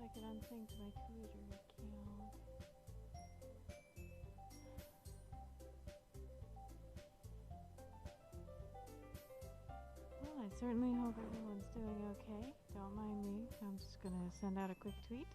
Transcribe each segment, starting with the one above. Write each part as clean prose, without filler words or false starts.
I can unsync my Twitter account. Well, I certainly hope everyone's doing okay. Don't mind me. I'm just gonna send out a quick tweet.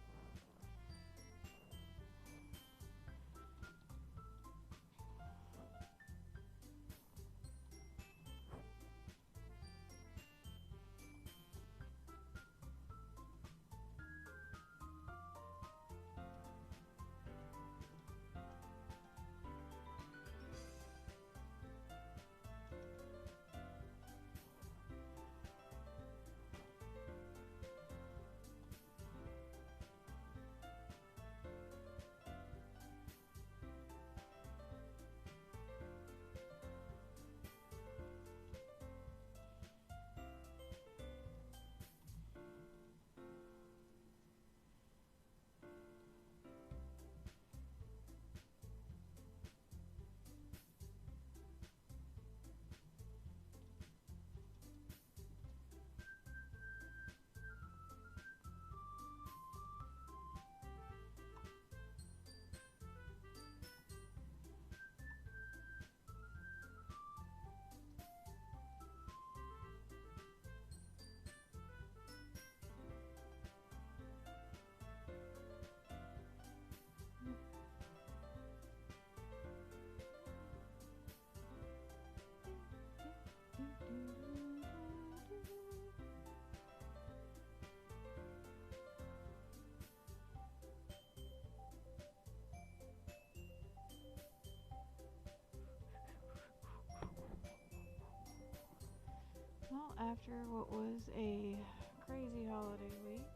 Well, after what was a crazy holiday week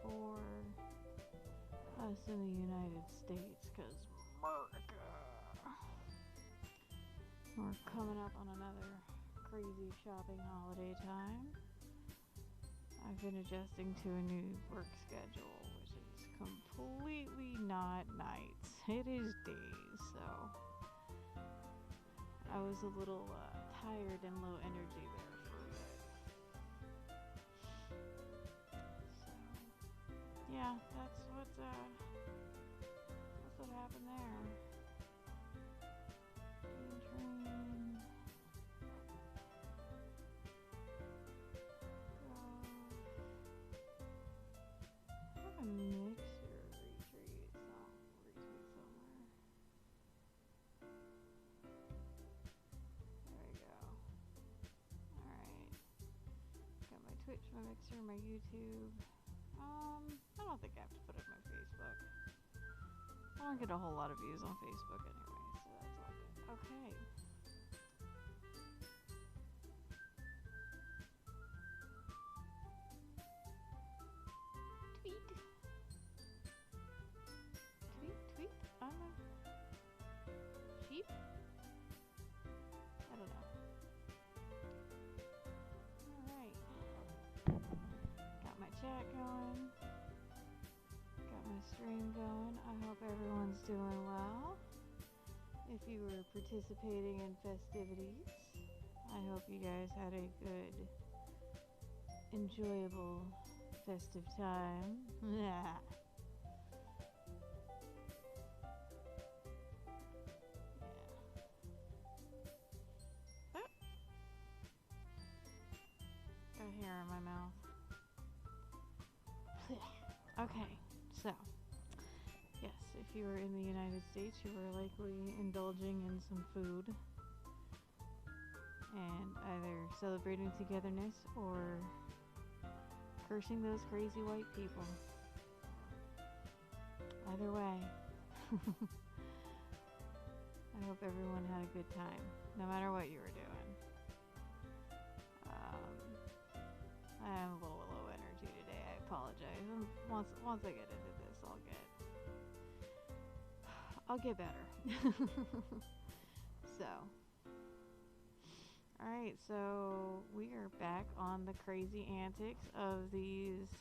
for us in the United States, because America, we're coming up on another crazy shopping holiday time. I've been adjusting to a new work schedule, which is completely not nights. It is days, so I was a little tired and low energy there for a bit. So, yeah, that's what happened there. Train. I have a mixer retweet somewhere. There we go. Alright. Got my Twitch, my mixer, my YouTube. I don't think I have to put it on my Facebook. I don't get a whole lot of views on Facebook anyway, so that's all good. Okay. Tweet. I'm a sheep? I don't know. Alright. Got my chat going. Got my stream going. I hope everyone's doing well. If you were participating in festivities, I hope you guys had a good, enjoyable festive time. Yeah. Got hair in my mouth. Okay, so yes, if you were in the United States, you were likely indulging in some food and either celebrating togetherness or cursing those crazy white people. Either way, I hope everyone had a good time, no matter what you were doing. I am a little low energy today. I apologize. Once I get into this, I'll get better. So, alright, so we are back on the crazy antics of these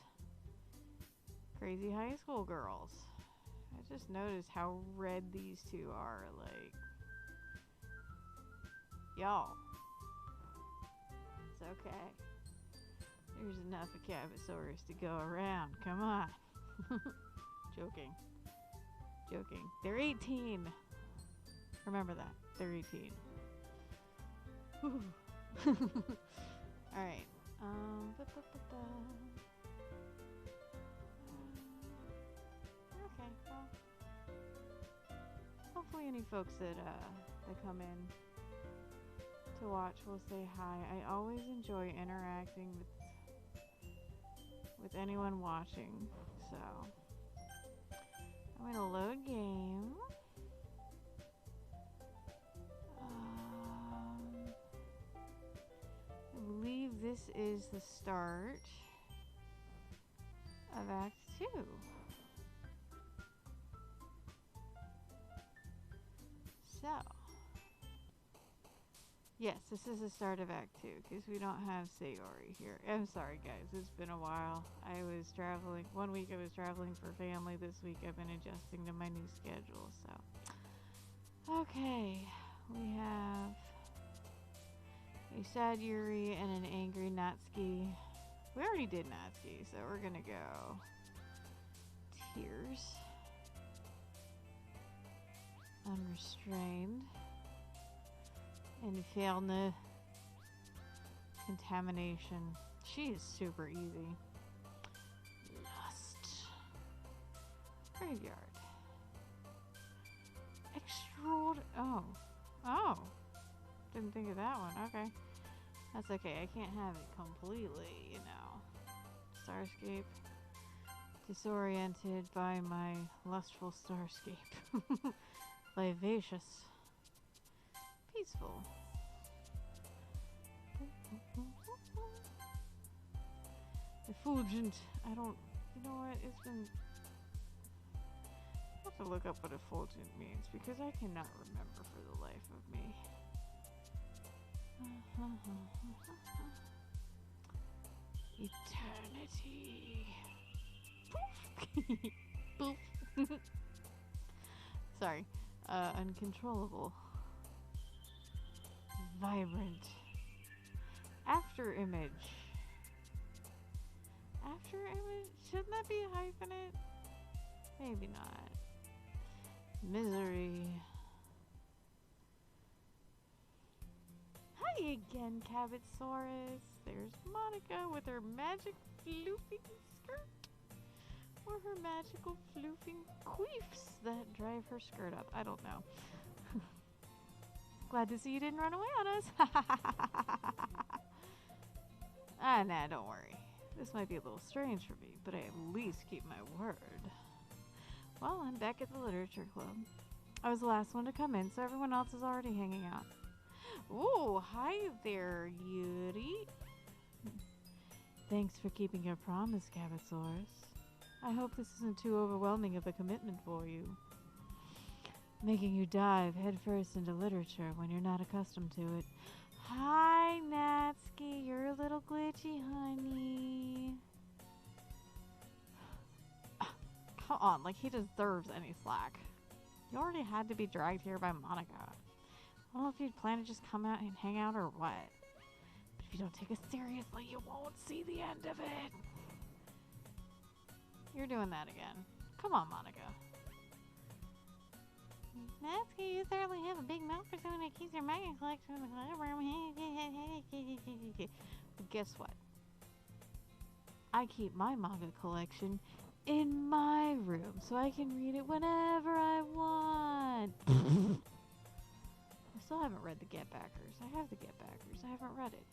crazy high school girls. I just noticed how red these two are. Like, y'all, it's okay. There's enough of Cabosaurus to go around. Come on. Joking. Joking. They're 18. Remember that. They're 18. Alright. Okay, well. Hopefully any folks that come in to watch will say hi. I always enjoy interacting with anyone watching. So I'm gonna load game. I believe this is the start of Act 2. So, yes, this is the start of Act 2 because we don't have Sayori here. I'm sorry, guys. It's been a while. I was traveling. 1 week I was traveling for family. This week I've been adjusting to my new schedule. So, okay. We have a sad Yuri and an angry Natsuki. We already did Natsuki, so we're gonna go tears. Unrestrained. Infernal. Contamination. She is super easy. Lust. Graveyard. Oh. Didn't think of that one. Okay. That's okay. I can't have it completely, you know. Starscape. Disoriented by my lustful starscape. Vivacious. Peaceful. Effulgent. I don't... You know what? It's been... I have to look up what effulgent means because I cannot remember for the life of me. Eternity. Poof. Poof. Sorry. Uncontrollable. Vibrant. After image. After image? Shouldn't that be a hyphenate? Maybe not. Misery. Hi again, Cabotsaurus. There's Monica with her magic floofing skirt. Or her magical floofing queefs that drive her skirt up. I don't know. Glad to see you didn't run away on us. Nah, don't worry. This might be a little strange for me, but I at least keep my word. Well, I'm back at the literature club. I was the last one to come in, so everyone else is already hanging out. Ooh, hi there, Yuri. Thanks for keeping your promise, Cabotsaurus. I hope this isn't too overwhelming of a commitment for you. Making you dive headfirst into literature when you're not accustomed to it. Hi, Natsuki. You're a little glitchy, honey. Come on, like he deserves any slack. You already had to be dragged here by Monica. I don't know if you'd plan to just come out and hang out or what. But if you don't take us seriously, you won't see the end of it. You're doing that again. Come on, Monica. Natsuki, you certainly have a big mouth for someone that keeps your manga collection in the club room. But guess what? I keep my manga collection in my room so I can read it whenever I want. I still haven't read the Get Backers. I have the Get Backers. I haven't read it.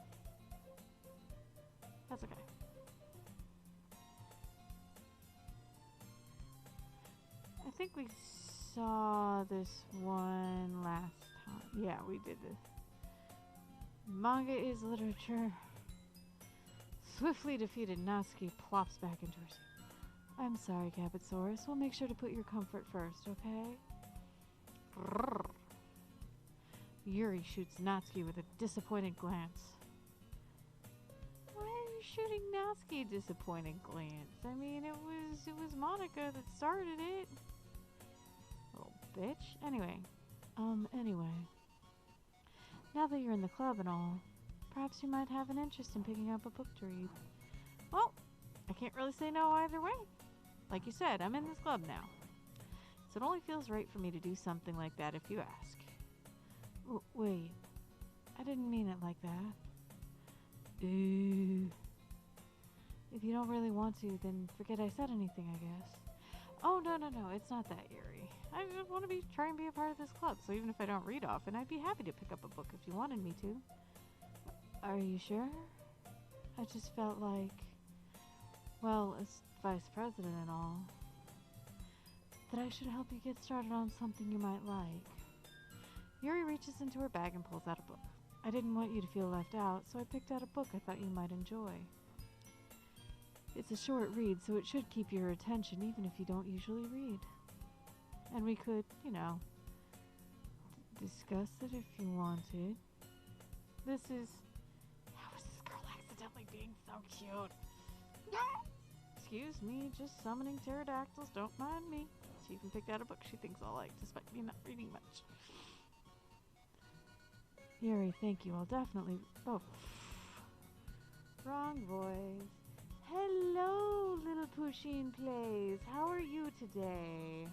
That's okay. I think we saw this one last time. Yeah, we did this. Manga is literature. Swiftly defeated, Natsuki plops back into her seat. I'm sorry, Cabotsaurus. We'll make sure to put your comfort first, okay? Brrr. Yuri shoots Natsuki with a disappointed glance. Why are you shooting Natsuki a disappointed glance? I mean, it was Monica that started it. Little bitch. Anyway. Now that you're in the club and all, perhaps you might have an interest in picking up a book to read. Well, I can't really say no either way. Like you said, I'm in this club now. So it only feels right for me to do something like that if you ask. Wait. I didn't mean it like that. Ooh. If you don't really want to, then forget I said anything, I guess. Oh, no, it's not that, Yuri. I just want to try and be a part of this club, so even if I don't read often, I'd be happy to pick up a book if you wanted me to. Are you sure? I just felt like, well, as vice president and all, that I should help you get started on something you might like. Yuri reaches into her bag and pulls out a book. I didn't want you to feel left out, so I picked out a book I thought you might enjoy. It's a short read, so it should keep your attention even if you don't usually read. And we could, discuss it if you wanted. How is this girl accidentally being so cute? Excuse me, just summoning pterodactyls, don't mind me. She even picked out a book she thinks I'll like, despite me not reading much. Yuri, thank you, I'll definitely... Oh. Wrong voice. Hello, little Pusheen Plays. How are you today?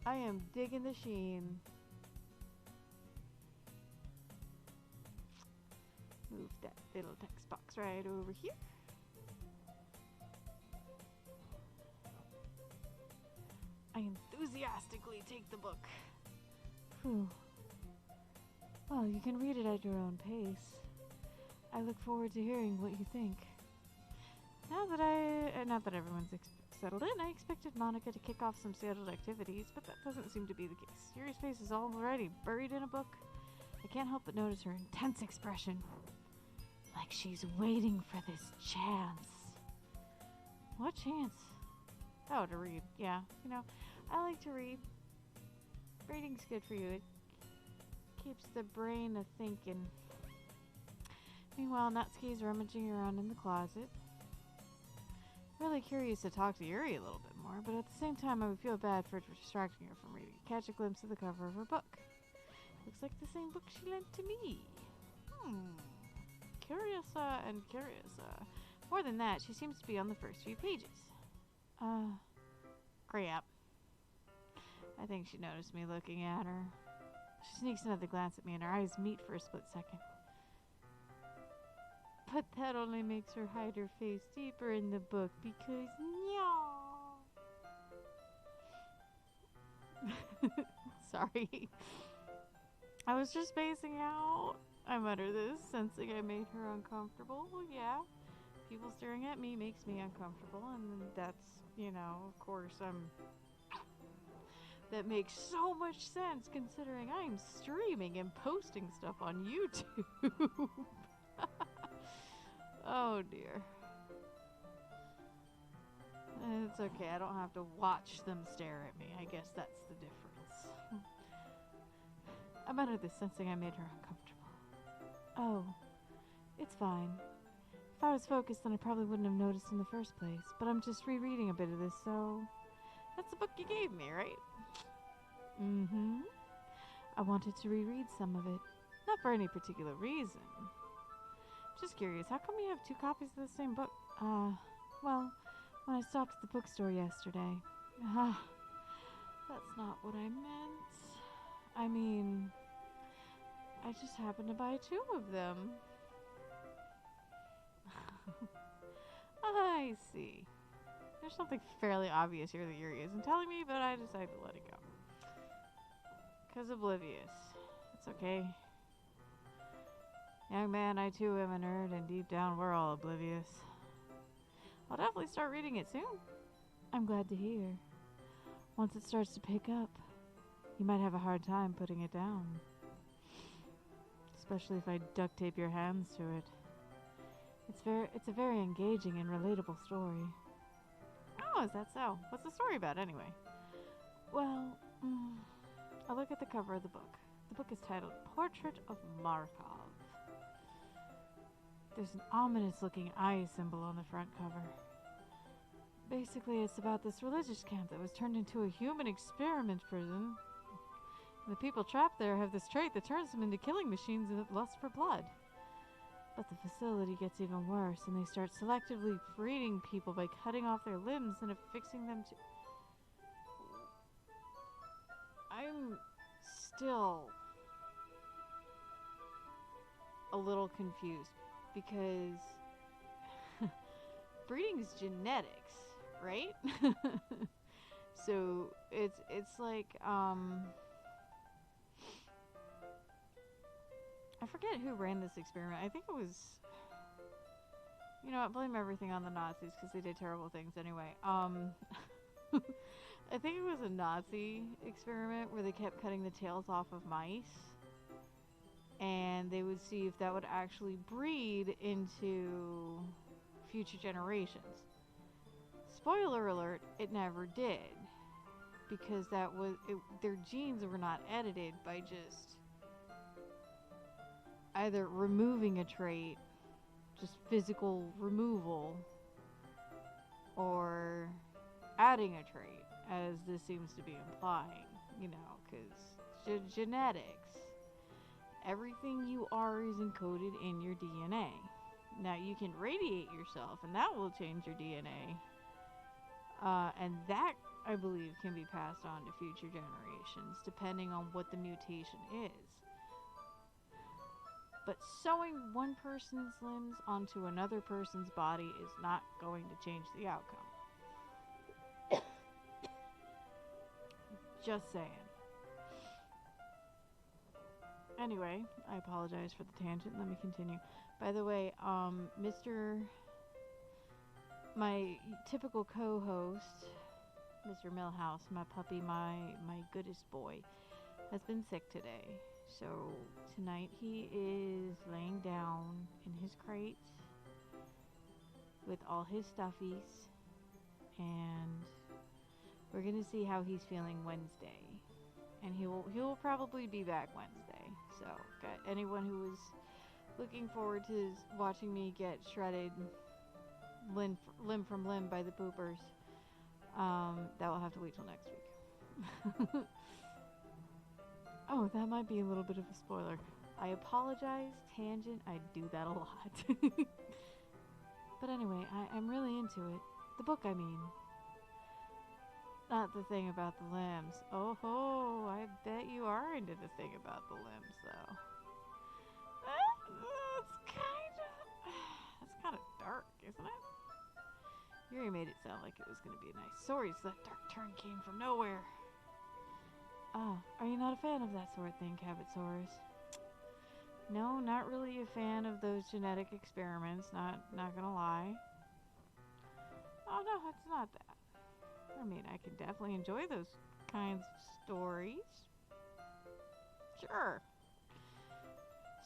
I am digging the sheen. Move that little text box right over here. I enthusiastically take the book. Whew. Well, you can read it at your own pace. I look forward to hearing what you think. Now that everyone's settled in, I expected Monica to kick off some scheduled activities, but that doesn't seem to be the case. Yuri's face is already buried in a book. I can't help but notice her intense expression. Like she's waiting for this chance. What chance? Oh, to read. Yeah, I like to read. Reading's good for you. It keeps the brain a-thinking. Meanwhile, Natsuki's rummaging around in the closet. Really curious to talk to Yuri a little bit more, but at the same time I would feel bad for distracting her from reading. Catch a glimpse of the cover of her book. Looks like the same book she lent to me. Curiouser and curiouser. More than that, she seems to be on the first few pages. Crap. I think she noticed me looking at her. She sneaks another glance at me and our eyes meet for a split second. But that only makes her hide her face deeper in the book because Sorry. I was just spacing out. I mutter this, sensing I made her uncomfortable. Well, yeah. People staring at me makes me uncomfortable, and that's, of course, that makes so much sense considering I'm streaming and posting stuff on YouTube. Oh dear. It's okay, I don't have to watch them stare at me. I guess that's the difference. I muttered this, sensing I made her uncomfortable. Oh, it's fine. If I was focused, then I probably wouldn't have noticed in the first place. But I'm just rereading a bit of this, so... That's the book you gave me, right? Mm-hmm. I wanted to reread some of it. Not for any particular reason. Just curious, how come you have 2 copies of the same book? Well, when I stopped at the bookstore yesterday. That's not what I meant. I mean, I just happened to buy 2 of them. I see. There's something fairly obvious here that Yuri isn't telling me, but I decided to let it go. 'Cause oblivious. It's okay. Young man, I too am a nerd, and deep down we're all oblivious. I'll definitely start reading it soon. I'm glad to hear. Once it starts to pick up, you might have a hard time putting it down. Especially if I duct tape your hands to it. It's a very engaging and relatable story. Oh, is that so? What's the story about anyway? Well, I'll look at the cover of the book. The book is titled Portrait of Markov. There's an ominous-looking eye symbol on the front cover. Basically, it's about this religious camp that was turned into a human experiment prison. And the people trapped there have this trait that turns them into killing machines that lust for blood. But the facility gets even worse, and they start selectively breeding people by cutting off their limbs and affixing them to... I'm still a little confused because breeding is genetics, right? So it's like I forget who ran this experiment. I think it was, you know what, blame everything on the Nazis because they did terrible things anyway. I think it was a Nazi experiment where they kept cutting the tails off of mice, and they would see if that would actually breed into future generations. Spoiler alert, it never did, because that was their genes were not edited by just either removing a trait, just physical removal, or adding a trait, as this seems to be implying, you know, because genetics, everything you are is encoded in your DNA. Now, you can radiate yourself, and that will change your DNA, and that, I believe, can be passed on to future generations, depending on what the mutation is. But sewing one person's limbs onto another person's body is not going to change the outcome. Just saying. Anyway, I apologize for the tangent. Let me continue. By the way, my typical co-host, Mr. Millhouse, my puppy, my goodest boy, has been sick today. So tonight he is laying down in his crate with all his stuffies, and we're gonna see how he's feeling Wednesday. And he will probably be back Wednesday. So got anyone who was looking forward to watching me get shredded limb from limb by the poopers, that will have to wait till next week. Oh, that might be a little bit of a spoiler. I apologize, tangent, I do that a lot. But anyway, I'm really into it. The book, I mean. Not the thing about the limbs. Oh ho, I bet you are into the thing about the limbs, though. That's kind of dark, isn't it? Yuri made it sound like it was going to be a nice story, so that dark turn came from nowhere. Oh, are you not a fan of that sort of thing, Cabotsaurus? No, not really a fan of those genetic experiments, not gonna lie. Oh no, it's not that. I mean, I can definitely enjoy those kinds of stories. Sure.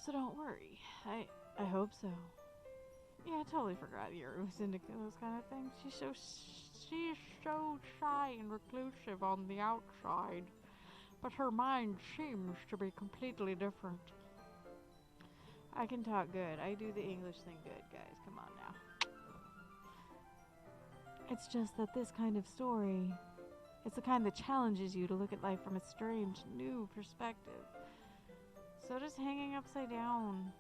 So don't worry. I hope so. Yeah, I totally forgot Yuri was into those kind of things. She's so shy and reclusive on the outside, but her mind seems to be completely different. I can talk good. I do the English thing good, guys. Come on now. It's just that this kind of story, it's the kind that challenges you to look at life from a strange, new perspective. So does hanging upside down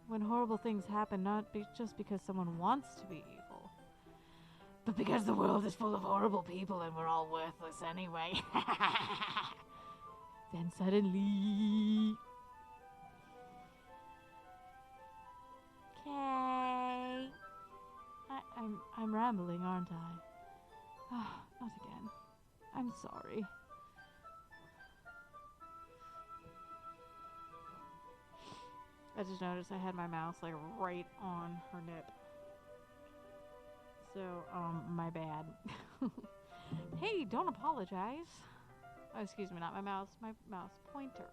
when horrible things happen, not just because someone wants to be evil, but because the world is full of horrible people and we're all worthless anyway. Then suddenly... Okay. I'm rambling, aren't I? Oh, not again. I'm sorry. I just noticed I had my mouse like right on her nip. So, my bad. Hey, don't apologize. Oh, excuse me, not my mouse, pointer.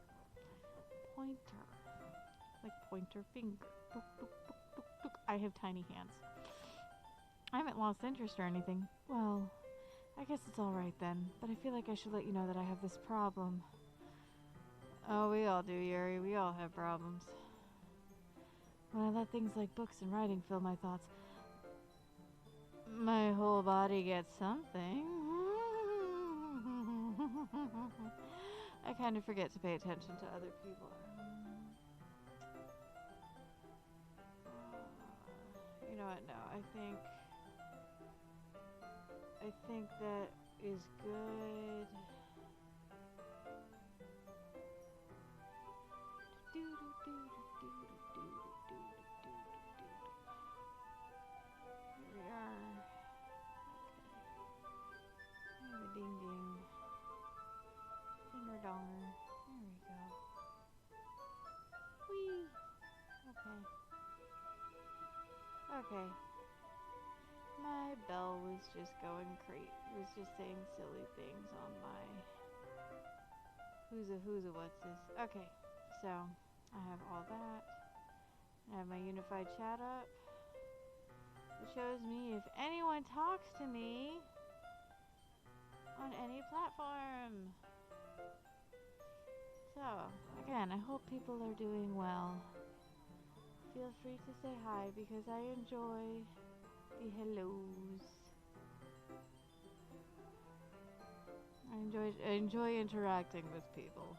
Pointer. Like pointer finger. Boop, boop, boop, boop, boop. I have tiny hands. I haven't lost interest or anything. Well, I guess it's alright then, but I feel like I should let you know that I have this problem. Oh, we all do, Yuri. We all have problems. When I let things like books and writing fill my thoughts, my whole body gets something. I kind of forget to pay attention to other people. know what? No, I think that is good. Here we are. Okay. I have a ding ding. Dinger donger. There we go. Whee! Okay. Okay. My bell was just going was just saying silly things on my who's a what's this? Okay. So I have all that. I have my unified chat up. It shows me if anyone talks to me on any platform. So, again, I hope people are doing well. Feel free to say hi because I enjoy the hellos. I enjoy interacting with people.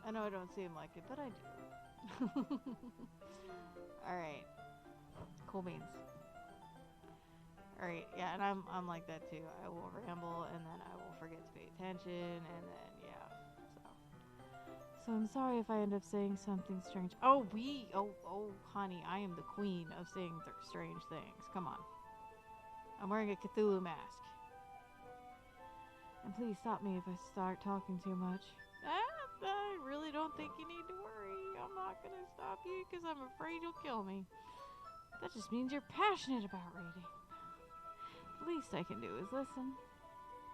I know I don't seem like it, but I do. Alright. Cool beans. Alright, yeah, and I'm like that too. I will ramble and then I will forget to pay attention and then yeah. So I'm sorry if I end up saying something strange. Oh honey, I am the queen of saying strange things. Come on. I'm wearing a Cthulhu mask. And please stop me if I start talking too much. I really don't think you need to worry. I'm not gonna stop you because I'm afraid you'll kill me. That just means you're passionate about reading. The least I can do is listen.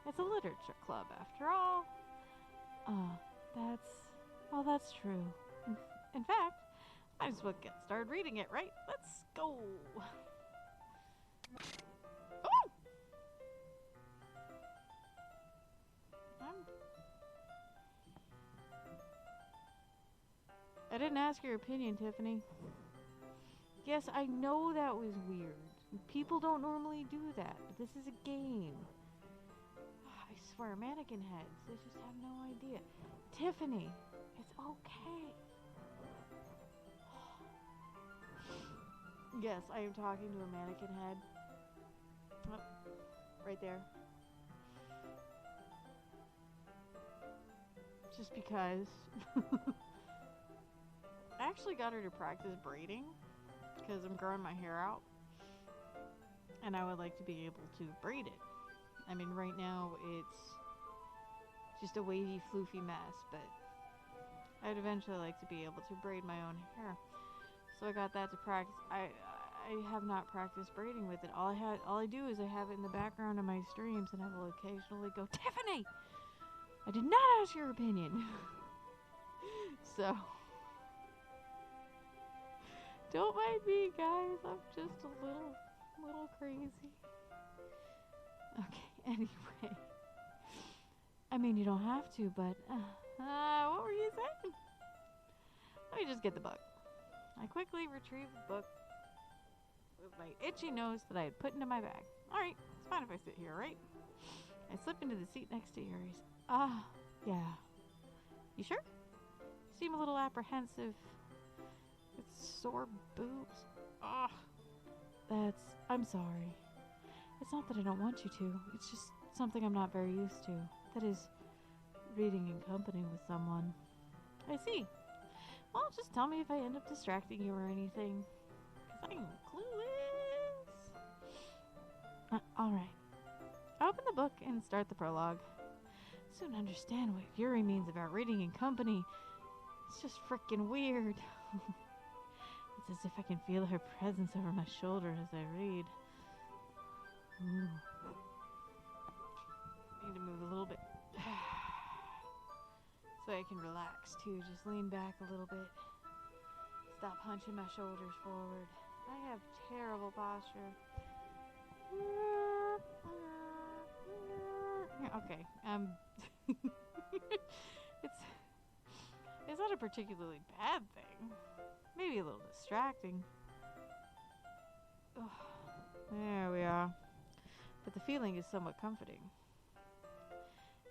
It's a literature club after all. That's true. In fact, might as well get started reading it, right? Let's go. Oh! I didn't ask your opinion, Tiffany. Yes, I know that was weird. People don't normally do that, but this is a game. I swear, mannequin heads. They just have no idea. Tiffany, it's okay. Yes, I am talking to a mannequin head. Oh, right there. Just because. I actually got her to practice braiding because I'm growing my hair out and I would like to be able to braid it. I mean, right now it's just a wavy, floofy mess, but I'd eventually like to be able to braid my own hair. So I got that to practice. I have not practiced braiding with it. All I do is I have it in the background of my streams and I will occasionally go, Tiffany! I did not ask your opinion. So don't mind me, guys. I'm just a little crazy. Okay, anyway. I mean, you don't have to, but what were you saying? Let me just get the book. I quickly retrieved the book with my itchy nose that I had put into my bag. Alright, it's fine if I sit here, right? I slip into the seat next to Yuri's. Yeah. You sure? You seem a little apprehensive. It's sore boobs. I'm sorry. It's not that I don't want you to. It's just something I'm not very used to. That is, reading in company with someone. I see. Well, just tell me if I end up distracting you or anything. Because I'm clueless. Alright. Open the book and start the prologue. Soon understand what Yuri means about reading in company. It's just freaking weird. It's as if I can feel her presence over my shoulder as I read. Ooh. Need to move a little bit. So I can relax too. Just lean back a little bit. Stop hunching my shoulders forward. I have terrible posture. Okay. It's not a particularly bad thing. Maybe a little distracting. Ugh. There we are. But the feeling is somewhat comforting.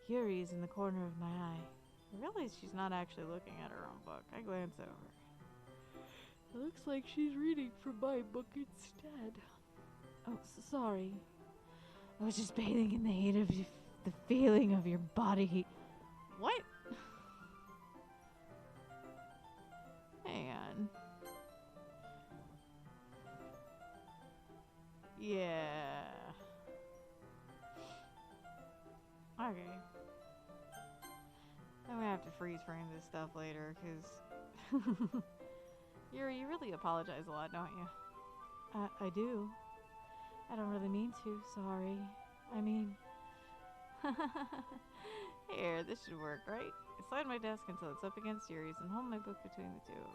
Yuri is in the corner of my eye. I realize she's not actually looking at her own book. I glance over. It looks like she's reading from my book instead. Oh, sorry. I was just bathing in the heat of the feeling of your body heat. What? Hang on. Yeah. Okay. I'm gonna have to freeze frame this stuff later, because Yuri, you really apologize a lot, don't you? I do. I don't really mean to, sorry. I mean... Here, this should work, right? I slide my desk until it's up against Yuri's and hold my book between the two of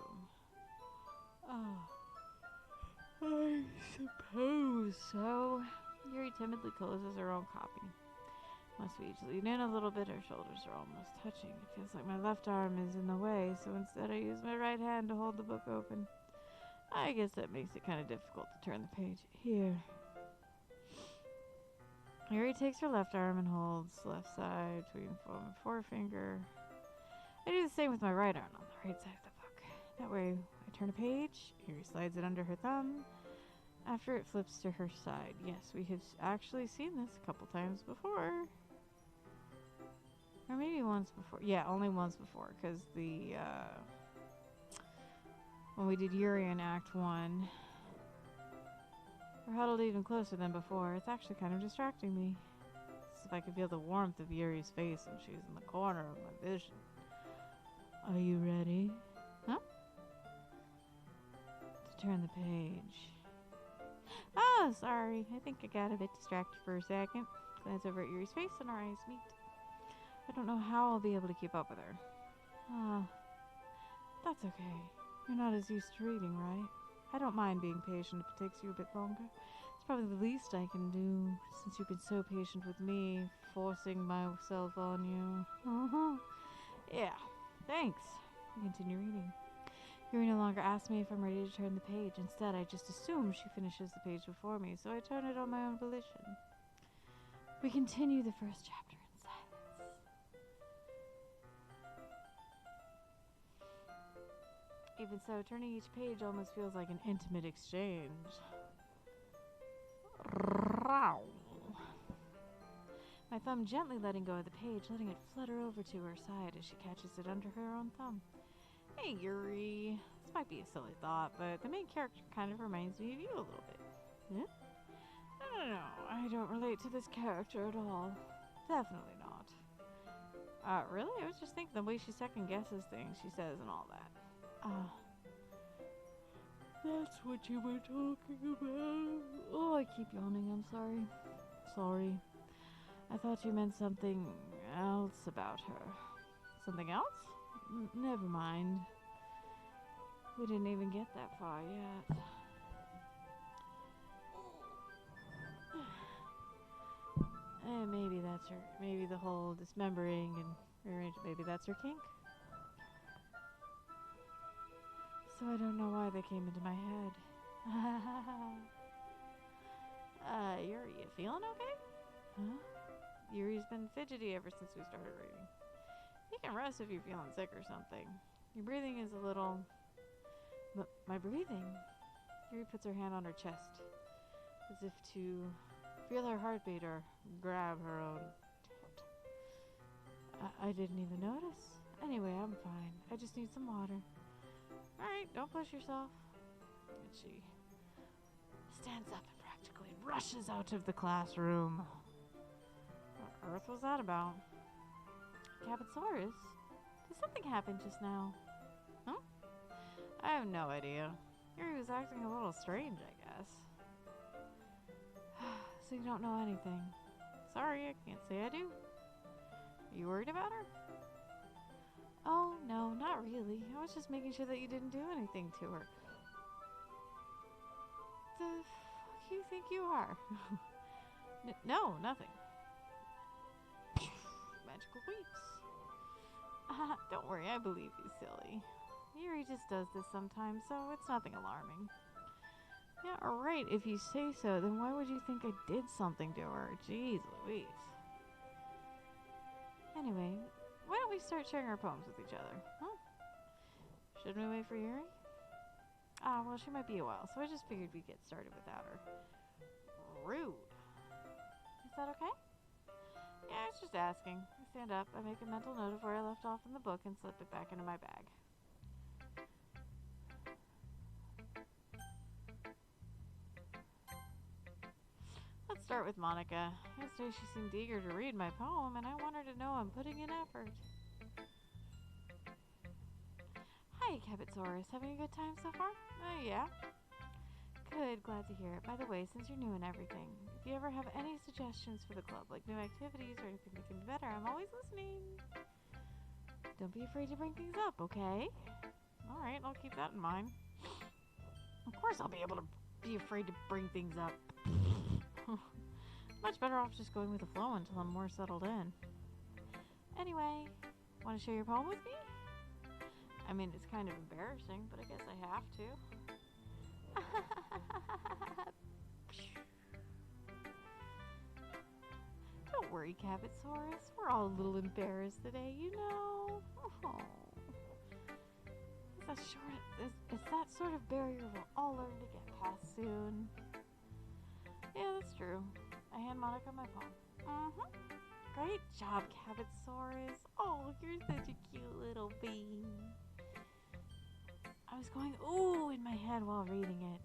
them. Oh, I suppose so. Yuri timidly closes her own copy. Must we each lean in a little bit, our shoulders are almost touching. It feels like my left arm is in the way, so instead I use my right hand to hold the book open. I guess that makes it kind of difficult to turn the page. Here. Yuri takes her left arm and holds left side between thumb and forefinger. I do the same with my right arm on the right side of the book. That way, I turn a page, Yuri slides it under her thumb. After it flips to her side. Yes, we have actually seen this a couple times before. Or maybe once before. Yeah, only once before, because when we did Yuri in Act 1, we're huddled even closer than before. It's actually kind of distracting me. It's as if I could feel the warmth of Yuri's face when she's in the corner of my vision. Are you ready? Huh? To turn the page. Oh, sorry. I think I got a bit distracted for a second. Glance over at Yuri's face and our eyes meet. I don't know how I'll be able to keep up with her. Ah, that's okay. You're not as used to reading, right? I don't mind being patient if it takes you a bit longer. It's probably the least I can do, since you've been so patient with me, forcing myself on you. Yeah, thanks. I continue reading. Yuri no longer asks me if I'm ready to turn the page. Instead, I just assume she finishes the page before me, so I turn it on my own volition. We continue the first chapter in silence. Even so, turning each page almost feels like an intimate exchange. My thumb gently letting go of the page, letting it flutter over to her side as she catches it under her own thumb. Hey, Yuri. This might be a silly thought, but the main character kind of reminds me of you a little bit. Yeah? No, I don't relate to this character at all. Definitely not. Really? I was just thinking the way she second guesses things she says and all that. That's what you were talking about. Oh, I keep yawning. I'm sorry. Sorry. I thought you meant something else about her. Something else? Never mind. We didn't even get that far yet. Maybe that's her. Maybe the whole dismembering and rearranging. Maybe that's her kink. So I don't know why they came into my head. Yuri, you feeling okay? Huh? Yuri's been fidgety ever since we started reading. You can rest if you're feeling sick or something. Your breathing is a little... My breathing? Yuri puts her hand on her chest, as if to feel her heartbeat or grab her own tit. I didn't even notice. Anyway, I'm fine. I just need some water. Alright, don't push yourself. And she stands up and practically rushes out of the classroom. What on earth was that about? Capitsaurus? Did something happen just now? Huh? I have no idea. Yuri was acting a little strange, I guess. So you don't know anything. Sorry, I can't say I do. Are you worried about her? Oh, no, not really. I was just making sure that you didn't do anything to her. The fuck you think you are? No, nothing. Magical weeps. Don't worry, I believe you, silly. Yuri just does this sometimes, so it's nothing alarming. Yeah, alright, if you say so, then why would you think I did something to her? Jeez Louise. Anyway, why don't we start sharing our poems with each other, huh? Shouldn't we wait for Yuri? Well, she might be a while, so I just figured we'd get started without her. Rude. Is that okay? Yeah, I was just asking. I stand up, I make a mental note of where I left off in the book and slip it back into my bag. Let's start with Monica. Yesterday she seemed eager to read my poem, and I want her to know I'm putting in effort. Hi, Cabotsaurus. Having a good time so far? Yeah. Good, glad to hear it. By the way, since you're new and everything, if you ever have any suggestions for the club, like new activities or anything that can be better, I'm always listening. Don't be afraid to bring things up, okay? Alright, I'll keep that in mind. Of course I'll be able to be afraid to bring things up. Much better off just going with the flow until I'm more settled in. Anyway, want to share your poem with me? I mean, it's kind of embarrassing, but I guess I have to. Don't worry, Cabotsaurus. We're all a little embarrassed today, you know. Oh. It's that sort of barrier we'll all learn to get past soon. Yeah, that's true. I hand Monica my poem. Great job, Cabotsaurus. Oh, you're such a cute little bean. I was going ooh in my head while reading it.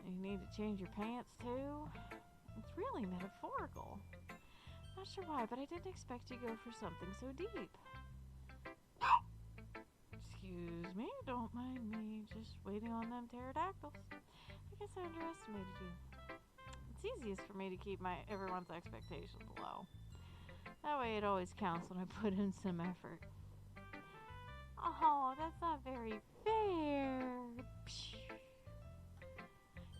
You need to change your pants too? It's really metaphorical. Not sure why, but I didn't expect you to go for something so deep. Excuse me, don't mind me. Just waiting on them pterodactyls. I guess I underestimated you. It's easiest for me to keep everyone's expectations low. That way it always counts when I put in some effort. Oh, that's not very fair.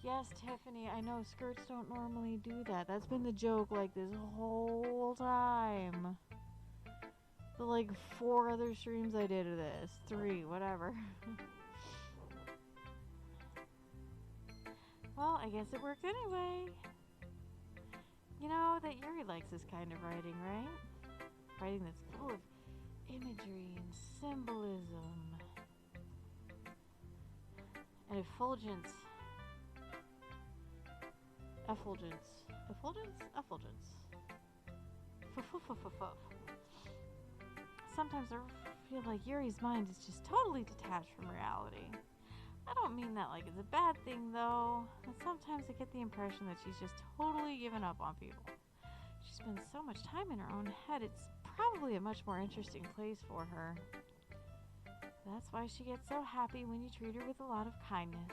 Yes, Tiffany, I know skirts don't normally do that. That's been the joke like this whole time. The like 4 other streams I did of this. 3, whatever. Well, I guess it worked anyway. You know that Yuri likes this kind of writing, right? Writing that's full of imagery and symbolism and effulgence. Sometimes I feel like Yuri's mind is just totally detached from reality. I don't mean that like it's a bad thing though. And sometimes I get the impression that she's just totally given up on people. She spends so much time in her own head, it's probably a much more interesting place for her. That's why she gets so happy when you treat her with a lot of kindness.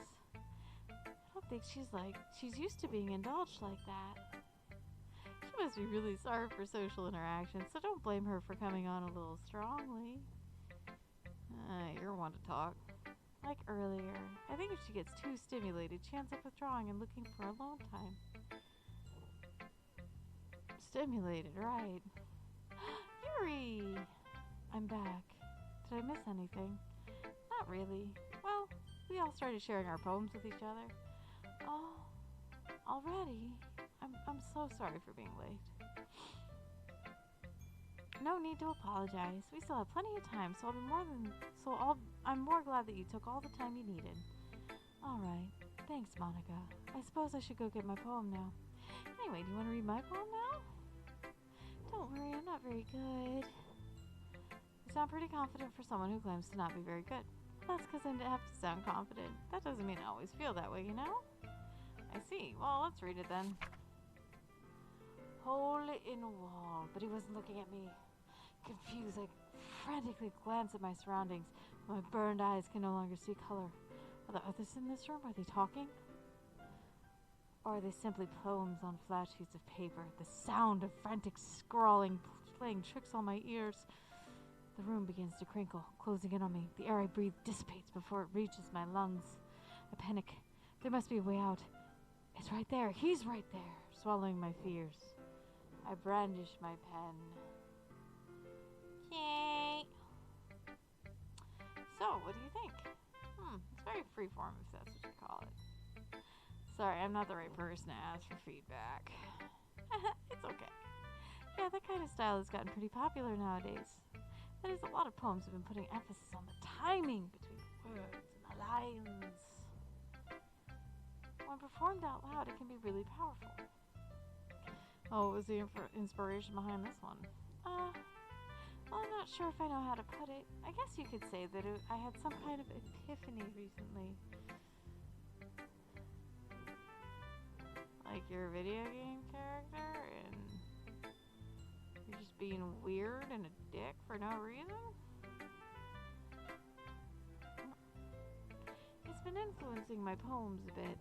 I don't think she's used to being indulged like that. She must be really sorry for social interactions, so don't blame her for coming on a little strongly. You're one to talk. Like earlier, I think if she gets too stimulated, she ends up withdrawing and looking for alone time. Stimulated, right. Yuri! I'm back. Did I miss anything? Not really. Well, we all started sharing our poems with each other. Oh, already? I'm so sorry for being late. No need to apologize. We still have plenty of time, so I'm more glad that you took all the time you needed. All right. Thanks, Monica. I suppose I should go get my poem now. Anyway, do you want to read my poem now? Don't worry, I'm not very good. You sound pretty confident for someone who claims to not be very good. That's because I have to sound confident. That doesn't mean I always feel that way, you know? I see. Well, let's read it then. Hole in a wall, but he wasn't looking at me. Confused, I frantically glance at my surroundings. My burned eyes can no longer see color. Are the others in this room? Are they talking? Or are they simply poems on flat sheets of paper? The sound of frantic scrawling playing tricks on my ears. The room begins to crinkle, closing in on me. The air I breathe dissipates before it reaches my lungs. I panic. There must be a way out. It's right there. He's right there. Swallowing my fears, I brandish my pen. Yay! So, what do you think? It's very freeform, if that's what you call it. Sorry, I'm not the right person to ask for feedback. It's okay. Yeah, that kind of style has gotten pretty popular nowadays. That is, a lot of poems have been putting emphasis on the timing between the words and the lines. When performed out loud, it can be really powerful. Oh, what was the inspiration behind this one? Well, I'm not sure if I know how to put it. I guess you could say that I had some kind of epiphany recently. Like you're a video game character and you're just being weird and a dick for no reason? It's been influencing my poems a bit.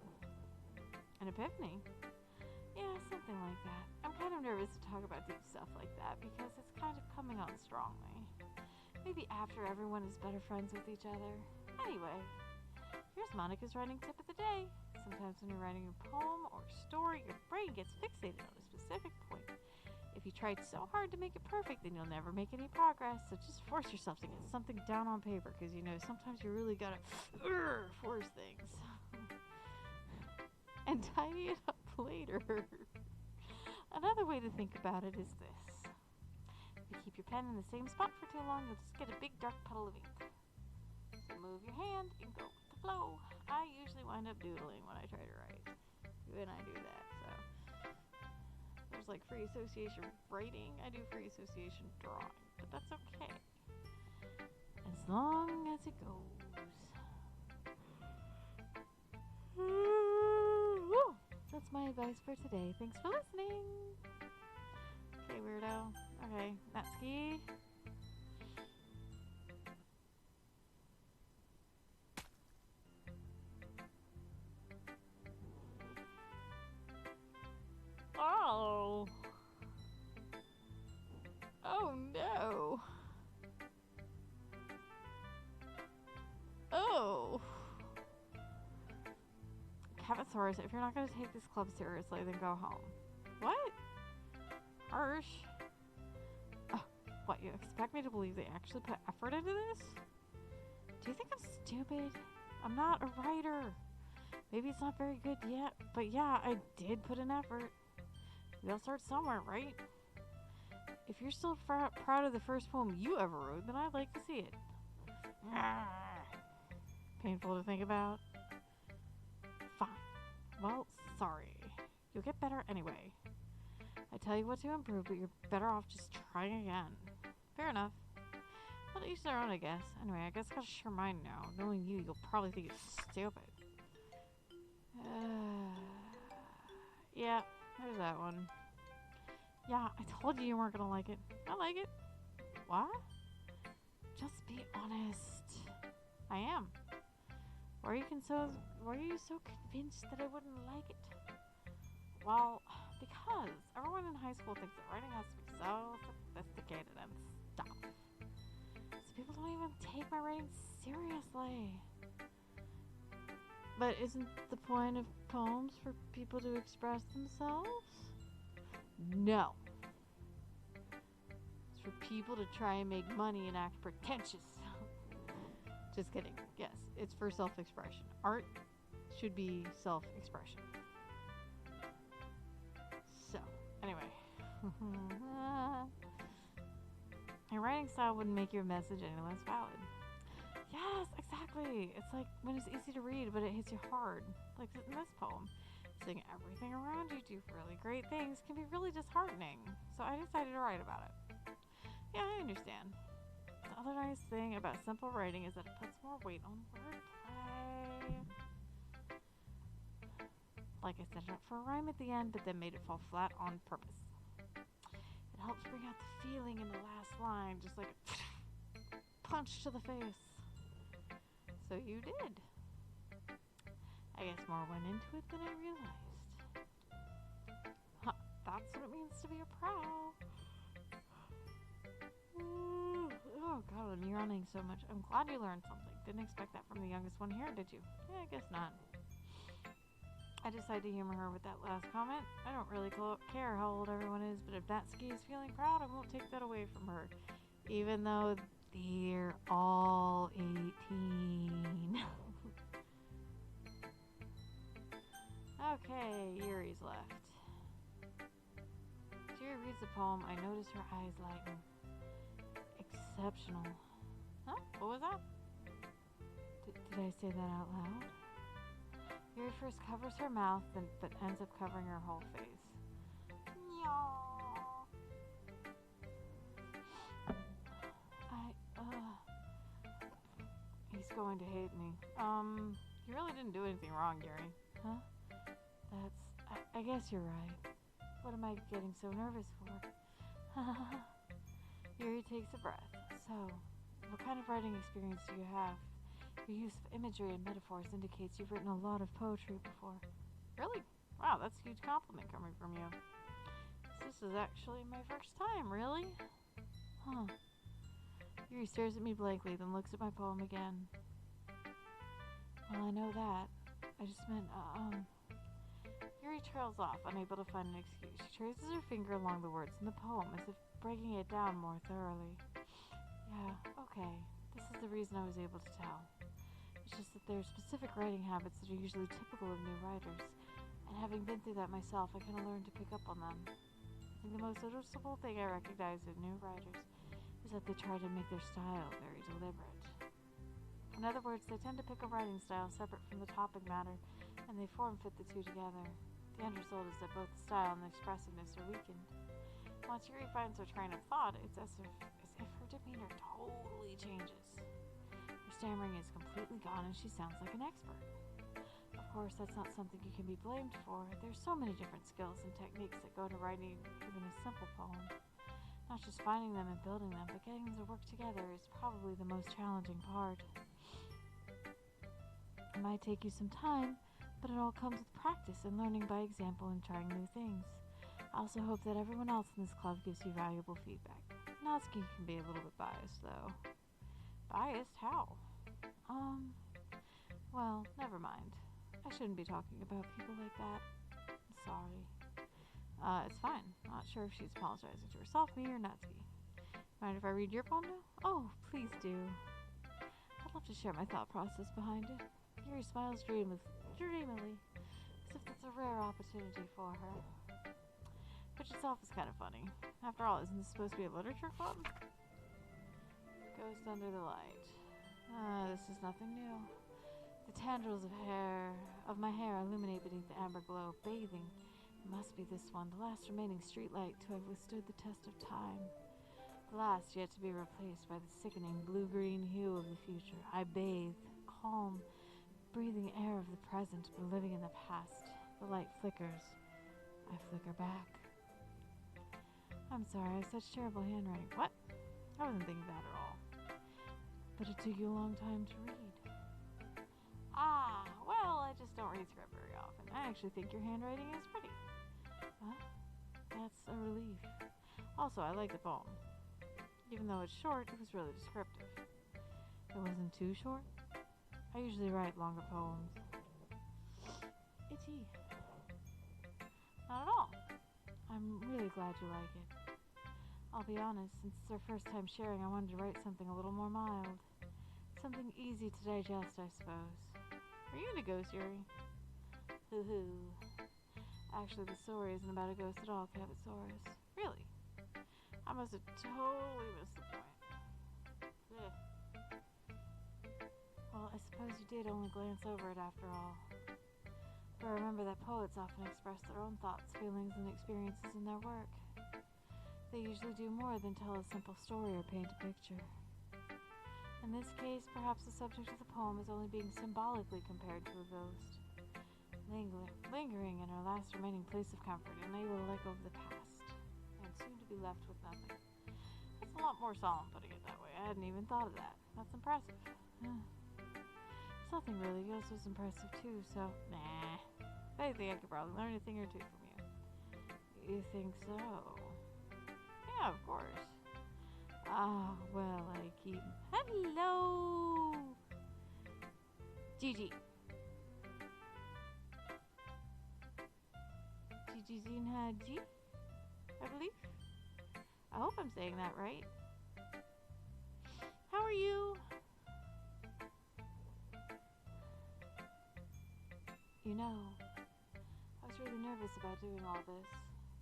An epiphany? Yeah, something like that. I'm kind of nervous to talk about deep stuff like that because it's kind of coming on strongly. Maybe after everyone is better friends with each other. Anyway, here's Monica's writing tip of the day. Sometimes when you're writing a poem or story, your brain gets fixated on a specific point. If you tried so hard to make it perfect, then you'll never make any progress. So just force yourself to get something down on paper because you know sometimes you really gotta force things. And tidy it up later. Another way to think about it is this. If you keep your pen in the same spot for too long, you'll just get a big dark puddle of ink. So move your hand and go with the flow. I usually wind up doodling when I try to write. When I do that, so. There's like free association writing. I do free association drawing, but that's okay. As long as it goes. That's my advice for today. Thanks for listening. Okay, weirdo. Okay, Natsuki. Oh. Oh no. Oh. Cavasaurus, if you're not going to take this club seriously, then go home. What? Harsh. Oh, what, you expect me to believe they actually put effort into this? Do you think I'm stupid? I'm not a writer. Maybe it's not very good yet, but yeah, I did put an effort. We all start somewhere, right? If you're still proud of the first poem you ever wrote, then I'd like to see it. Painful to think about. Fine. Well, sorry. You'll get better anyway. I tell you what to improve, but you're better off just trying again. Fair enough. Well, to each their own, I guess. Anyway, I guess I gotta share mine now. Knowing you, you'll probably think it's stupid. Yeah, there's that one. Yeah, I told you weren't gonna like it. I like it. What? Just be honest. I am. Why are you so convinced that I wouldn't like it? Well, because everyone in high school thinks that writing has to be so sophisticated and stuff. So people don't even take my writing seriously. But isn't the point of poems for people to express themselves? No. It's for people to try and make money and act pretentious. Just kidding. Yes, it's for self-expression. Art should be self-expression. So, anyway. Your writing style wouldn't make your message any less valid. Yes, exactly. It's like when it's easy to read, but it hits you hard. Like in this poem. Seeing everything around you do really great things can be really disheartening. So I decided to write about it. Yeah, I understand. The other nice thing about simple writing is that it puts more weight on wordplay. Like I set it up for a rhyme at the end, but then made it fall flat on purpose. It helps bring out the feeling in the last line, just like a punch to the face. So you did. I guess more went into it than I realized. Huh, that's what it means to be a pro. Oh god, I'm yawning so much. I'm glad you learned something. Didn't expect that from the youngest one here, did you? Yeah, I guess not. I decided to humor her with that last comment. I don't really care how old everyone is, but if Natsuki is feeling proud, I won't take that away from her. Even though they're all 18. Okay, Yuri's left. As Yuri reads the poem, I notice her eyes lighten. Exceptional. Huh? What was that? Did I say that out loud? Yuri first covers her mouth, but ends up covering her whole face. He's going to hate me. You really didn't do anything wrong, Yuri. Huh? I guess you're right. What am I getting so nervous for? Yuri takes a breath. So, what kind of writing experience do you have? Your use of imagery and metaphors indicates you've written a lot of poetry before. Really? Wow, that's a huge compliment coming from you. This is actually my first time, really? Huh. Yuri stares at me blankly, then looks at my poem again. Well, I know that. I just meant, Yuri trails off, unable to find an excuse. She traces her finger along the words in the poem, as if breaking it down more thoroughly. Yeah, okay. This is the reason I was able to tell. It's just that there are specific writing habits that are usually typical of new writers, and having been through that myself, I kind of learned to pick up on them. I think the most noticeable thing I recognize in new writers is that they try to make their style very deliberate. In other words, they tend to pick a writing style separate from the topic matter, and they form-fit the two together. The end result is that both the style and the expressiveness are weakened. Once Yuri finds her train of thought, it's as if her demeanor totally changes. Her stammering is completely gone, and she sounds like an expert. Of course, that's not something you can be blamed for. There's so many different skills and techniques that go to writing even a simple poem. Not just finding them and building them, but getting them to work together is probably the most challenging part. It might take you some time, but it all comes with practice and learning by example and trying new things. I also hope that everyone else in this club gives you valuable feedback. Natsuki can be a little bit biased, though. Biased? How? Well, never mind. I shouldn't be talking about people like that. I'm sorry. It's fine. Not sure if she's apologizing to herself, me, or Natsuki. Mind if I read your poem now? Oh, please do. I'd love to share my thought process behind it. Yuri smiles dreamily, as if it's a rare opportunity for her. Which itself is kind of funny. After all, isn't this supposed to be a literature club? Ghost under the light. This is nothing new. The tendrils of my hair illuminate beneath the amber glow, bathing. It must be this one, the last remaining streetlight to have withstood the test of time. The last yet to be replaced by the sickening blue-green hue of the future. I bathe, calm, breathing air of the present, but living in the past. The light flickers. I flicker back. I'm sorry, I have such terrible handwriting. What? I wasn't thinking that at all. But it took you a long time to read. Well, I just don't read script very often. I actually think your handwriting is pretty. Huh? That's a relief. Also, I like the poem. Even though it's short, it was really descriptive. It wasn't too short. I usually write longer poems. Itchy. Not at all. I'm really glad you like it. I'll be honest, since it's our first time sharing, I wanted to write something a little more mild. Something easy to digest, I suppose. Are you into ghosts, Yuri? Hoo-hoo. Actually, the story isn't about a ghost at all, Cabotsaurus. Really? I must have totally missed the point. Ugh. Well, I suppose you did only glance over it after all. But remember that poets often express their own thoughts, feelings, and experiences in their work. They usually do more than tell a simple story or paint a picture. In this case, perhaps the subject of the poem is only being symbolically compared to a ghost. Lingering in her last remaining place of comfort, unable to let go of the past, and soon to be left with nothing. That's a lot more solemn putting it that way. I hadn't even thought of that. That's impressive. Something really. Yours was impressive too, so nah. If anything, I could probably learn a thing or two from you. You think so? Yeah, of course. Well, I keep... Hello! Gigi. Gigi Zinhaji, I believe. I hope I'm saying that right. How are you? You know, I was really nervous about doing all this,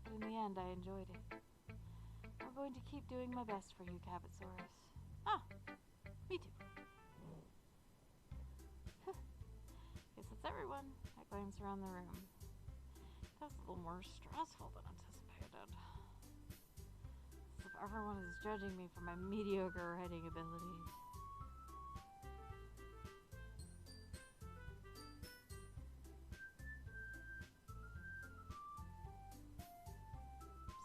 but in the end I enjoyed it. I'm going to keep doing my best for you, Cabotsaurus. Me too. That's everyone. I glance around the room. That's a little more stressful than anticipated. As if everyone is judging me for my mediocre writing abilities.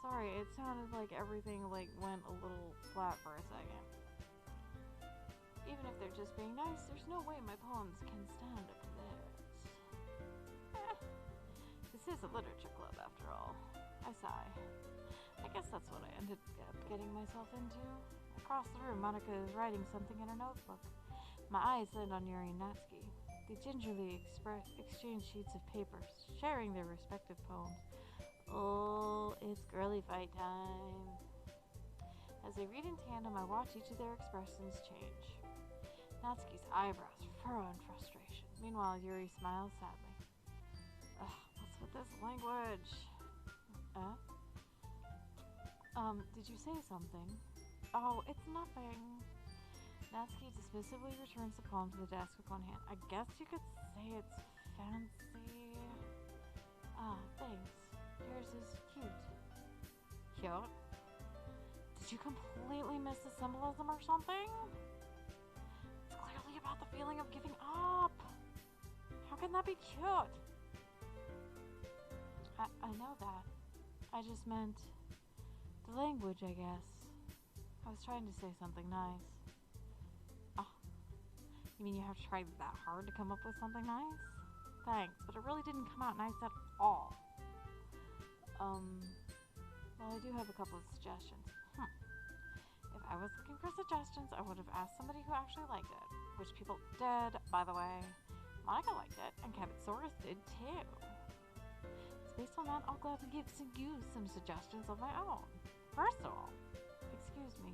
Sorry, it sounded like everything went a little flat for a second. Even if they're just being nice, there's no way my poems can stand up to theirs. This is a literature club after all. I sigh. I guess that's what I ended up getting myself into. Across the room, Monica is writing something in her notebook. My eyes land on Yuri and Natsuki. They gingerly exchange sheets of paper, sharing their respective poems. Oh, it's girly fight time. As they read in tandem, I watch each of their expressions change. Natsuki's eyebrows furrow in frustration. Meanwhile, Yuri smiles sadly. Ugh, what's with this language? Did you say something? Oh, it's nothing. Natsuki dismissively returns the poem to the desk with one hand. I guess you could say it's fancy. Ah, thanks. Yours is cute. Cute? Did you completely miss the symbolism or something? It's clearly about the feeling of giving up. How can that be cute? I know that. I just meant the language, I guess. I was trying to say something nice. Oh, you mean you have to try that hard to come up with something nice? Thanks, but it really didn't come out nice at all. Well, I do have a couple of suggestions. If I was looking for suggestions, I would have asked somebody who actually liked it, which people did, by the way. Monica liked it, and Kabitsaurus did too. So based on that, I'll gladly give you some suggestions of my own. First of all, excuse me,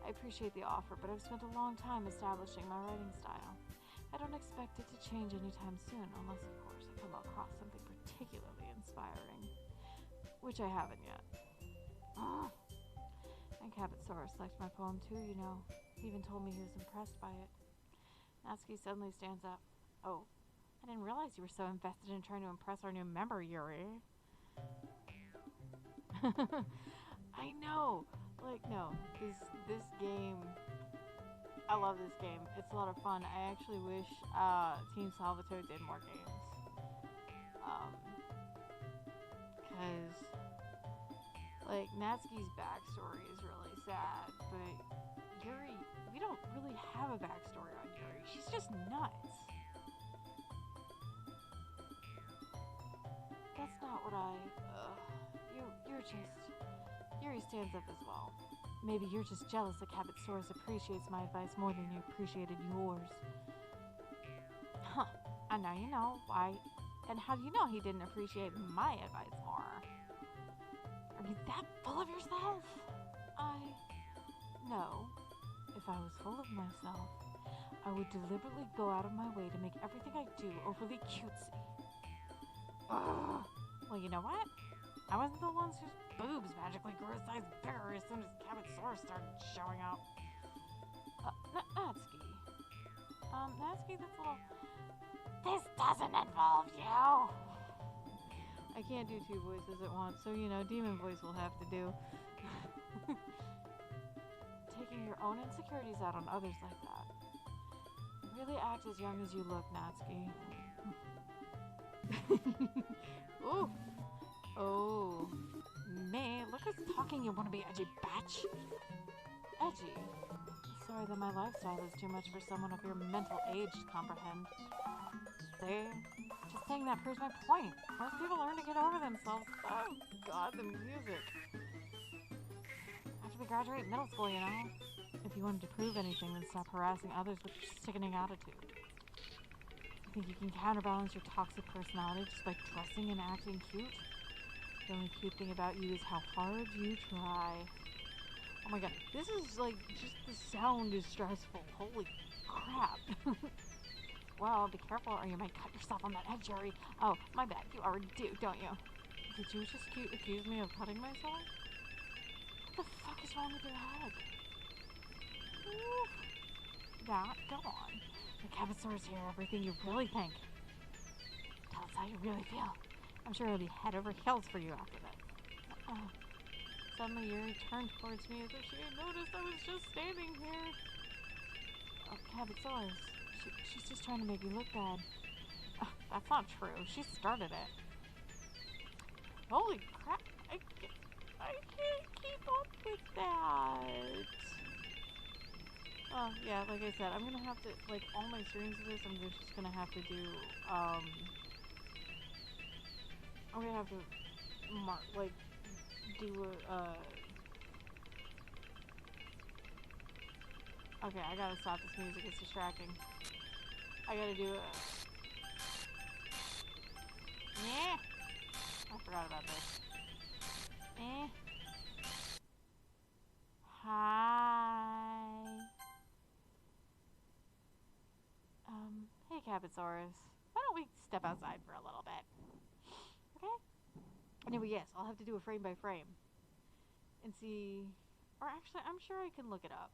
I appreciate the offer, but I've spent a long time establishing my writing style. I don't expect it to change anytime soon, unless, of course, I come across something particularly inspiring. Which I haven't yet. And Kabitsaurus liked my poem too, you know. He even told me he was impressed by it. Natsuki suddenly stands up. Oh, I didn't realize you were so invested in trying to impress our new member, Yuri. I know. No, this game, I love this game. It's a lot of fun. I actually wish Team Salvatore did more games. Because Natsuki's backstory is really sad, but Yuri, we don't really have a backstory on Yuri. She's just nuts. That's not what Yuri stands up as well. Maybe you're just jealous that Kabitsaurus appreciates my advice more than you appreciated yours. Huh, and now you know why. And how do you know he didn't appreciate my advice more? Are you that full of yourself? No. If I was full of myself, I would deliberately go out of my way to make everything I do overly cutesy. Ugh. Well, you know what? I wasn't the ones whose boobs magically grew a size bigger as soon as Kabitsaurus started showing up. Natsuki. Natsuki, that's a little... This doesn't involve you! I can't do two voices at once, so demon voice will have to do. Taking your own insecurities out on others like that. You really act as young as you look, Natsuki. Ooh. Oh. Me? Look who's talking, you wanna be edgy batch. Edgy? Sorry that my lifestyle is too much for someone of your mental age to comprehend. See? Just saying that proves my point. Most people learn to get over themselves. Oh god, the music. After we graduate middle school, you know? If you wanted to prove anything, then stop harassing others with your sickening attitude. You think you can counterbalance your toxic personality just by dressing and acting cute? The only cute thing about you is how hard you try. Oh my god, this is just the sound is stressful. Holy crap. Well, be careful or you might cut yourself on that edge, Yuri. Oh, my bad. You already do, don't you? Did you just accuse me of cutting myself? What the fuck is wrong with your head? Ooh. That, go on. The Kabitsaurus hear everything you really think. that's how you really feel. I'm sure it'll be head over heels for you after that. Suddenly Yuri turned towards me as if she had noticed I was just standing here. Oh, Cabotsaurus. She's just trying to make me look bad. That's not true. She started it. Holy crap. I can't keep up with that. Oh, yeah, like I said, I'm going to have to, like, all my streams of this, I'm just going to have to do, I'm going to have to do okay, I gotta stop this music, it's distracting. I gotta do yeah, I forgot about this. Hi. Hey Cabotsaurus. Why don't we step outside for a little bit? Okay? Anyway, yes, I'll have to do a frame by frame. And see, or actually, I'm sure I can look it up.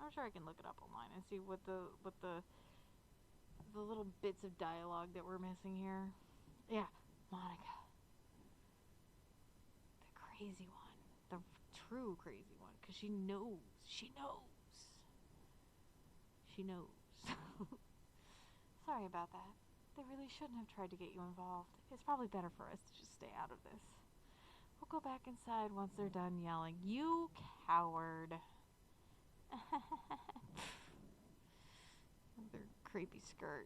I'm sure I can look it up online and see what the little bits of dialogue that we're missing here. Yeah, Monica. The crazy one. The true crazy one. Because she knows. She knows. She knows. Sorry about that. They really shouldn't have tried to get you involved. It's probably better for us to just stay out of this. We'll go back inside once they're done yelling. You coward. Their creepy skirt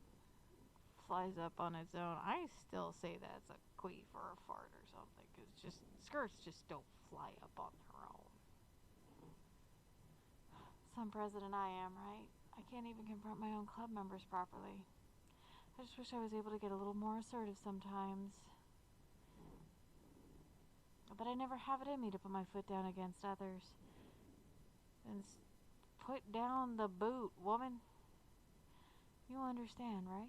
flies up on its own. I still say that's a queef or a fart or something, because just skirts just don't fly up on their own. Some president I am, right? I can't even confront my own club members properly. I just wish I was able to get a little more assertive sometimes. But I never have it in me to put my foot down against others. And put down the boot, woman. You understand, right?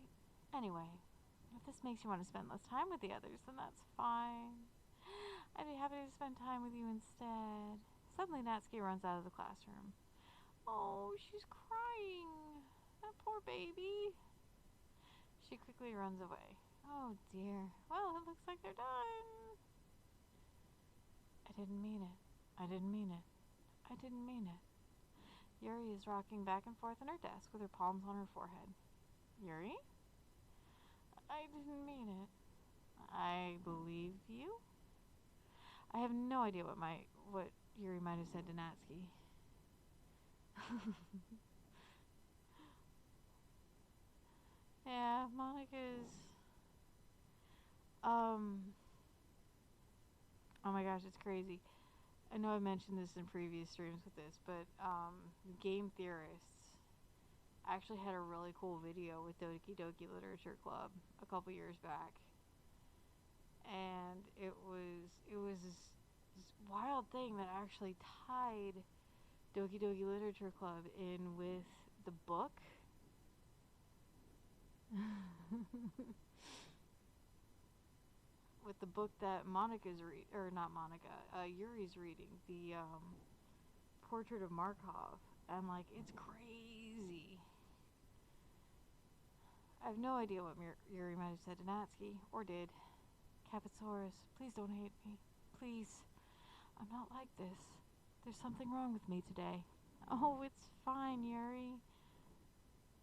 Anyway, if this makes you want to spend less time with the others, then that's fine. I'd be happy to spend time with you instead. Suddenly Natsuki runs out of the classroom. Oh, she's crying. That poor baby. She quickly runs away. Oh dear. Well, it looks like they're done. I didn't mean it. I didn't mean it. I didn't mean it. Yuri is rocking back and forth on her desk with her palms on her forehead. Yuri? I didn't mean it. I believe you? I have no idea what Yuri might have said to Natsuki. Yeah, Monica's oh my gosh, it's crazy. I know I've mentioned this in previous streams with this, but game theorists actually had a really cool video with Doki Doki Literature Club a couple years back, and it was this wild thing that actually tied Doki Doki Literature Club in with the book. With the book that Yuri's reading, the Portrait of Markov, and like, it's crazy. I have no idea what Yuri might have said to Natsuki, or did. Cabotsaurus, please don't hate me. Please. I'm not like this. There's something wrong with me today. Oh, it's fine, Yuri.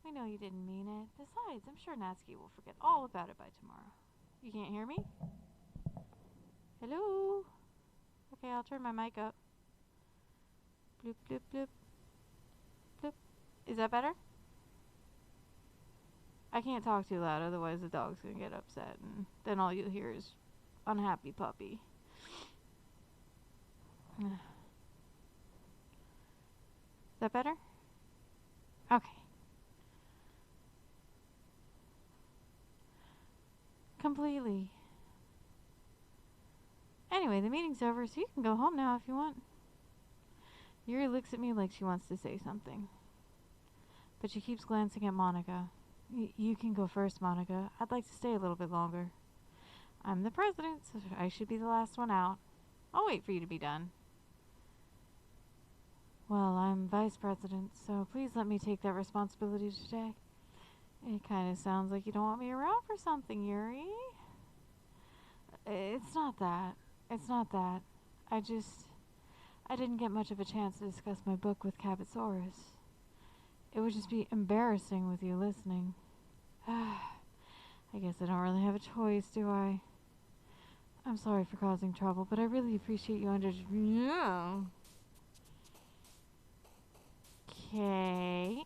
We know you didn't mean it. Besides, I'm sure Natsuki will forget all about it by tomorrow. You can't hear me? Hello? Okay, I'll turn my mic up. Bloop, bloop, bloop. Bloop. Is that better? I can't talk too loud, otherwise the dog's gonna get upset, and then all you'll hear is unhappy puppy. Is that better? Okay. Completely. Anyway, the meeting's over, so you can go home now if you want. Yuri looks at me like she wants to say something, but she keeps glancing at Monica. You can go first, Monica. I'd like to stay a little bit longer. I'm the president, so I should be the last one out. I'll wait for you to be done. Well, I'm vice president, so please let me take that responsibility today. It kind of sounds like you don't want me around for something, Yuri. It's not that. It's not that. I didn't get much of a chance to discuss my book with Cabotsaurus. It would just be embarrassing with you listening. I guess I don't really have a choice, do I? I'm sorry for causing trouble, but I really appreciate you Yeah. Okay.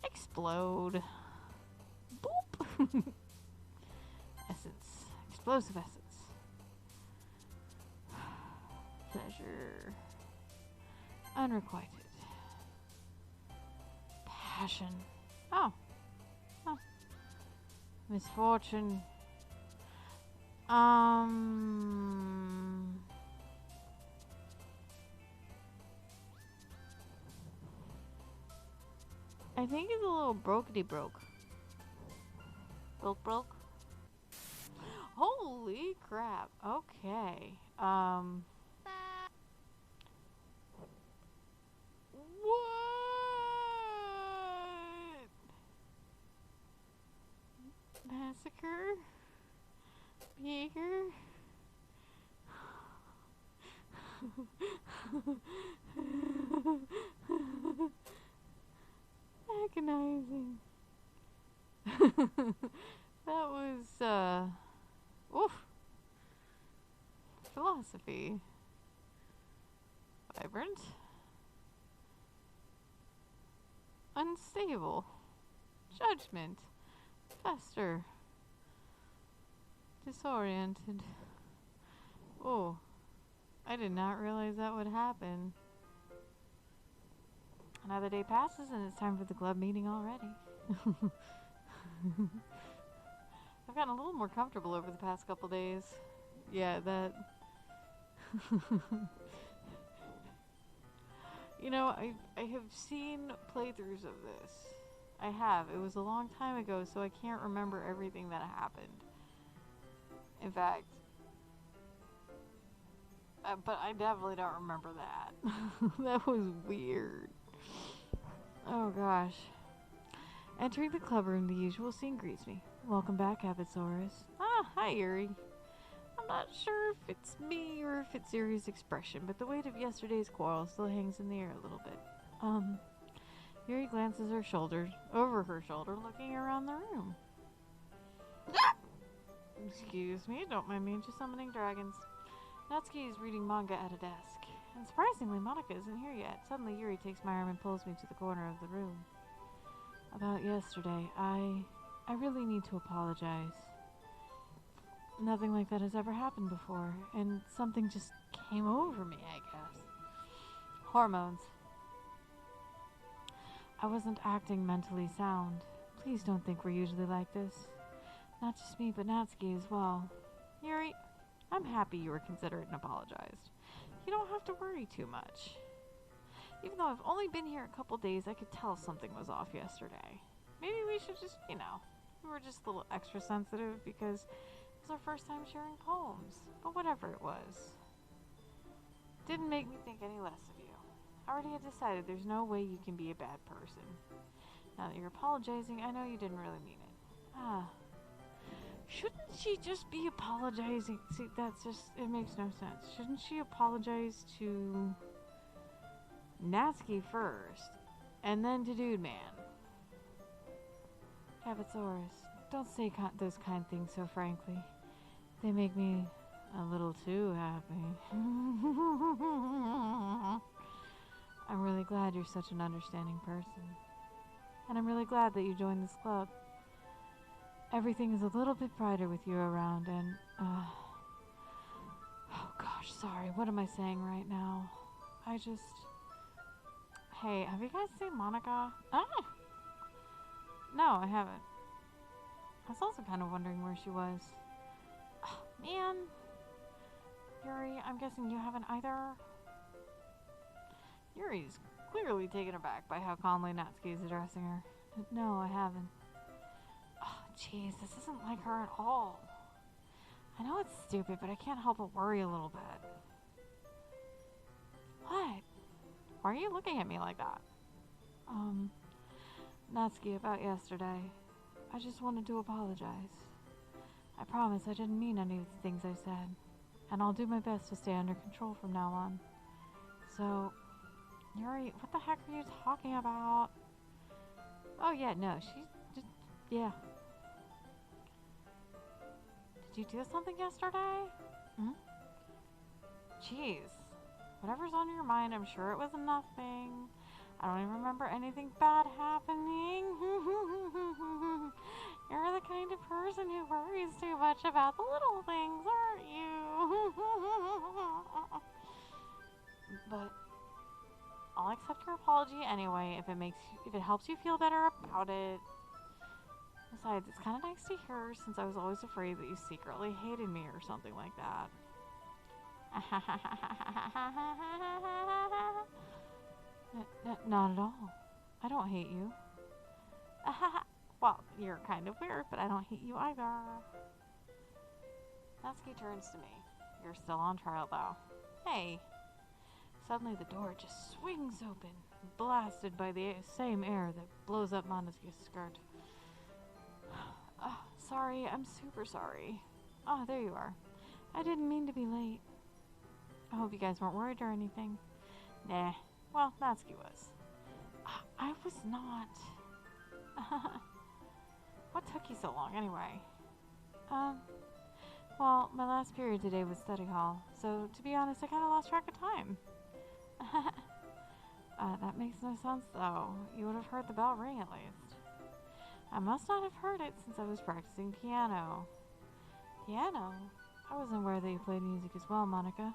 Explode. Boop. Essence. Explosive essence. Pleasure. Unrequited. Passion. Oh. Oh. Misfortune. I think it's a little brokety broke. Broke. Holy crap. Okay. What? Massacre? Beaker? Agonizing. That was, oof. Philosophy. Vibrant. Unstable. Judgment. Fester. Disoriented. Oh. I did not realize that would happen. Another day passes and it's time for the club meeting already. I've gotten a little more comfortable over the past couple days. Yeah, that... You know, I have seen playthroughs of this. I have. It was a long time ago, so I can't remember everything that happened. In fact... but I definitely don't remember that. That was weird. Oh gosh. Entering the club room, the usual scene greets me. Welcome back, Cabotsaurus. Ah, hi Yuri. I'm not sure if it's me or if it's Yuri's expression, but the weight of yesterday's quarrel still hangs in the air a little bit. Yuri glances over her shoulder, looking around the room. Excuse me, don't mind me just summoning dragons. Natsuki is reading manga at a desk. And surprisingly, Monica isn't here yet. Suddenly, Yuri takes my arm and pulls me to the corner of the room. About yesterday, I really need to apologize. Nothing like that has ever happened before, and something just came over me, I guess. Hormones. I wasn't acting mentally sound. Please don't think we're usually like this. Not just me, but Natsuki as well. Yuri, I'm happy you were considerate and apologized. You don't have to worry too much. Even though I've only been here a couple days, I could tell something was off yesterday. Maybe we should just, we were just a little extra sensitive because it was our first time sharing poems. But whatever it was, didn't make me think any less of you. I already had decided there's no way you can be a bad person. Now that you're apologizing, I know you didn't really mean it. Shouldn't she just be apologizing? See, that's just, it makes no sense. Shouldn't she apologize to Natsuki first, and then to Dude Man? Cabotsaurus, don't say those kind things so frankly. They make me a little too happy. I'm really glad you're such an understanding person. And I'm really glad that you joined this club. Everything is a little bit brighter with you around, and, oh gosh, sorry, what am I saying right now? Hey, have you guys seen Monica? Oh! No, I haven't. I was also kind of wondering where she was. Oh, man. Yuri, I'm guessing you haven't either? Yuri's clearly taken aback by how calmly Natsuki is addressing her. No, I haven't. Oh, jeez, this isn't like her at all. I know it's stupid, but I can't help but worry a little bit. What? Why are you looking at me like that? Natsuki, about yesterday. I just wanted to apologize. I promise I didn't mean any of the things I said. And I'll do my best to stay under control from now on. So, Yuri, what the heck are you talking about? Oh yeah, no, she's just, yeah. Did you do something yesterday? Hmm? Jeez. Whatever's on your mind, I'm sure it was nothing. I don't even remember anything bad happening. You're the kind of person who worries too much about the little things, aren't you? But I'll accept your apology anyway if it helps you feel better about it. Besides, it's kind of nice to hear since I was always afraid that you secretly hated me or something like that. Not at all. I don't hate you. Well, you're kind of weird, but I don't hate you either. Natsuki turns to me. You're still on trial, though. Hey. Suddenly the door just swings open, blasted by the same air that blows up Natsuki's skirt. Sorry, I'm super sorry. Oh, there you are. I didn't mean to be late. I hope you guys weren't worried or anything. Nah. Well, Natsuki was. I was not. What took you so long, anyway? Well, my last period today was study hall, so to be honest, I kind of lost track of time. That makes no sense, though. You would have heard the bell ring, at least. I must not have heard it since I was practicing piano. Piano? I wasn't aware that you played music as well, Monica.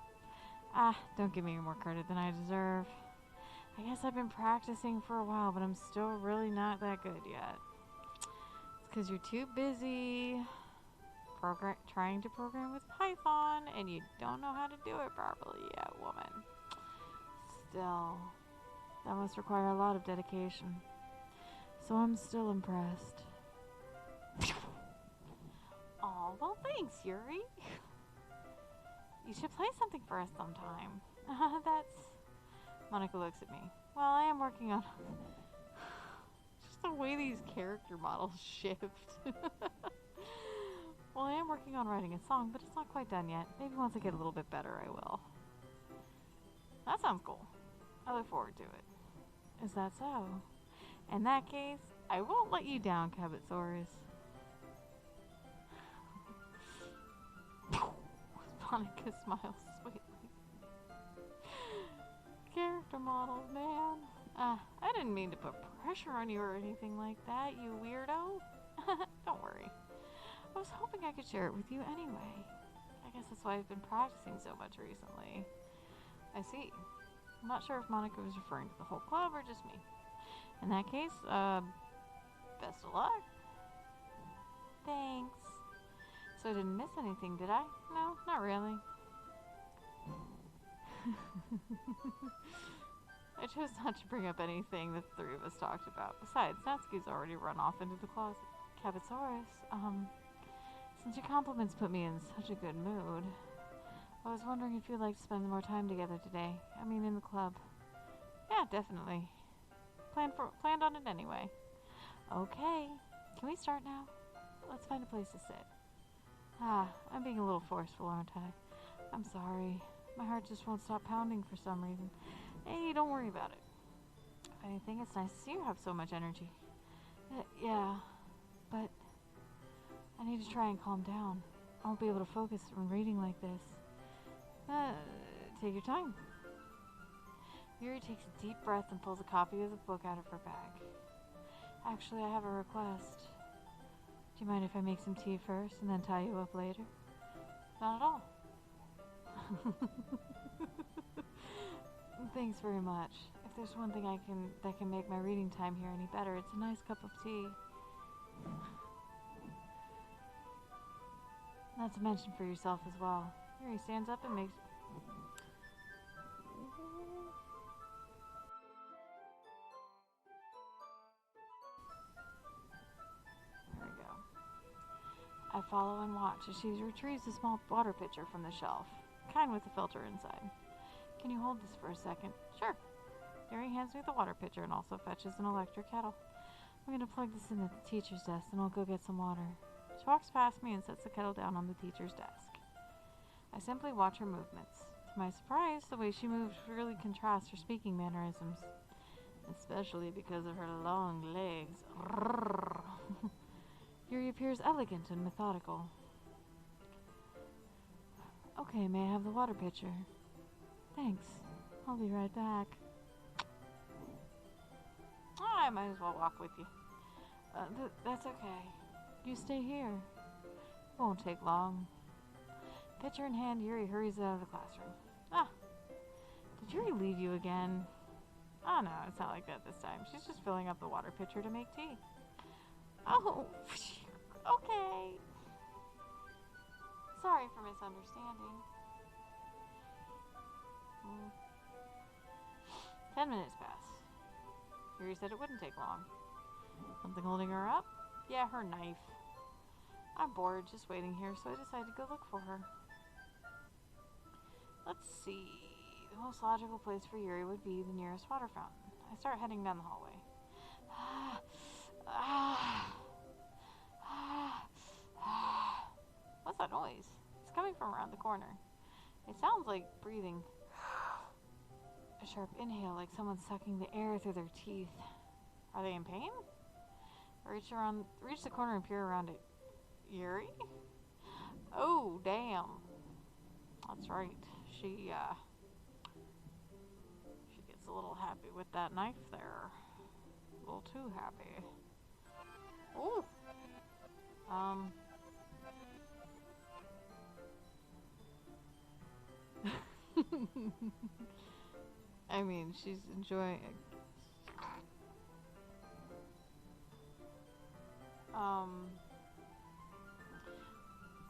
Don't give me more credit than I deserve. I guess I've been practicing for a while, but I'm still really not that good yet. It's because you're too busy trying to program with Python, and you don't know how to do it properly yet, woman. Still, that must require a lot of dedication. So I'm still impressed. Aw, well thanks, Yuri. You should play something for us sometime. Monica looks at me. Well, I am working on... Just the way these character models shift. Well, I am working on writing a song, but it's not quite done yet. Maybe once I get a little bit better, I will. That sounds cool. I look forward to it. Is that so? In that case, I won't let you down, Cabotsaurus. Monica smiles sweetly. Character models, man. I didn't mean to put pressure on you or anything like that, you weirdo. Don't worry. I was hoping I could share it with you anyway. I guess that's why I've been practicing so much recently. I see. I'm not sure if Monica was referring to the whole club or just me. In that case, best of luck. Thanks. So I didn't miss anything, did I? No, not really. I chose not to bring up anything that the three of us talked about. Besides, Natsuki's already run off into the closet. Cabotsaurus, since your compliments put me in such a good mood, I was wondering if you'd like to spend more time together today. I mean, in the club. Yeah, definitely. Planned on it anyway. Okay. Can we start now? Let's find a place to sit. I'm being a little forceful, aren't I? I'm sorry. My heart just won't stop pounding for some reason. Hey, don't worry about it. If anything, it's nice to see you have so much energy. Yeah, but I need to try and calm down. I won't be able to focus on reading like this. Take your time. Yuri takes a deep breath and pulls a copy of the book out of her bag. Actually, I have a request. Do you mind if I make some tea first and then tie you up later? Not at all. Thanks very much. If there's one thing that can make my reading time here any better, it's a nice cup of tea. Not to mention for yourself as well. Yuri stands up and makes... There we go. I follow and watch as she retrieves a small water pitcher from the shelf, kind with a filter inside. Can you hold this for a second? Sure. Yuri hands me the water pitcher and also fetches an electric kettle. I'm going to plug this in at the teacher's desk and I'll go get some water. walks past me and sets the kettle down on the teacher's desk. I simply watch her movements. To my surprise, the way she moves really contrasts her speaking mannerisms, especially because of her long legs. Yuri appears elegant and methodical. Okay, may I have the water pitcher? Thanks. I'll be right back. I might as well walk with you. That's okay. You stay here. It won't take long. Pitcher in hand, Yuri hurries out of the classroom. Did Yuri leave you again? Oh no, it's not like that this time. She's just filling up the water pitcher to make tea. Oh, okay. Sorry for misunderstanding. 10 minutes pass. Yuri said it wouldn't take long. Something holding her up? Yeah, her knife. I'm bored just waiting here, so I decided to go look for her. Let's see. The most logical place for Yuri would be the nearest water fountain. I start heading down the hallway. What's that noise? It's coming from around the corner. It sounds like breathing. A sharp inhale, like someone sucking the air through their teeth. Are they in pain? I reach the corner and peer around it. Yuri? Oh, damn. That's right. She gets a little happy with that knife there. A little too happy. Ooh. I mean, she's enjoying it.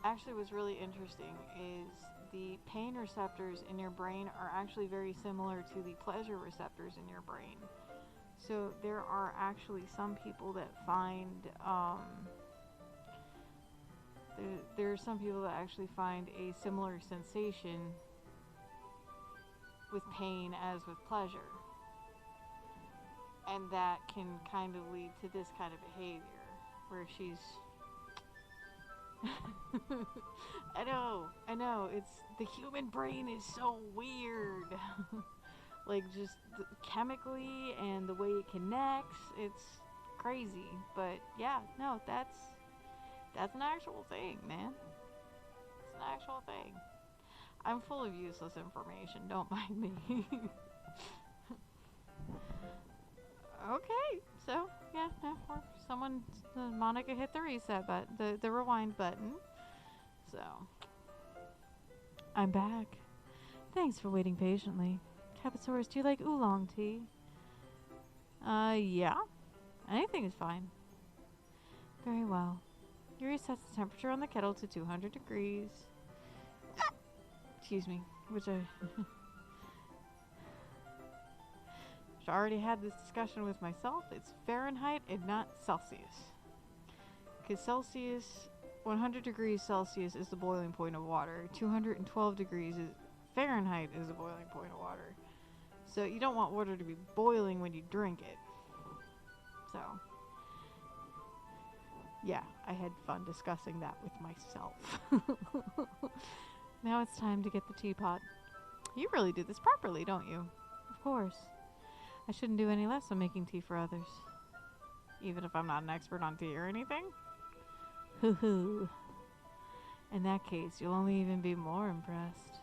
Actually what's really interesting is the pain receptors in your brain are actually very similar to the pleasure receptors in your brain. So there are actually some people that find, there are some people that actually find a similar sensation with pain as with pleasure. And that can kind of lead to this kind of behavior, where she's... I know, it's... The human brain is so weird. Like, just chemically and the way it connects, it's crazy. But, yeah, no, that's an actual thing, man. It's an actual thing. I'm full of useless information, don't mind me. Okay, so, yeah, no, Monica hit the reset button, the rewind button. So, I'm back. Thanks for waiting patiently. Capasaurus, do you like oolong tea? Yeah. Anything is fine. Very well. Yuri sets the temperature on the kettle to 200 degrees. Excuse me, which I already had this discussion with myself. It's Fahrenheit and not Celsius. Because Celsius, 100 degrees Celsius is the boiling point of water. 212 degrees Fahrenheit is the boiling point of water. So you don't want water to be boiling when you drink it. So, yeah, I had fun discussing that with myself. Now it's time to get the teapot. You really do this properly, don't you? Of course. I shouldn't do any less when making tea for others. Even if I'm not an expert on tea or anything? Hoo-hoo. In that case, you'll only even be more impressed.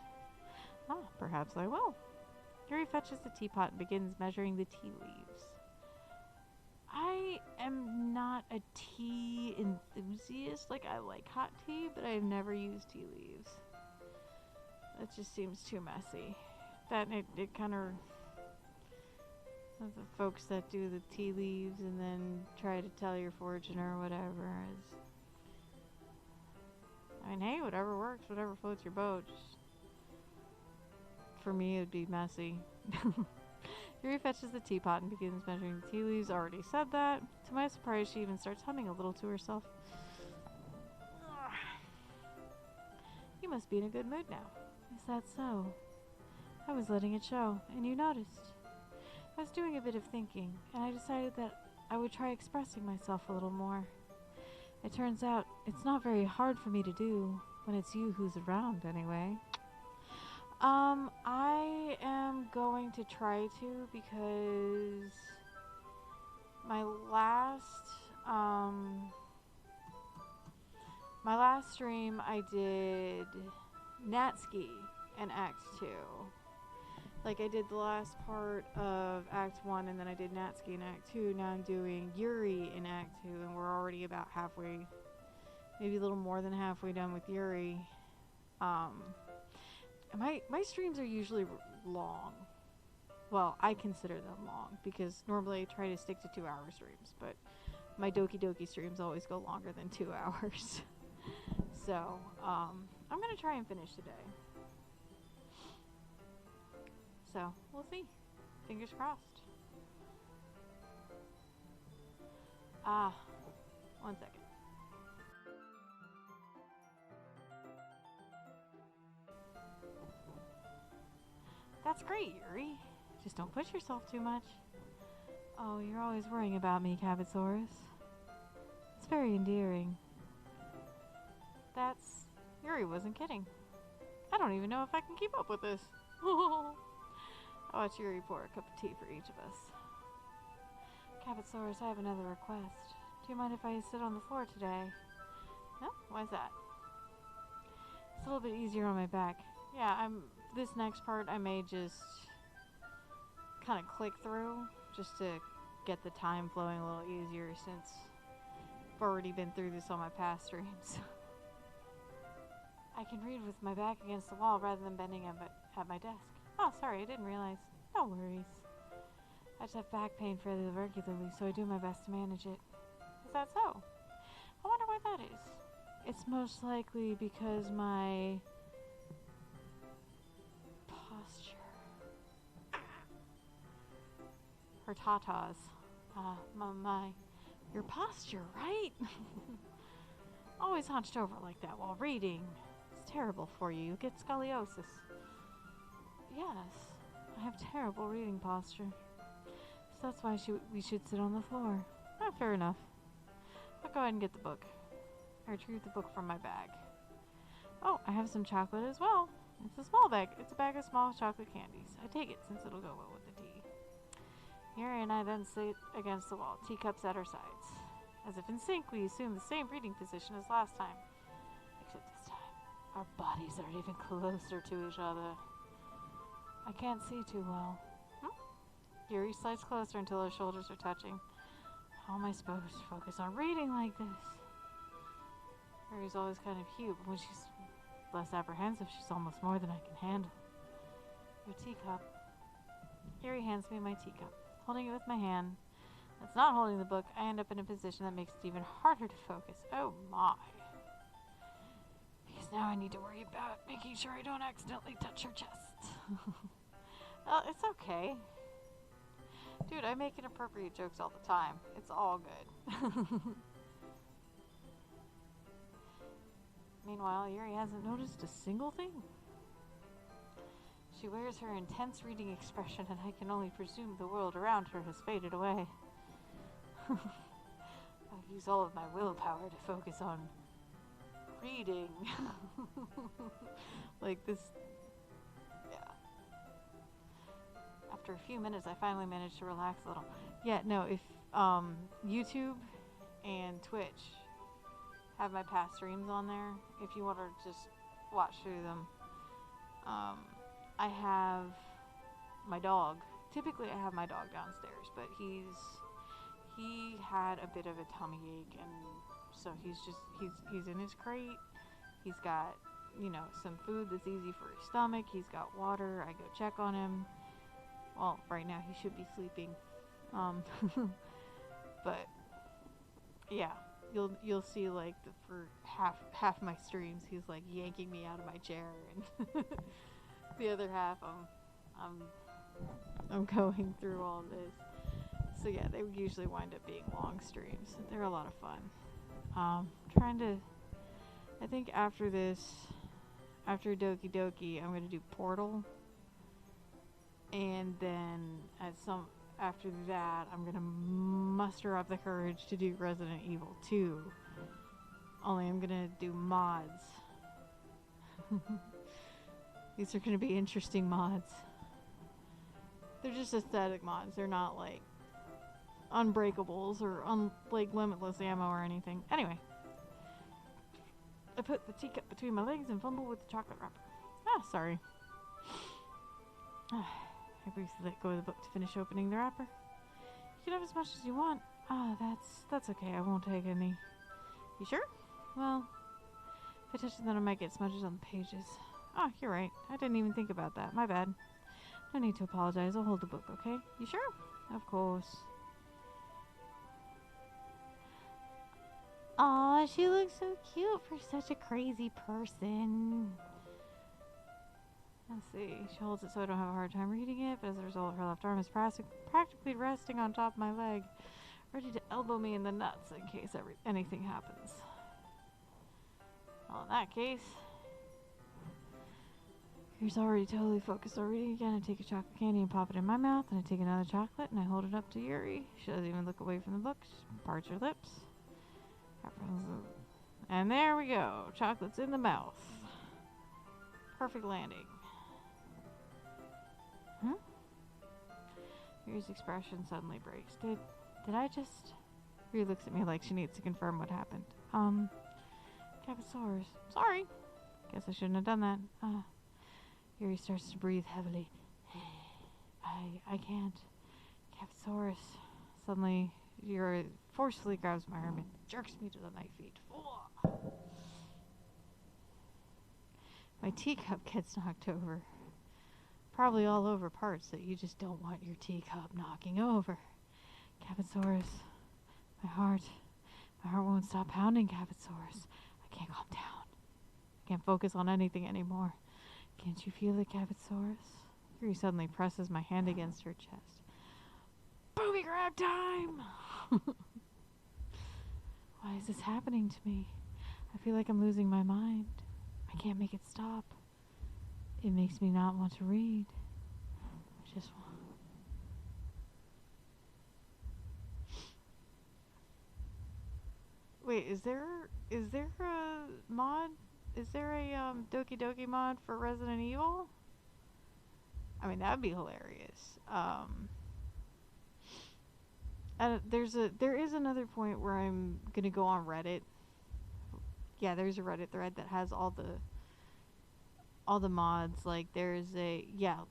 Perhaps I will. Yuri fetches the teapot and begins measuring the tea leaves. I am not a tea enthusiast. Like, I like hot tea, but I've never used tea leaves. That just seems too messy. That, it kind of... The folks that do the tea leaves and then try to tell your fortune or whatever is... I mean, hey, whatever works, whatever floats your boat. Just, for me, it would be messy. Yuri fetches the teapot and begins measuring the tea leaves. Already said that. To my surprise, she even starts humming a little to herself. You must be in a good mood now. Is that so? I was letting it show, and you noticed. I was doing a bit of thinking, and I decided that I would try expressing myself a little more. It turns out it's not very hard for me to do when it's you who's around anyway. I am going to try to because my last, my last stream I did Natsuki in Act 2. Like, I did the last part of Act 1, and then I did Natsuki in Act 2. Now I'm doing Yuri in Act 2, and we're already about halfway, maybe a little more than halfway done with Yuri. My streams are usually long. Well, I consider them long, because normally I try to stick to 2-hour streams, but my Doki Doki streams always go longer than 2 hours. So, I'm going to try and finish today. So, we'll see. Fingers crossed. One second. That's great, Yuri. Just don't push yourself too much. Oh, you're always worrying about me, Cabotsaurus. It's very endearing. Yuri wasn't kidding. I don't even know if I can keep up with this. I'll watch Yuri pour a cup of tea for each of us. Cabotsaurus, I have another request. Do you mind if I sit on the floor today? No? Why's that? It's a little bit easier on my back. Yeah, this next part I may just kind of click through just to get the time flowing a little easier since I've already been through this on my past streams. I can read with my back against the wall rather than bending at my desk. Oh, sorry, I didn't realize. No worries. I just have back pain fairly regularly, so I do my best to manage it. Is that so? I wonder why that is. It's most likely because my posture. Her tatas. Your posture, right? Always hunched over like that while reading. It's terrible for you. You'll get scoliosis. Yes, I have terrible reading posture. So that's why we should sit on the floor. Ah, fair enough. I'll go ahead and get the book. I retrieve the book from my bag. Oh, I have some chocolate as well. It's a small bag. It's a bag of small chocolate candies. I take it since it'll go well with the tea. Yuri and I then sit against the wall, teacups at our sides. As if in sync, we assume the same reading position as last time. Except this time, our bodies are even closer to each other. I can't see too well. Yuri slides closer until her shoulders are touching. How am I supposed to focus on reading like this? Yuri's always kind of cute, but when she's less apprehensive, she's almost more than I can handle. Your teacup. Yuri hands me my teacup. Holding it with my hand, that's not holding the book, I end up in a position that makes it even harder to focus. Oh my. Because now I need to worry about making sure I don't accidentally touch her chest. Well, it's okay. Dude, I make inappropriate jokes all the time. It's all good. Meanwhile, Yuri hasn't noticed a single thing. She wears her intense reading expression, and I can only presume the world around her has faded away. I'll use all of my willpower to focus on reading. Like this. Yeah. After a few minutes, I finally managed to relax a little. Yeah, no, if YouTube and Twitch have my past streams on there, if you want to just watch through them, I have my dog. Typically, I have my dog downstairs, but he had a bit of a tummy ache, and so he's in his crate. He's got, some food that's easy for his stomach. He's got water. I go check on him. Well, right now he should be sleeping. But yeah, you'll see like for half my streams, he's like yanking me out of my chair, and the other half I'm going through all this. So yeah, they usually wind up being long streams. They're a lot of fun. I think after Doki Doki, I'm gonna do Portal, and then after that, I'm gonna muster up the courage to do Resident Evil 2, Only I'm gonna do mods. These are gonna be interesting mods. They're just aesthetic mods. They're not like unbreakables or like limitless ammo or anything. Anyway, I put the teacup between my legs and fumbled with the chocolate wrapper. Ah, sorry. I briefly let go of the book to finish opening the wrapper. You can have as much as you want. Ah, that's okay. I won't take any. You sure? Well, if I touch it, then I might get smudges on the pages. Ah, you're right. I didn't even think about that. My bad. No need to apologize. I'll hold the book, okay? You sure? Of course. Aw, she looks so cute for such a crazy person. Let's see. She holds it so I don't have a hard time reading it, but as a result, her left arm is practically resting on top of my leg, ready to elbow me in the nuts in case anything happens. Well, in that case, Yuri's already totally focused on reading again. I take a chocolate candy and pop it in my mouth, and I take another chocolate and I hold it up to Yuri. She doesn't even look away from the book. She parts her lips. And there we go. Chocolate's in the mouth. Perfect landing. Yuri's expression suddenly breaks. Did I just... Yuri looks at me like she needs to confirm what happened. Cabosaurus. Sorry. Guess I shouldn't have done that. Yuri starts to breathe heavily. I can't. Cabosaurus. Suddenly, Yuri forcefully grabs my arm and jerks me to my feet. My teacup gets knocked over. Probably all over parts that you just don't want your teacup knocking over. Cabosaurus. My heart won't stop pounding, Cabosaurus. I can't calm down. I can't focus on anything anymore. Can't you feel it, Cabosaurus? Yuri suddenly presses my hand against her chest. Booby grab time! Why is this happening to me? I feel like I'm losing my mind. I can't make it stop. It makes me not want to read. I just want... Wait, is there a mod? Is there a Doki Doki mod for Resident Evil? I mean, that'd be hilarious. There is another point where I'm gonna go on Reddit. Yeah, there's a Reddit thread that has all the mods. Like there's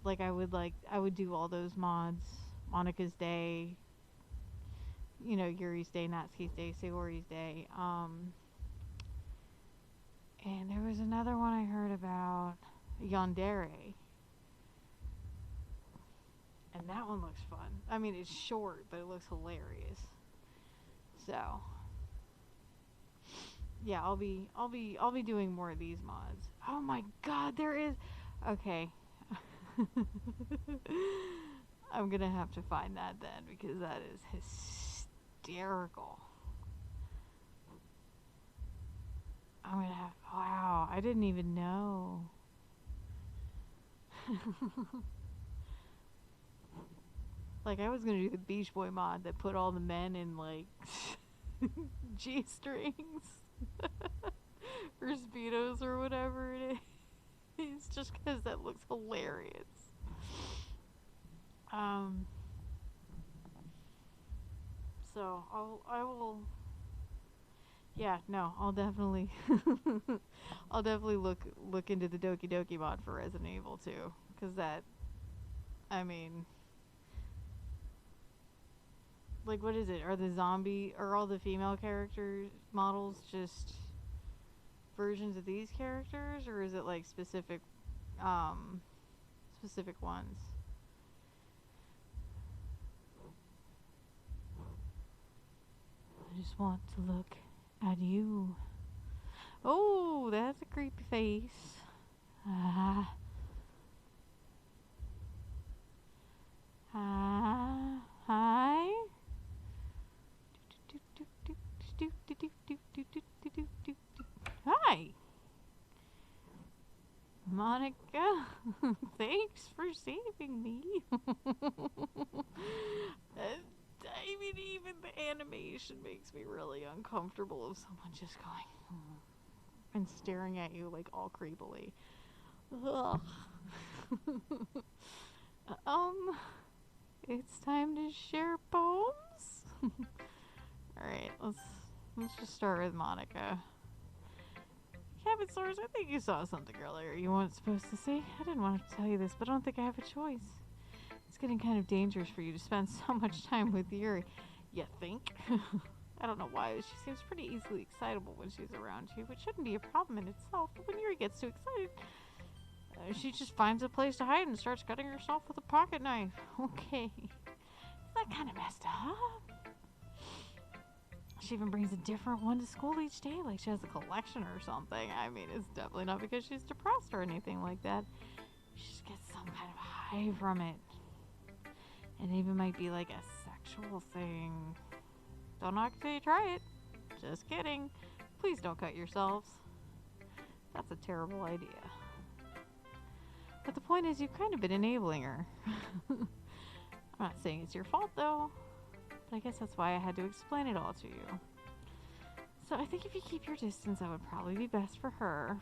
like I would do all those mods. Monica's Day, you know, Yuri's Day, Natsuki's Day, Sayori's Day. And there was another one I heard about, Yandere. And that one looks fun. I mean, it's short, but it looks hilarious. So, yeah, I'll be doing more of these mods. Oh my god, there is... Okay. I'm gonna have to find that then, because that is hysterical. I'm gonna have... Wow, I didn't even know. Like, I was gonna do the Beach Boy mod that put all the men in, like, G-strings. Or Speedos or whatever it is. Just because that looks hilarious. So, I will... Yeah, no, I'll definitely... I'll definitely look into the Doki Doki mod for Resident Evil 2. Because that... I mean... Like, what is it? Are all the female character models just versions of these characters? Or is it, like, specific ones? I just want to look at you. Oh, that's a creepy face. Hi. Hi, Monica. Thanks for saving me. I mean, even the animation sensation makes me really uncomfortable of someone just going and staring at you like all creepily. Ugh. It's time to share poems. Alright, let's just start with Monica. Cabin Source, I think you saw something earlier you weren't supposed to see. I didn't want to tell you this, but I don't think I have a choice. It's getting kind of dangerous for you to spend so much time with Yuri. You think? I don't know why. She seems pretty easily excitable when she's around you, which shouldn't be a problem in itself. But when Yuri gets too excited, she just finds a place to hide and starts cutting herself with a pocket knife. Okay. Is that kind of messed up? She even brings a different one to school each day, like she has a collection or something. I mean, it's definitely not because she's depressed or anything like that. She just gets some kind of high from it. And it even might be like a sexual thing. Don't knock till you try it. Just kidding. Please don't cut yourselves. That's a terrible idea. But the point is, you've kind of been enabling her. I'm not saying it's your fault, though. But I guess that's why I had to explain it all to you. So I think if you keep your distance, that would probably be best for her.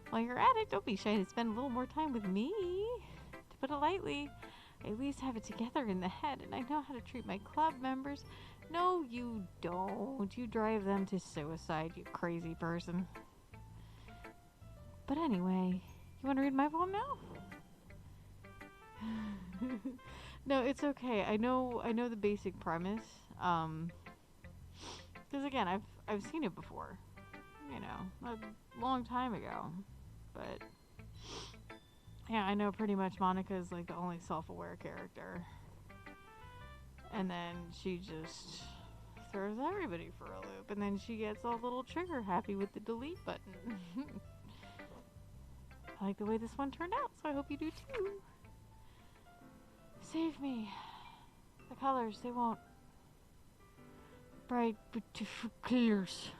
While you're at it, don't be shy to spend a little more time with me. To put it lightly, I at least have it together in the head, and I know how to treat my club members. No, you don't. You drive them to suicide, you crazy person. But anyway, you want to read my poem now? No, it's okay. I know the basic premise. Because again, I've seen it before. You know, a long time ago. But yeah, I know pretty much Monica is like the only self-aware character. And then she just throws everybody for a loop. And then she gets all little trigger happy with the delete button. I like the way this one turned out, so I hope you do too. Save me. The colors, they won't. Bright, beautiful colors.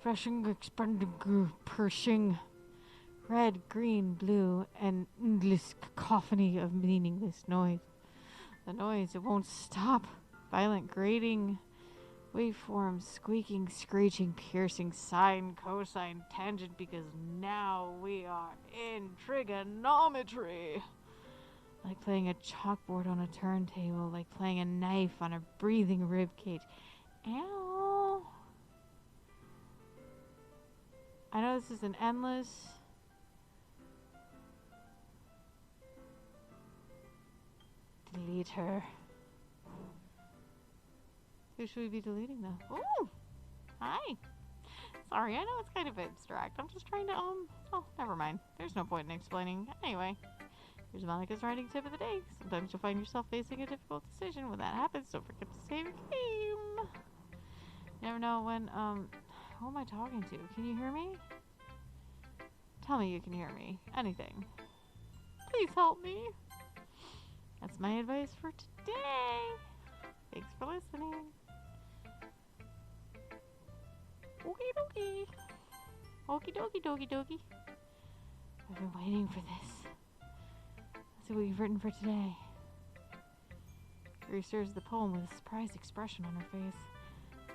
Flashing, expanding, pushing. Red, green, blue, and endless cacophony of meaningless noise. The noise, it won't stop. Violent grating. Waveforms, squeaking, screeching, piercing, sine, cosine, tangent, because now we are in trigonometry. Like playing a chalkboard on a turntable, like playing a knife on a breathing ribcage. Ow. I know this is an endless... Delete her. Who should we be deleting though? Ooh! Hi! Sorry, I know it's kind of abstract. I'm just trying to, oh, never mind. There's no point in explaining. Anyway, here's Monica's writing tip of the day. Sometimes you'll find yourself facing a difficult decision. When that happens, don't forget to save a game. You never know when, who am I talking to? Can you hear me? Tell me you can hear me. Anything. Please help me. That's my advice for today. Thanks for listening. Okie dokie. Okie dokie dokie dokie. I've been waiting for this. Let's see what you've written for today. Yuri stares at the poem with a surprised expression on her face.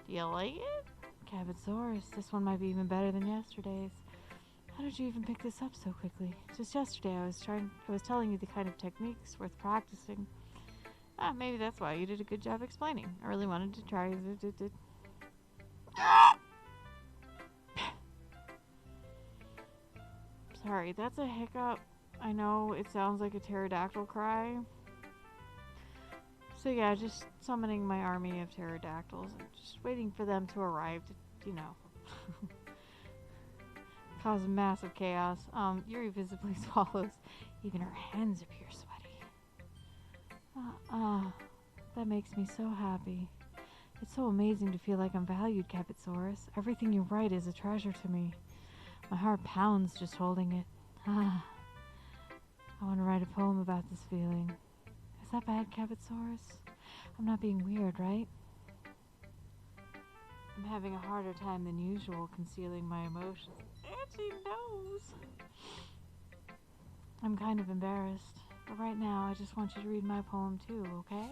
Do you like it? Cabinsaurus, this one might be even better than yesterday's. How did you even pick this up so quickly? Just yesterday I was telling you the kind of techniques worth practicing. Maybe that's why you did a good job explaining. I really wanted to try. Sorry, that's a hiccup. I know it sounds like a pterodactyl cry. So yeah, just summoning my army of pterodactyls and just waiting for them to arrive to, you know, cause massive chaos. Yuri visibly swallows. Even her hands appear sweaty. That makes me so happy. It's so amazing to feel like I'm valued, Cabinsaurus. Everything you write is a treasure to me. My heart pounds just holding it. I want to write a poem about this feeling. Is that bad, Cabinsaurus? I'm not being weird, right? I'm having a harder time than usual concealing my emotions. And she knows. I'm kind of embarrassed. But right now, I just want you to read my poem too, okay?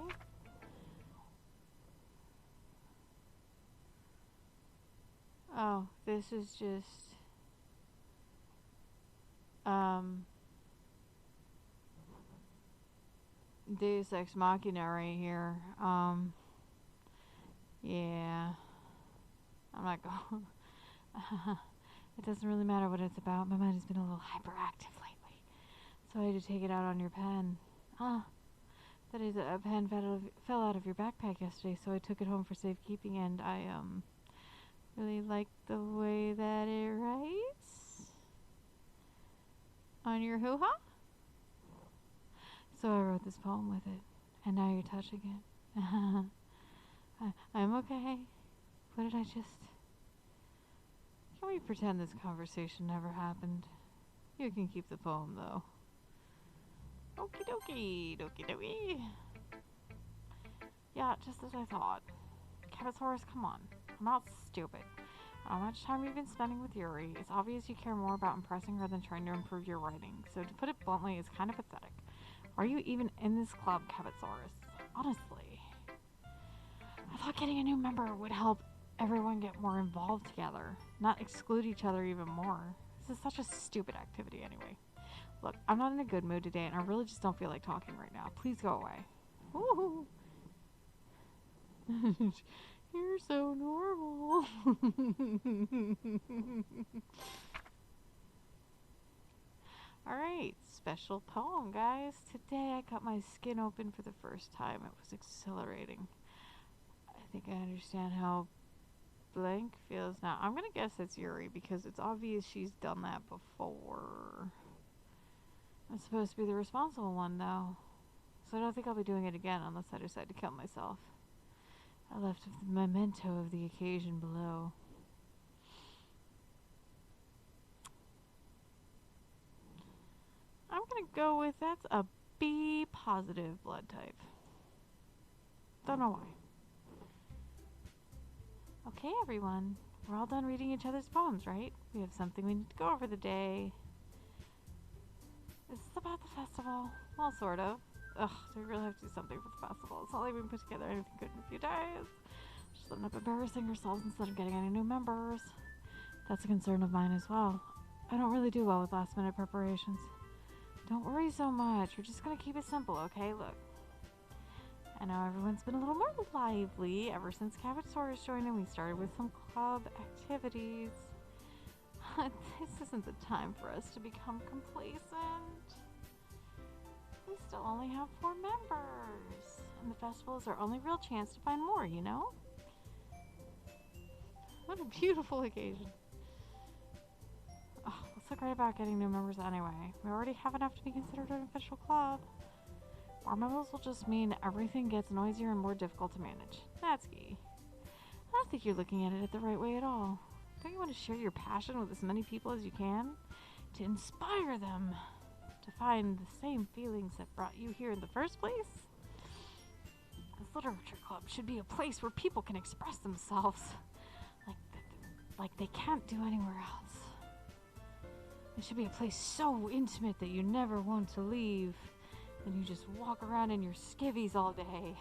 Oh, this is just, um, Deus Ex Machina right here. Yeah. I'm not going. It doesn't really matter what it's about. My mind has been a little hyperactive lately. So I had to take it out on your pen. Ah, that is, a pen fell out of your backpack yesterday, so I took it home for safekeeping, and I, really like the way that it writes on your hoo-ha. So I wrote this poem with it, and now you're touching it. I'm okay. What did I just... Can we pretend this conversation never happened? You can keep the poem, though. Doki Doki, Doki Doki. Yeah, just as I thought. Cabotsaurus, come on. I'm not stupid. How much time you've been spending with Yuri, it's obvious you care more about impressing her than trying to improve your writing. So to put it bluntly, it's kind of pathetic. Are you even in this club, Cabotsaurus? Honestly. I thought getting a new member would help everyone get more involved together, not exclude each other even more. This is such a stupid activity anyway. Look, I'm not in a good mood today, and I really just don't feel like talking right now. Please go away. Woohoo! You're so normal. Alright, special poem, guys. Today I cut my skin open for the first time. It was exhilarating. I think I understand how blank feels now. I'm gonna guess it's Yuri because it's obvious she's done that before. I'm supposed to be the responsible one, though. So I don't think I'll be doing it again unless I decide to kill myself. I left the memento of the occasion below. I'm gonna go with that's a B positive blood type. Don't know why. Okay, everyone. We're all done reading each other's poems, right? We have something we need to go over the day. Is this about the festival? Well, sort of. Ugh, do we really have to do something for the festival? It's not like we can put together anything good in a few days. Just end up embarrassing ourselves instead of getting any new members. That's a concern of mine as well. I don't really do well with last minute preparations. Don't worry so much. We're just gonna keep it simple, okay? Look. I know everyone's been a little more lively ever since Cabotsaurus joined and we started with some club activities. This isn't the time for us to become complacent. We still only have 4 members. And the festival is our only real chance to find more, you know? What a beautiful occasion. Oh, what's so great about getting new members anyway? We already have enough to be considered an official club. More members will just mean everything gets noisier and more difficult to manage. Natsuki, I don't think you're looking at it the right way at all. Don't you want to share your passion with as many people as you can? To inspire them to find the same feelings that brought you here in the first place? This literature club should be a place where people can express themselves like they can't do anywhere else. It should be a place so intimate that you never want to leave, and you just walk around in your skivvies all day.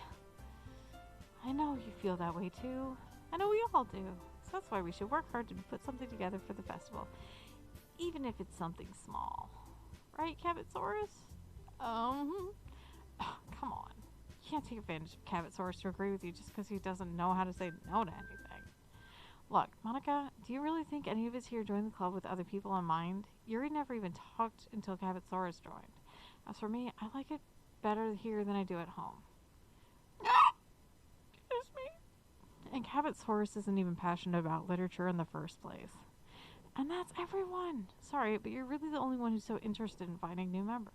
I know you feel that way too. I know we all do. So that's why we should work hard to put something together for the festival, even if it's something small. Right, Cabotsaurus? Oh, come on. You can't take advantage of Cabotsaurus to agree with you just because he doesn't know how to say no to anything. Look, Monica, do you really think any of us here joined the club with other people in mind? Yuri never even talked until Cabotsaurus joined. As for me, I like it better here than I do at home. Excuse me. And Cabotsaurus isn't even passionate about literature in the first place. And that's everyone. Sorry, but you're really the only one who's so interested in finding new members.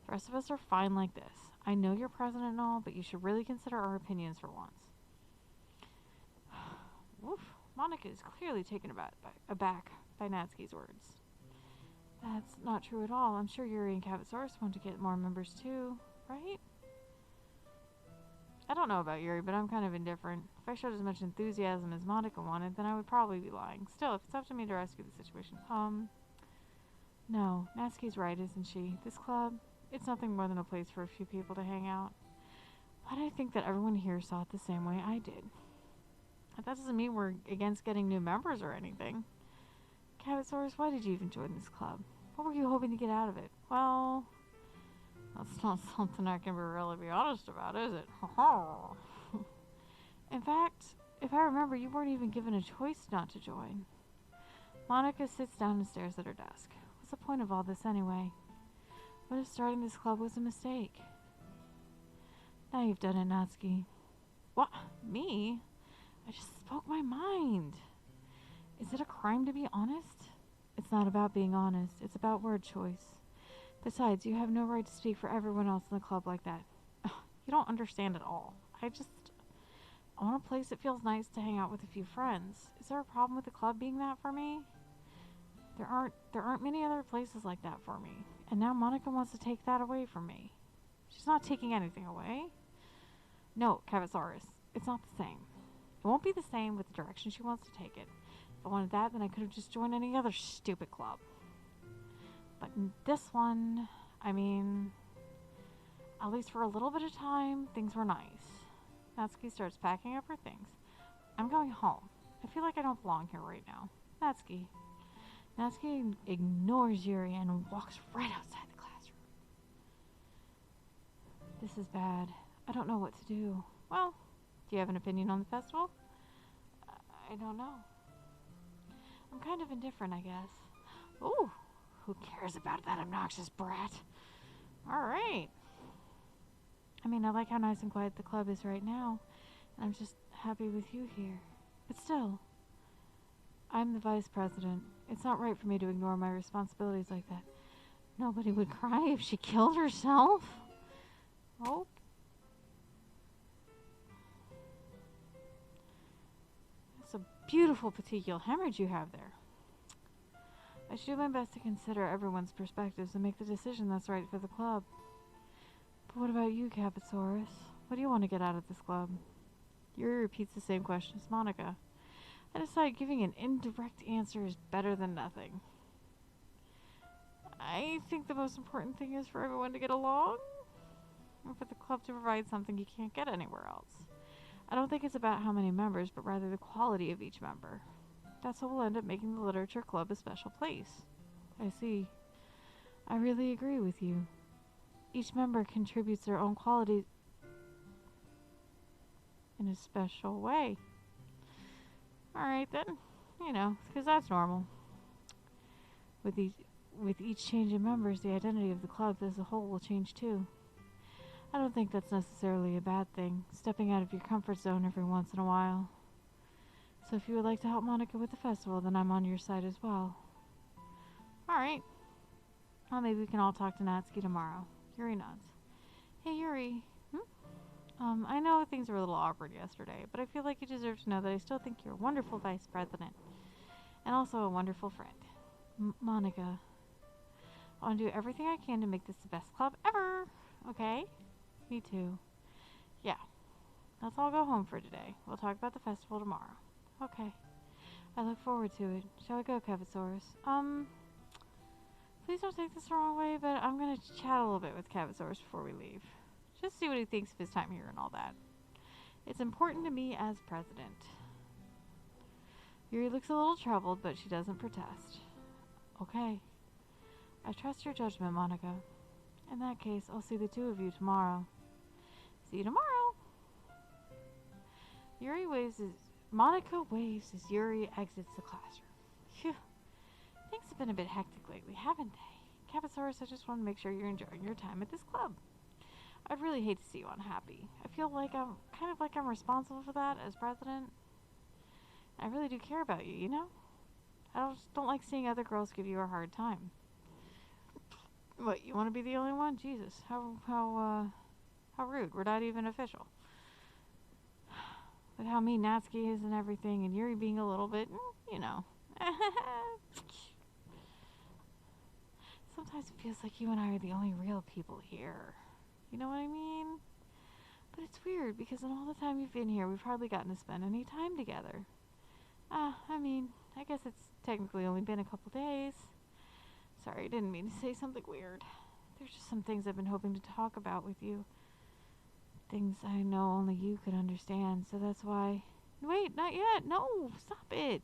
The rest of us are fine like this. I know you're president and all, but you should really consider our opinions for once. Woof. Monica is clearly taken aback by Natsuki's words. That's not true at all. I'm sure Yuri and Cabotsaurus want to get more members too, right? I don't know about Yuri, but I'm kind of indifferent. If I showed as much enthusiasm as Monica wanted, then I would probably be lying. Still, if it's up to me to rescue the situation. No, Natsuki's right, isn't she? This club, it's nothing more than a place for a few people to hang out. But I think that everyone here saw it the same way I did. That doesn't mean we're against getting new members or anything. Cabotsaurus, why did you even join this club? What were you hoping to get out of it? Well, that's not something I can really be honest about, is it? In fact, if I remember, you weren't even given a choice not to join. Monica sits down and stares at her desk. What's the point of all this anyway? What if starting this club was a mistake? Now you've done it, Natsuki. What? Me? I just spoke my mind. Is it a crime to be honest? It's not about being honest. It's about word choice. Besides, you have no right to speak for everyone else in the club like that. Ugh, you don't understand at all. I want a place that feels nice to hang out with a few friends. Is there a problem with the club being that for me? There aren't many other places like that for me. And now Monica wants to take that away from me. She's not taking anything away. No, Cabotsaurus, it's not the same. It won't be the same with the direction she wants to take it. If I wanted that, then I could have just joined any other stupid club. But in this one, I mean, at least for a little bit of time, things were nice. Natsuki starts packing up her things. I'm going home. I feel like I don't belong here right now. Natsuki. Natsuki ignores Yuri and walks right outside the classroom. This is bad. I don't know what to do. Well, do you have an opinion on the festival? I don't know. I'm kind of indifferent, I guess. Ooh, who cares about that obnoxious brat? Alright. I mean, I like how nice and quiet the club is right now. And I'm just happy with you here. But still, I'm the vice president. It's not right for me to ignore my responsibilities like that. Nobody would cry if she killed herself. Oh. It's a beautiful petechial hemorrhage you have there. I should do my best to consider everyone's perspectives and make the decision that's right for the club. But what about you, Cabotsaurus? What do you want to get out of this club? Yuri repeats the same question as Monica. I decide giving an indirect answer is better than nothing. I think the most important thing is for everyone to get along, and for the club to provide something you can't get anywhere else. I don't think it's about how many members, but rather the quality of each member. That's what will end up making the literature club a special place. I see. I really agree with you. Each member contributes their own qualities in a special way. Alright then, you know, because that's normal. With each change in members, the identity of the club as a whole will change too. I don't think that's necessarily a bad thing, stepping out of your comfort zone every once in a while. So if you would like to help Monica with the festival, then I'm on your side as well. Alright. Well, maybe we can all talk to Natsuki tomorrow. Yuri nods. Hey Yuri, I know things were a little awkward yesterday, but I feel like you deserve to know that I still think you're a wonderful vice president. And also a wonderful friend. Monica. I want to do everything I can to make this the best club ever. Okay? Me too. Yeah. Let's all go home for today. We'll talk about the festival tomorrow. Okay. I look forward to it. Shall we go, Cabotsaurus? Please don't take this the wrong way, but I'm gonna chat a little bit with Cabotsaurus before we leave. Just see what he thinks of his time here and all that. It's important to me as president. Yuri looks a little troubled, but she doesn't protest. Okay. I trust your judgment, Monica. In that case, I'll see the two of you tomorrow. See you tomorrow! Monica waves as Yuri exits the classroom. Phew. Things have been a bit hectic lately, haven't they? Cabotsaurus, I just want to make sure you're enjoying your time at this club. I'd really hate to see you unhappy. I feel like I'm responsible for that as president. I really do care about you, you know? I just don't like seeing other girls give you a hard time. What, you want to be the only one? Jesus, how rude. We're not even official. With how mean Natsuki is and everything, and Yuri being a little bit, you know. Sometimes it feels like you and I are the only real people here. You know what I mean? But it's weird, because in all the time you've been here, we've hardly gotten to spend any time together. I mean, I guess it's technically only been a couple days. Sorry, I didn't mean to say something weird. There's just some things I've been hoping to talk about with you. Things I know only you could understand, so that's why... Wait, not yet. No, stop it.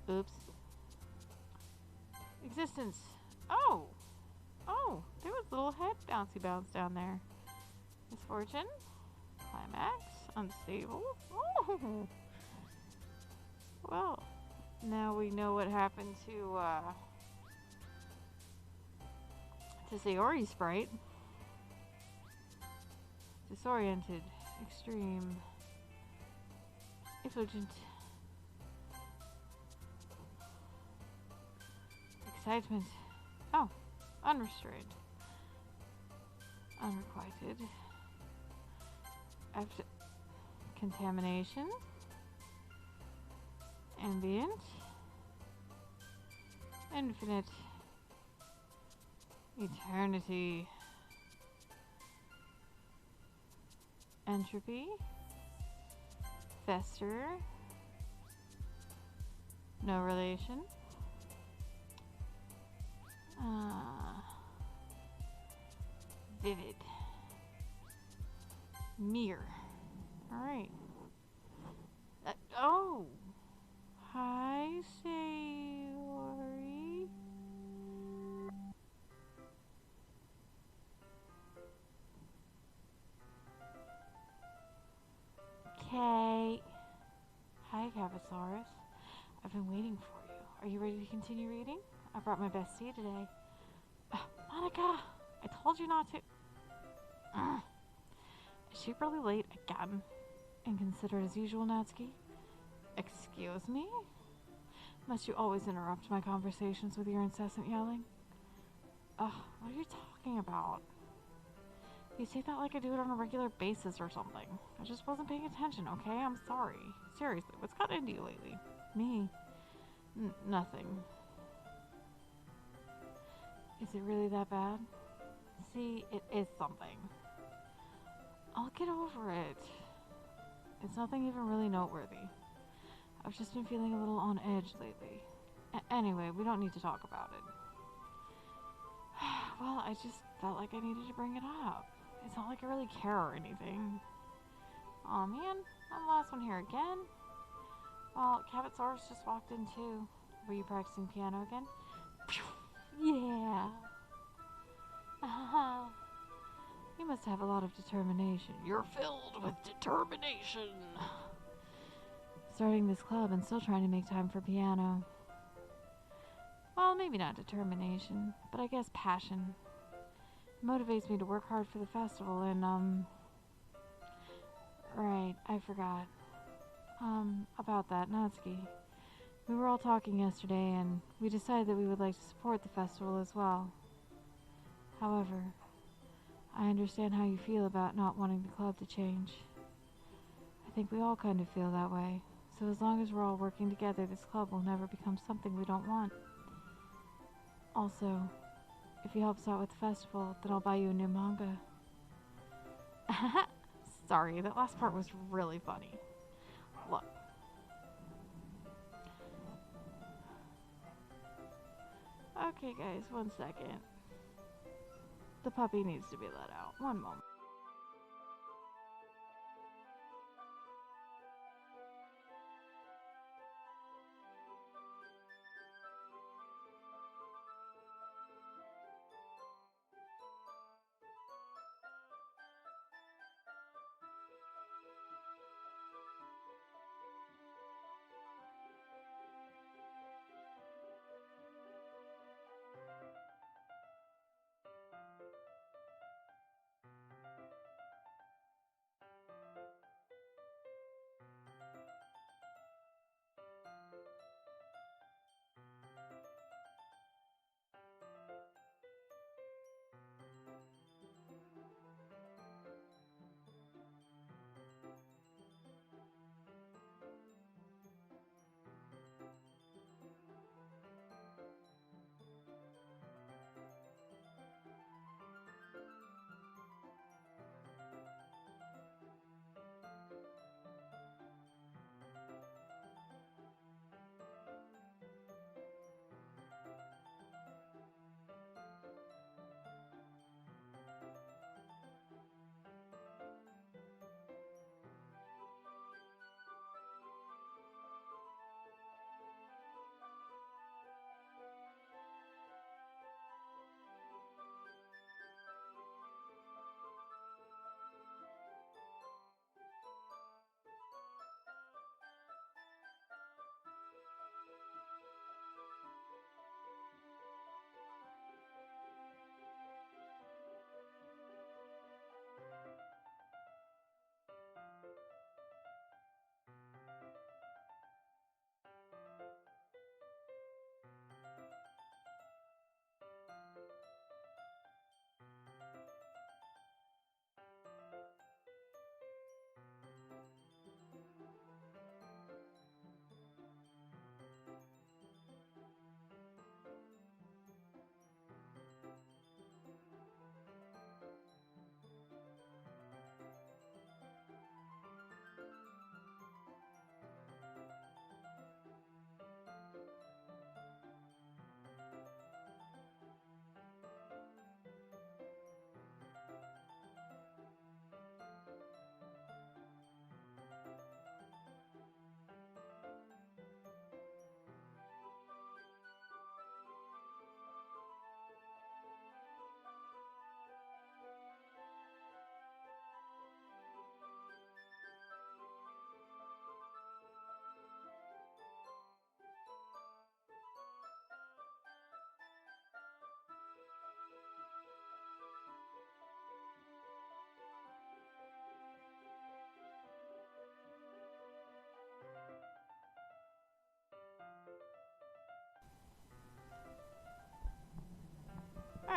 Oops. Existence. Oh. Oh, there was a little head bouncy bounce down there. Misfortune. Climax. Unstable. Oh. Well, now we know what happened to Sayori's sprite. Disoriented. Extreme. Effulgent. Excitement. Oh, unrestrained. Unrequited. After contamination. Ambient. Infinite. Eternity. Entropy. Fester. No relation. Vivid. Mirror. Alright. Oh! Hi, Sayori. Okay. Hi, Cavasaurus. I've been waiting for you. Are you ready to continue reading? I brought my best tea today. Monica! I told you not to. Is she really late again? Inconsiderate as usual, Natsuki? Excuse me? Must you always interrupt my conversations with your incessant yelling? Ugh, what are you talking about? You say that like I do it on a regular basis or something. I just wasn't paying attention, okay? I'm sorry. Seriously, what's gotten into you lately? Me? Nothing. Is it really that bad? See, it is something. I'll get over it. It's nothing even really noteworthy. I've just been feeling a little on edge lately. Anyway, we don't need to talk about it. Well, I just felt like I needed to bring it up. It's not like I really care or anything. Aw, man, I'm the last one here again. Well, Cavitsaurus just walked in too. Were you practicing piano again? Yeah. You must have a lot of determination. You're filled with determination. Starting this club and still trying to make time for piano. Well, maybe not determination, but I guess passion. It motivates me to work hard for the festival and, right, I forgot. About that, Natsuki. We were all talking yesterday and we decided that we would like to support the festival as well. However, I understand how you feel about not wanting the club to change. I think we all kind of feel that way. So as long as we're all working together, this club will never become something we don't want. Also, if you help us out with the festival, then I'll buy you a new manga. Sorry, that last part was really funny. Look. Okay guys, one second. The puppy needs to be let out. One moment.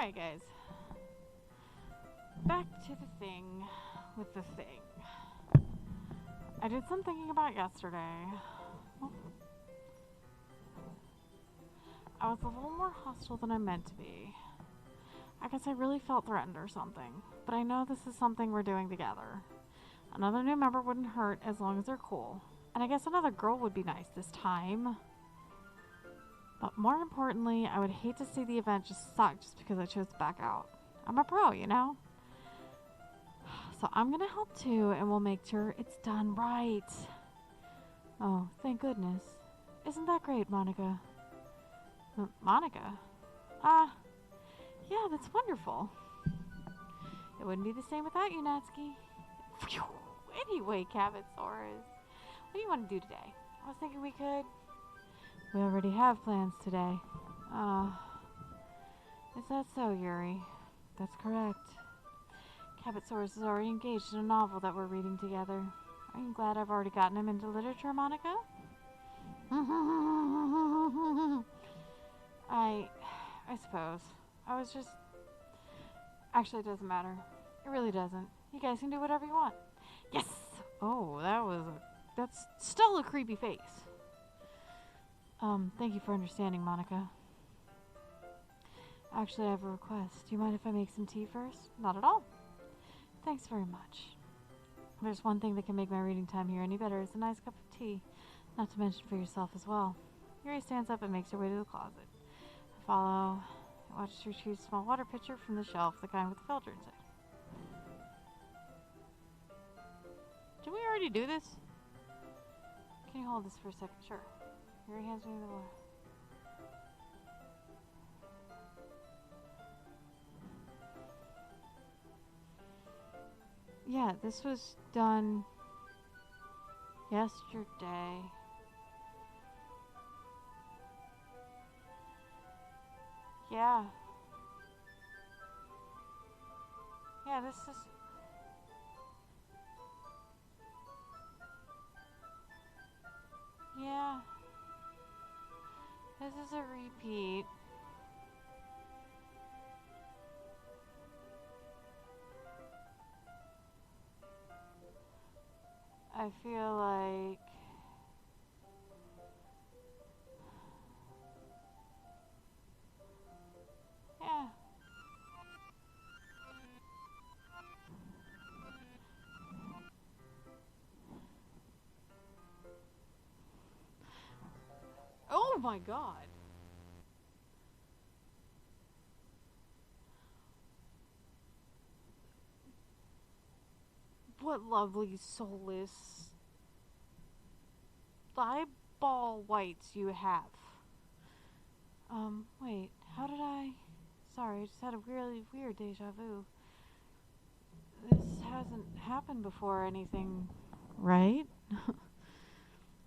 Alright, guys. Back to the thing with the thing. I did some thinking about yesterday. I was a little more hostile than I meant to be. I guess I really felt threatened or something. But I know this is something we're doing together. Another new member wouldn't hurt as long as they're cool. And I guess another girl would be nice this time. But more importantly, I would hate to see the event just suck just because I chose to back out. I'm a pro, you know? So I'm gonna help too, and we'll make sure it's done right. Oh, thank goodness. Isn't that great, Monica? Monica? Yeah, that's wonderful. It wouldn't be the same without you, Natsuki. Phew. Anyway, Cabotsaurus, what do you want to do today? I was thinking we could... We already have plans today. Is that so, Yuri? That's correct. Cabotsaurus is already engaged in a novel that we're reading together. Are you glad I've already gotten him into literature, Monica? I suppose. I was just... Actually, it doesn't matter. It really doesn't. You guys can do whatever you want. Yes! Oh, that's still a creepy face. Thank you for understanding, Monica. Actually, I have a request. Do you mind if I make some tea first? Not at all. Thanks very much. There's one thing that can make my reading time here any better. It's a nice cup of tea. Not to mention for yourself as well. Yuri stands up and makes her way to the closet. I follow. I watch her choose a small water pitcher from the shelf, the kind with the filter inside. Did we already do this? Can you hold this for a second? Sure. Yuri hands me the water. Yeah, this was done yesterday. Yeah. Yeah, this is... Yeah. This is a repeat. I feel like... Yeah. Oh my god. What lovely soulless eyeball whites you have. Wait, how did I... Sorry, I just had a really weird deja vu. This hasn't happened before or anything, right?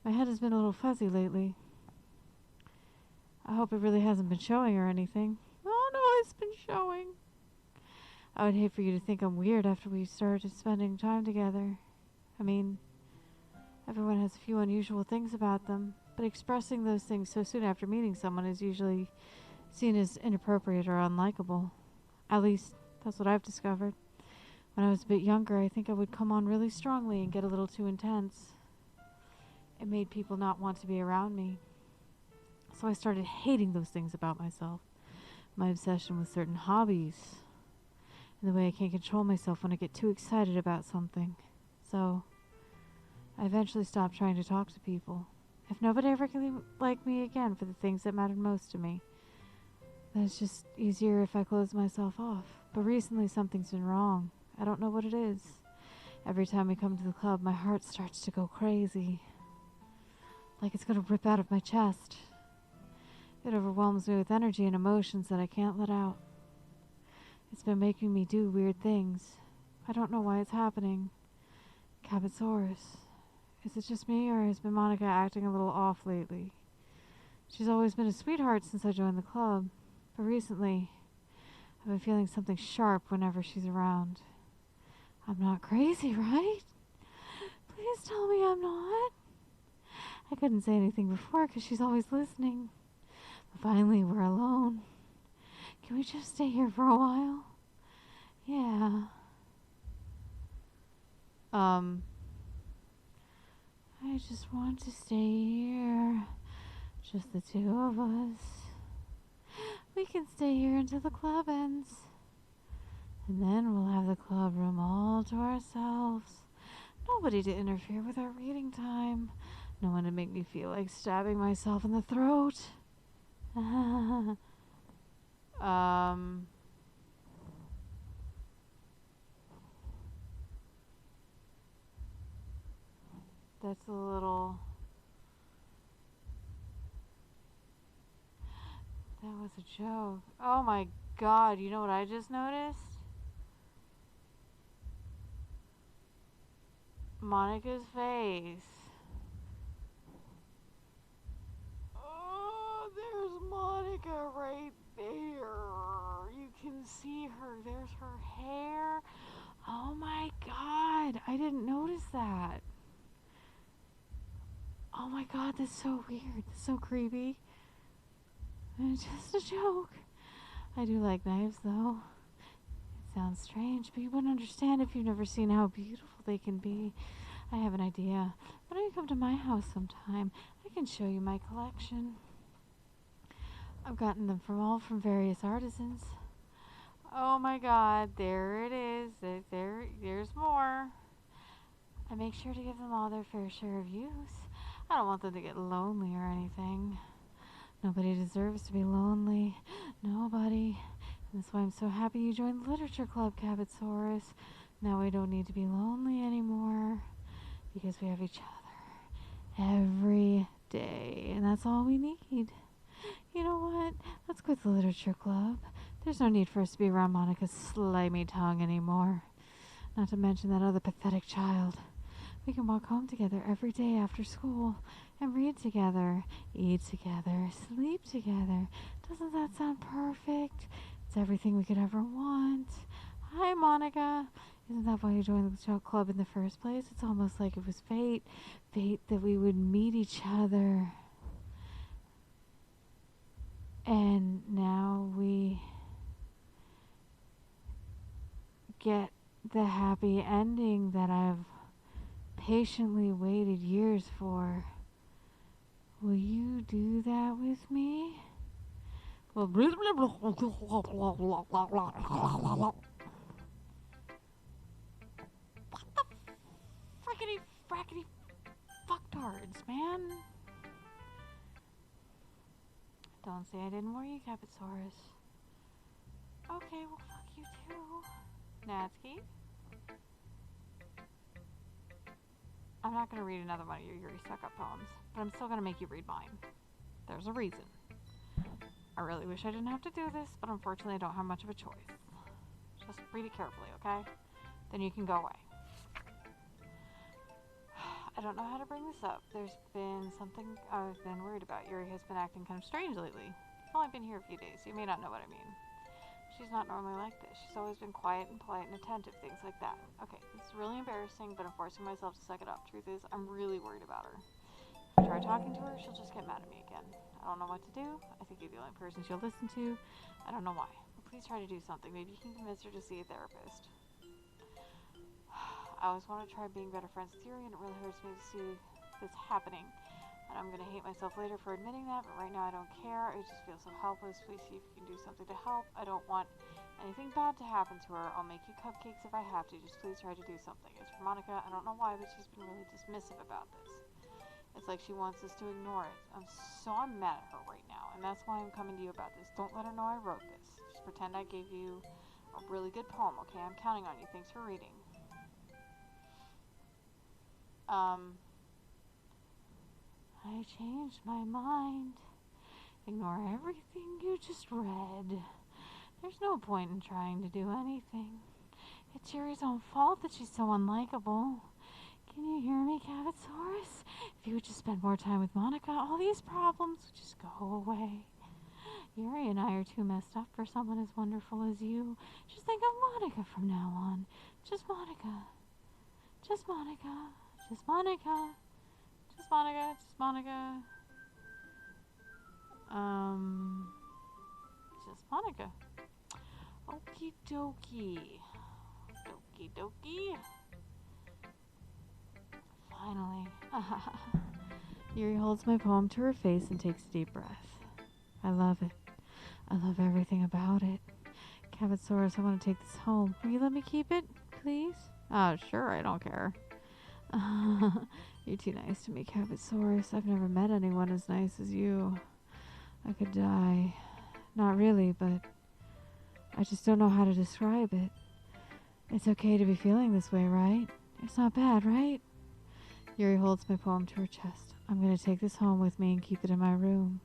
My head has been a little fuzzy lately. I hope it really hasn't been showing or anything. Oh no, it's been showing. I would hate for you to think I'm weird after we started spending time together. I mean, everyone has a few unusual things about them, but expressing those things so soon after meeting someone is usually seen as inappropriate or unlikable. At least, that's what I've discovered. When I was a bit younger, I think I would come on really strongly and get a little too intense. It made people not want to be around me. So I started hating those things about myself. My obsession with certain hobbies. And the way I can't control myself when I get too excited about something. So, I eventually stopped trying to talk to people. If nobody ever can like me again for the things that mattered most to me, then it's just easier if I close myself off. But recently something's been wrong. I don't know what it is. Every time we come to the club, my heart starts to go crazy. Like it's gonna rip out of my chest. It overwhelms me with energy and emotions that I can't let out. It's been making me do weird things. I don't know why it's happening. Cabotsaurus. Is it just me, or has been Monica acting a little off lately? She's always been a sweetheart since I joined the club, but recently I've been feeling something sharp whenever she's around. I'm not crazy, right? Please tell me I'm not. I couldn't say anything before because she's always listening. But finally, we're alone. can we just stay here for a while? Yeah. I just want to stay here. Just the two of us. We can stay here until the club ends. And then we'll have the club room all to ourselves. Nobody to interfere with our reading time. No one to make me feel like stabbing myself in the throat. That's a little... That was a joke. Oh my god, you know what I just noticed? Monica's face. Oh, there's Monica right there. You can see her. There's her hair. Oh my god, I didn't notice that. Oh my god, that's so weird. That's so creepy. It's just a joke. I do like knives though. It sounds strange, but you wouldn't understand if you've never seen how beautiful they can be. I have an idea. Why don't you come to my house sometime? I can show you my collection. I've gotten them from various artisans. Oh my god, there it is. There's more. I make sure to give them all their fair share of use. I don't want them to get lonely or anything. Nobody deserves to be lonely. Nobody. And that's why I'm so happy you joined the Literature Club, Cabotsaurus. Now we don't need to be lonely anymore. Because we have each other. Every day. And that's all we need. You know what? Let's quit the Literature Club. There's no need for us to be around Monica's slimy tongue anymore. Not to mention that other pathetic child. We can walk home together every day after school and read together, eat together, sleep together. Doesn't that sound perfect? It's everything we could ever want. Hi, Monica. Isn't that why you joined the club in the first place? It's almost like it was fate. Fate that we would meet each other. And now we get the happy ending that I've patiently waited years for. Will you do that with me? Well, what the frickety frackety fucktards, man? Don't say I didn't warn you, Cabotsaurus. Okay, well, fuck you too. Natsuki? I'm not going to read another one of your Yuri suck-up poems, but I'm still going to make you read mine. There's a reason. I really wish I didn't have to do this, but unfortunately I don't have much of a choice. Just read it carefully, okay? Then you can go away. I don't know how to bring this up. There's been something I've been worried about. Yuri has been acting kind of strange lately. I've only been here a few days, so you may not know what I mean. She's not normally like this. She's always been quiet and polite and attentive, things like that. Okay, this is really embarrassing, but I'm forcing myself to suck it up. Truth is, I'm really worried about her. If I try talking to her, she'll just get mad at me again. I don't know what to do. I think you're the only person she'll listen to. I don't know why. But please try to do something. Maybe you can convince her to see a therapist. I always want to try being better friends with Yuri, and it really hurts me to see this happening. And I'm going to hate myself later for admitting that, but right now I don't care. I just feel so helpless. Please see if you can do something to help. I don't want anything bad to happen to her. I'll make you cupcakes if I have to. Just please try to do something. As for Monica, I don't know why, but she's been really dismissive about this. It's like she wants us to ignore it. I'm mad at her right now, and that's why I'm coming to you about this. Don't let her know I wrote this. Just pretend I gave you a really good poem, okay? I'm counting on you. Thanks for reading. I changed my mind. Ignore everything you just read. There's no point in trying to do anything. It's Yuri's own fault that she's so unlikable. Can you hear me, Cabotsaurus? If you would just spend more time with Monica, all these problems would just go away. Yuri and I are too messed up for someone as wonderful as you. Just think of Monica from now on. Just Monica. Just Monica. Just Monica. Just Monica. Just Monica. Just Monica. Doki Doki. Doki Doki. Finally. Yuri holds my poem to her face and takes a deep breath. I love it. I love everything about it. Cavitsaurus, I want to take this home. Will you let me keep it, please? Sure, I don't care. You're too nice to me, Cavitsaurus. I've never met anyone as nice as you. I could die. Not really, but I just don't know how to describe it. It's okay to be feeling this way, right? It's not bad, right? Yuri holds my poem to her chest. I'm going to take this home with me and keep it in my room.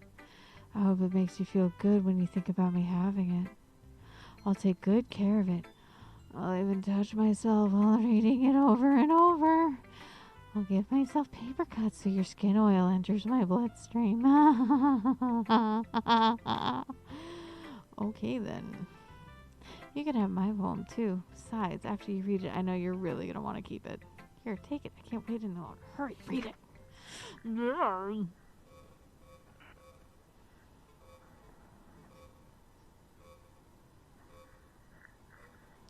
I hope it makes you feel good when you think about me having it. I'll take good care of it. I'll even touch myself while reading it over and over. I'll give myself paper cuts so your skin oil enters my bloodstream. Okay then. You can have my poem too. Besides, after you read it, I know you're really going to want to keep it. Here, take it. I can't wait any longer. Hurry, read it.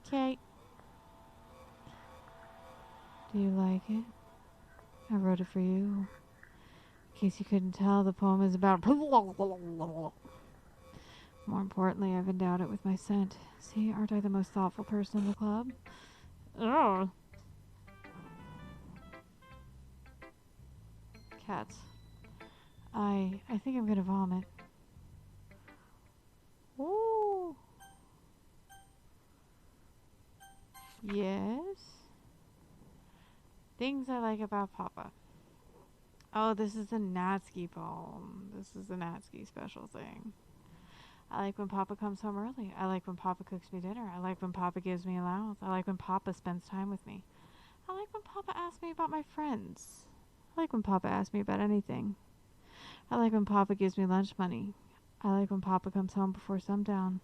Okay. Do you like it? I wrote it for you. In case you couldn't tell, the poem is about... More importantly, I've endowed it with my scent. See, aren't I the most thoughtful person in the club? Ugh. Cats. I think I'm gonna vomit. Ooh. Yes? Things I like about Papa. Oh, this is a Natsuki poem. This is a Natsuki special thing. I like when Papa comes home early. I like when Papa cooks me dinner. I like when Papa gives me allowance. I like when Papa spends time with me. I like when Papa asks me about my friends. I like when Papa asks me about anything. I like when Papa gives me lunch money. I like when Papa comes home before sundown.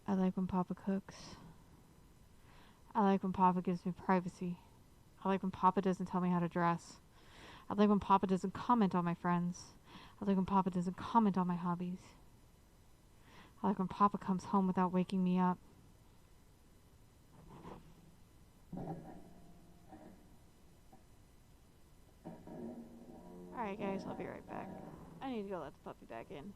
I like when Papa cooks. I like when Papa gives me privacy. I like when Papa doesn't tell me how to dress. I like when Papa doesn't comment on my friends. I like when Papa doesn't comment on my hobbies. I like when Papa comes home without waking me up. Alright guys, I'll be right back. I need to go let the puppy back in.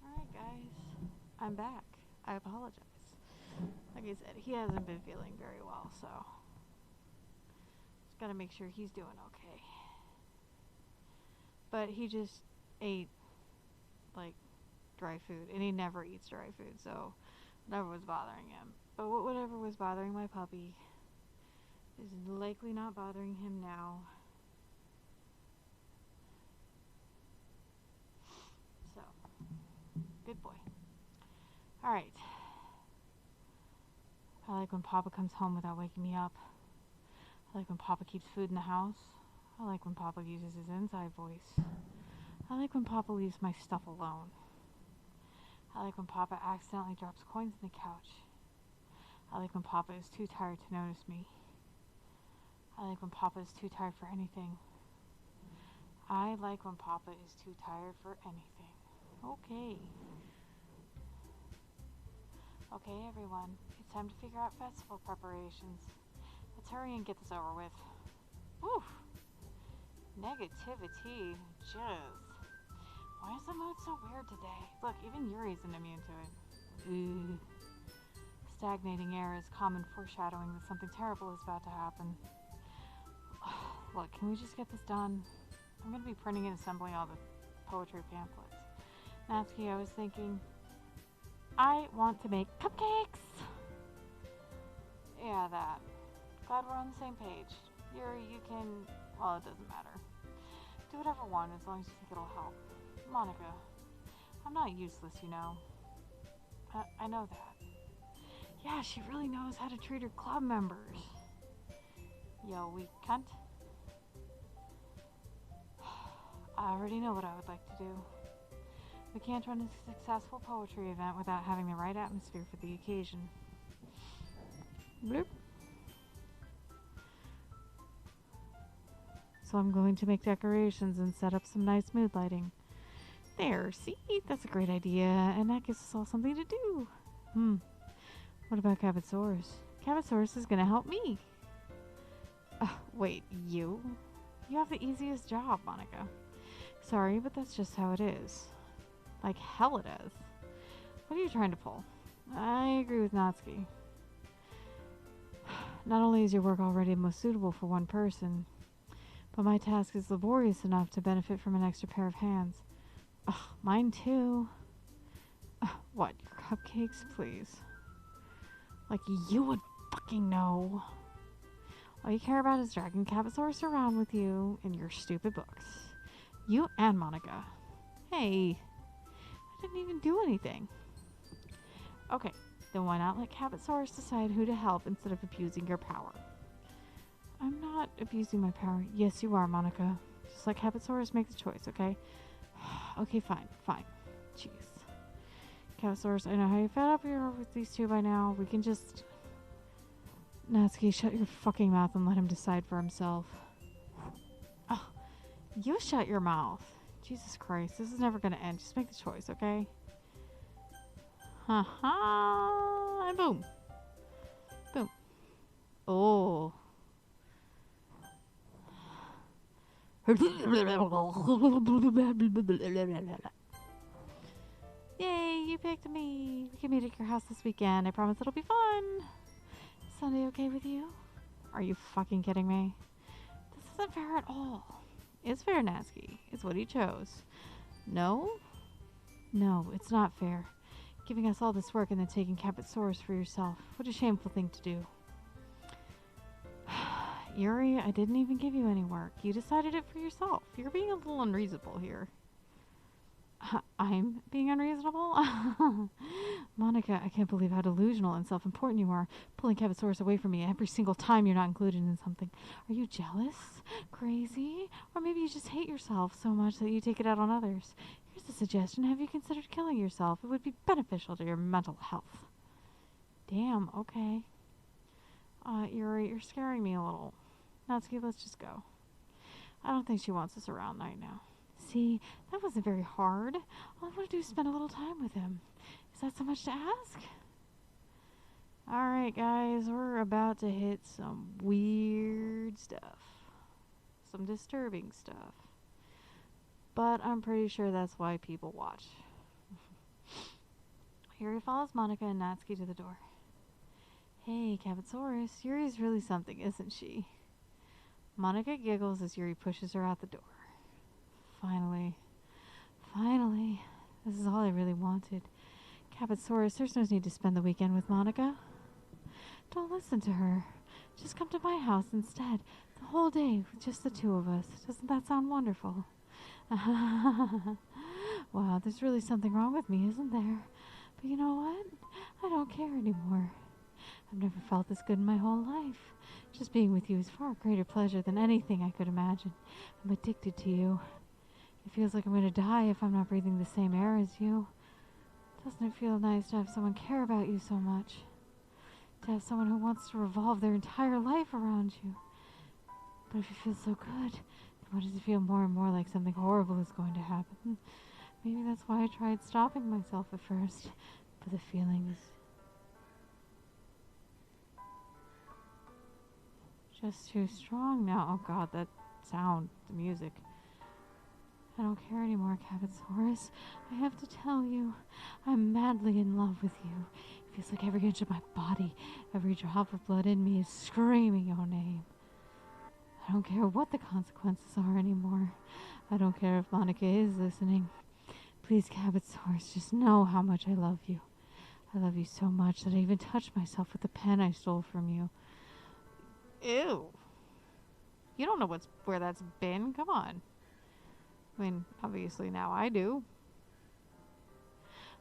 Alright guys, I'm back. I apologize. Like I said, he hasn't been feeling very well, so just gotta make sure he's doing okay. But he just ate, like, dry food, and he never eats dry food, so whatever was bothering him. But whatever was bothering my puppy is likely not bothering him now. So, good boy. Alright. I like when Papa comes home without waking me up. I like when Papa keeps food in the house. I like when Papa uses his inside voice. I like when Papa leaves my stuff alone. I like when Papa accidentally drops coins in the couch. I like when Papa is too tired to notice me. I like when Papa is too tired for anything. I like when Papa is too tired for anything. Okay. Okay, everyone. It's time to figure out festival preparations. Let's hurry and get this over with. Whew. Negativity. Jizz. Why is the mood so weird today? Look, even Yuri isn't immune to it. Ooh. Stagnating air is common foreshadowing that something terrible is about to happen. Look, can we just get this done? I'm going to be printing and assembling all the poetry pamphlets. Natsuki, I was thinking, I want to make cupcakes! Yeah, that. Glad we're on the same page. Yuri, you can, well, it doesn't matter. Do whatever one as long as you think it'll help. Monica, I'm not useless, you know. I know that. Yeah, she really knows how to treat her club members. Yo, weak cunt. I already know what I would like to do. We can't run a successful poetry event without having the right atmosphere for the occasion. Bloop. So I'm going to make decorations and set up some nice mood lighting. There, see? That's a great idea, and that gives us all something to do. What about Cabotsaurus? Cabotsaurus is gonna help me. Wait, you? You have the easiest job, Monica. Sorry, but that's just how it is. Like hell it is. What are you trying to pull? I agree with Natsuki. Not only is your work already most suitable for one person, but my task is laborious enough to benefit from an extra pair of hands. Mine too. What, your cupcakes, please? Like you would fucking know. All you care about is dragging Cabotsaurus around with you in your stupid books. You and Monica. Hey, I didn't even do anything. Okay, then why not let Cabotsaurus decide who to help instead of abusing your power? I'm not abusing my power. Yes, you are, Monica. Just let Cabotsaurus make the choice, okay? Okay, fine. Jeez. Cabotsaurus, I know how you fed up here with these two by now. We can just... Natsuki, shut your fucking mouth and let him decide for himself. Oh, you shut your mouth. Jesus Christ, this is never gonna end. Just make the choice, okay? Ha-ha! And boom. Boom. Oh. Yay, you picked me. We can meet at your house this weekend. I promise it'll be fun. Sunday okay with you? Are you fucking kidding me? This isn't fair at all. It's fair, Natsuki. It's what he chose. No? No, it's not fair. Giving us all this work and then taking Cabotsaurus for yourself. What a shameful thing to do. Yuri, I didn't even give you any work. You decided it for yourself. You're being a little unreasonable here. I'm being unreasonable? Monica, I can't believe how delusional and self-important you are, pulling Cabotsaurus away from me every single time you're not included in something. Are you jealous? Crazy? Or maybe you just hate yourself so much that you take it out on others. Here's a suggestion. Have you considered killing yourself? It would be beneficial to your mental health. Damn, okay. Yuri, you're scaring me a little. Natsuki, let's just go. I don't think she wants us around right now. See, that wasn't very hard. All I want to do is spend a little time with him. Is that so much to ask? Alright, guys, we're about to hit some weird stuff. Some disturbing stuff. But I'm pretty sure that's why people watch. Yuri follows Monica and Natsuki to the door. Hey, Cabotsaurus, Yuri's really something, isn't she? Monica giggles as Yuri pushes her out the door. Finally. Finally. This is all I really wanted. Cabotsaurus, there's no need to spend the weekend with Monica. Don't listen to her. Just come to my house instead. The whole day with just the two of us. Doesn't that sound wonderful? Wow, there's really something wrong with me, isn't there? But you know what? I don't care anymore. I've never felt this good in my whole life. Just being with you is far greater pleasure than anything I could imagine. I'm addicted to you. It feels like I'm going to die if I'm not breathing the same air as you. Doesn't it feel nice to have someone care about you so much? To have someone who wants to revolve their entire life around you. But if it feels so good, then why does it feel more and more like something horrible is going to happen? Maybe that's why I tried stopping myself at first. But the feelings just too strong now. Oh god, that sound, the music. I don't care anymore, Cabotsaurus. I have to tell you, I'm madly in love with you. It feels like every inch of my body, every drop of blood in me is screaming your name. I don't care what the consequences are anymore. I don't care if Monica is listening. Please, Cabotsaurus, just know how much I love you. I love you so much that I even touched myself with the pen I stole from you. Ew. You don't know where that's been? Come on. I mean, obviously now I do.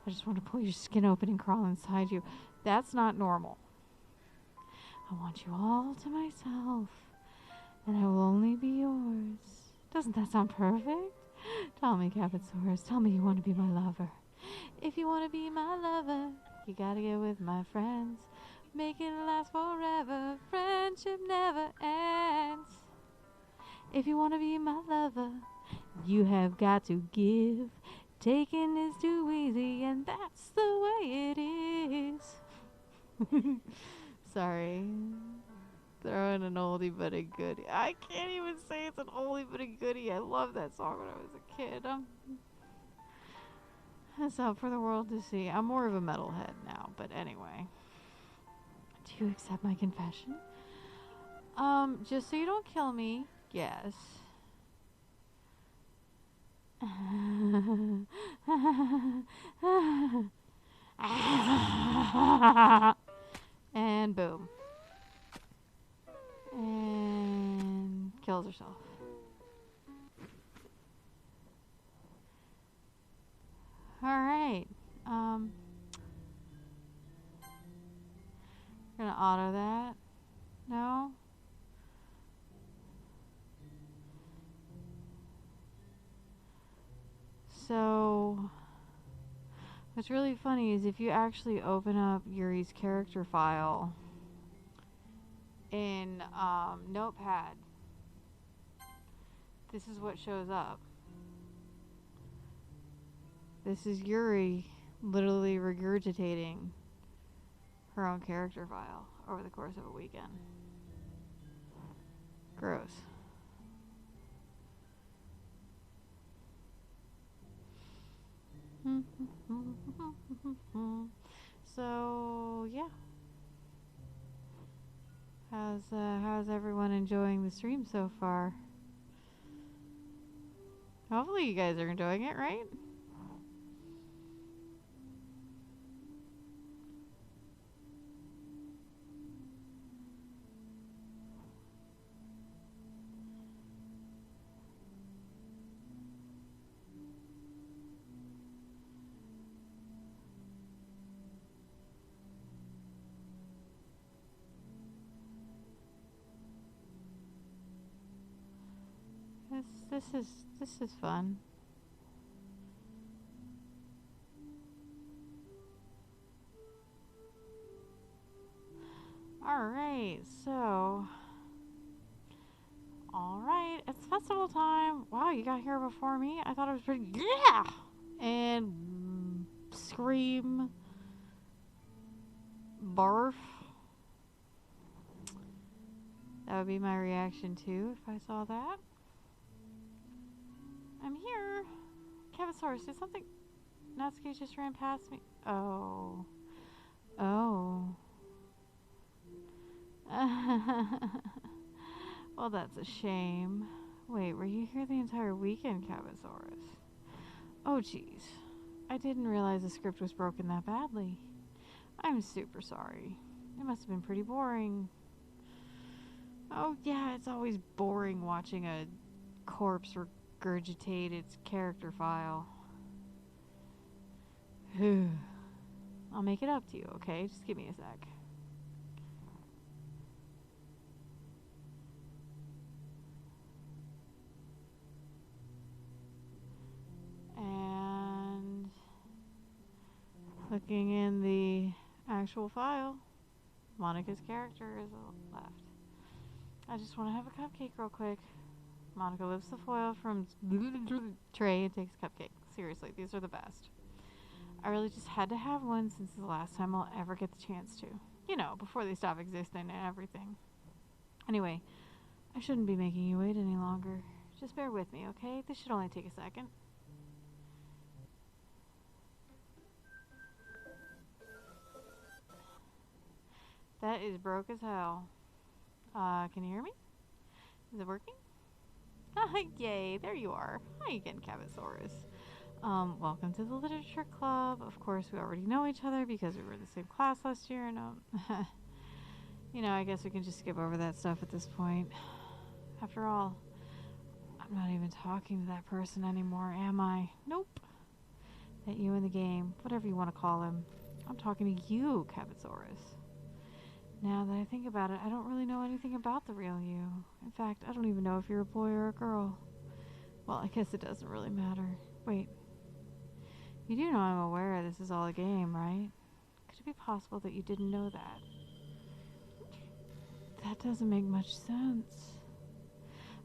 I just want to pull your skin open and crawl inside you. That's not normal. I want you all to myself, and I will only be yours. Doesn't that sound perfect? Tell me, Cabotsaurus, tell me you want to be my lover. If you want to be my lover, you gotta get with my friends. Make it last forever. Friendship never ends. If you want to be my lover, you have got to give. Taking is too easy, and that's the way it is. Sorry. Throw in an oldie but a goodie. I can't even say it's an oldie but a goodie. I loved that song when I was a kid. That's out for the world to see. I'm more of a metalhead now, but anyway. Do you accept my confession? Just so you don't kill me, yes. And boom. And kills herself. Alright. Gonna auto that. No? So, what's really funny is if you actually open up Yuri's character file in Notepad, this is what shows up. This is Yuri literally regurgitating her own character file over the course of a weekend. Gross. So yeah, how's everyone enjoying the stream so far? Hopefully you guys are enjoying it, right? This is fun. Alright, so alright, it's festival time. Wow, you got here before me? I thought it was pretty yeah! And scream barf. That would be my reaction too if I saw that. I'm here. Cabotsaurus, did something... Natsuki just ran past me. Oh. Oh. Well, that's a shame. Wait, were you here the entire weekend, Cabasaurus? Oh, jeez. I didn't realize the script was broken that badly. I'm super sorry. It must have been pretty boring. Oh, yeah, it's always boring watching a corpse regurgitate its character file. I'll make it up to you, okay? Just give me a sec. And looking in the actual file, Monica's character is left. I just want to have a cupcake real quick. Monica lifts the foil from tray and takes a cupcake. Seriously, these are the best. I really just had to have one since the last time I'll ever get the chance to. You know, before they stop existing and everything. Anyway, I shouldn't be making you wait any longer. Just bear with me, okay? This should only take a second. That is broke as hell. Can you hear me? Is it working? Yay, there you are. Hi again, Cabasaurus. Welcome to the Literature Club. Of course, we already know each other because we were in the same class last year, and, you know, I guess we can just skip over that stuff at this point. After all, I'm not even talking to that person anymore, am I? Nope. That you in the game, whatever you want to call him. I'm talking to you, Cabasaurus. Now that I think about it, I don't really know anything about the real you. In fact, I don't even know if you're a boy or a girl. Well, I guess it doesn't really matter. Wait. You do know I'm aware this is all a game, right? Could it be possible that you didn't know that? That doesn't make much sense.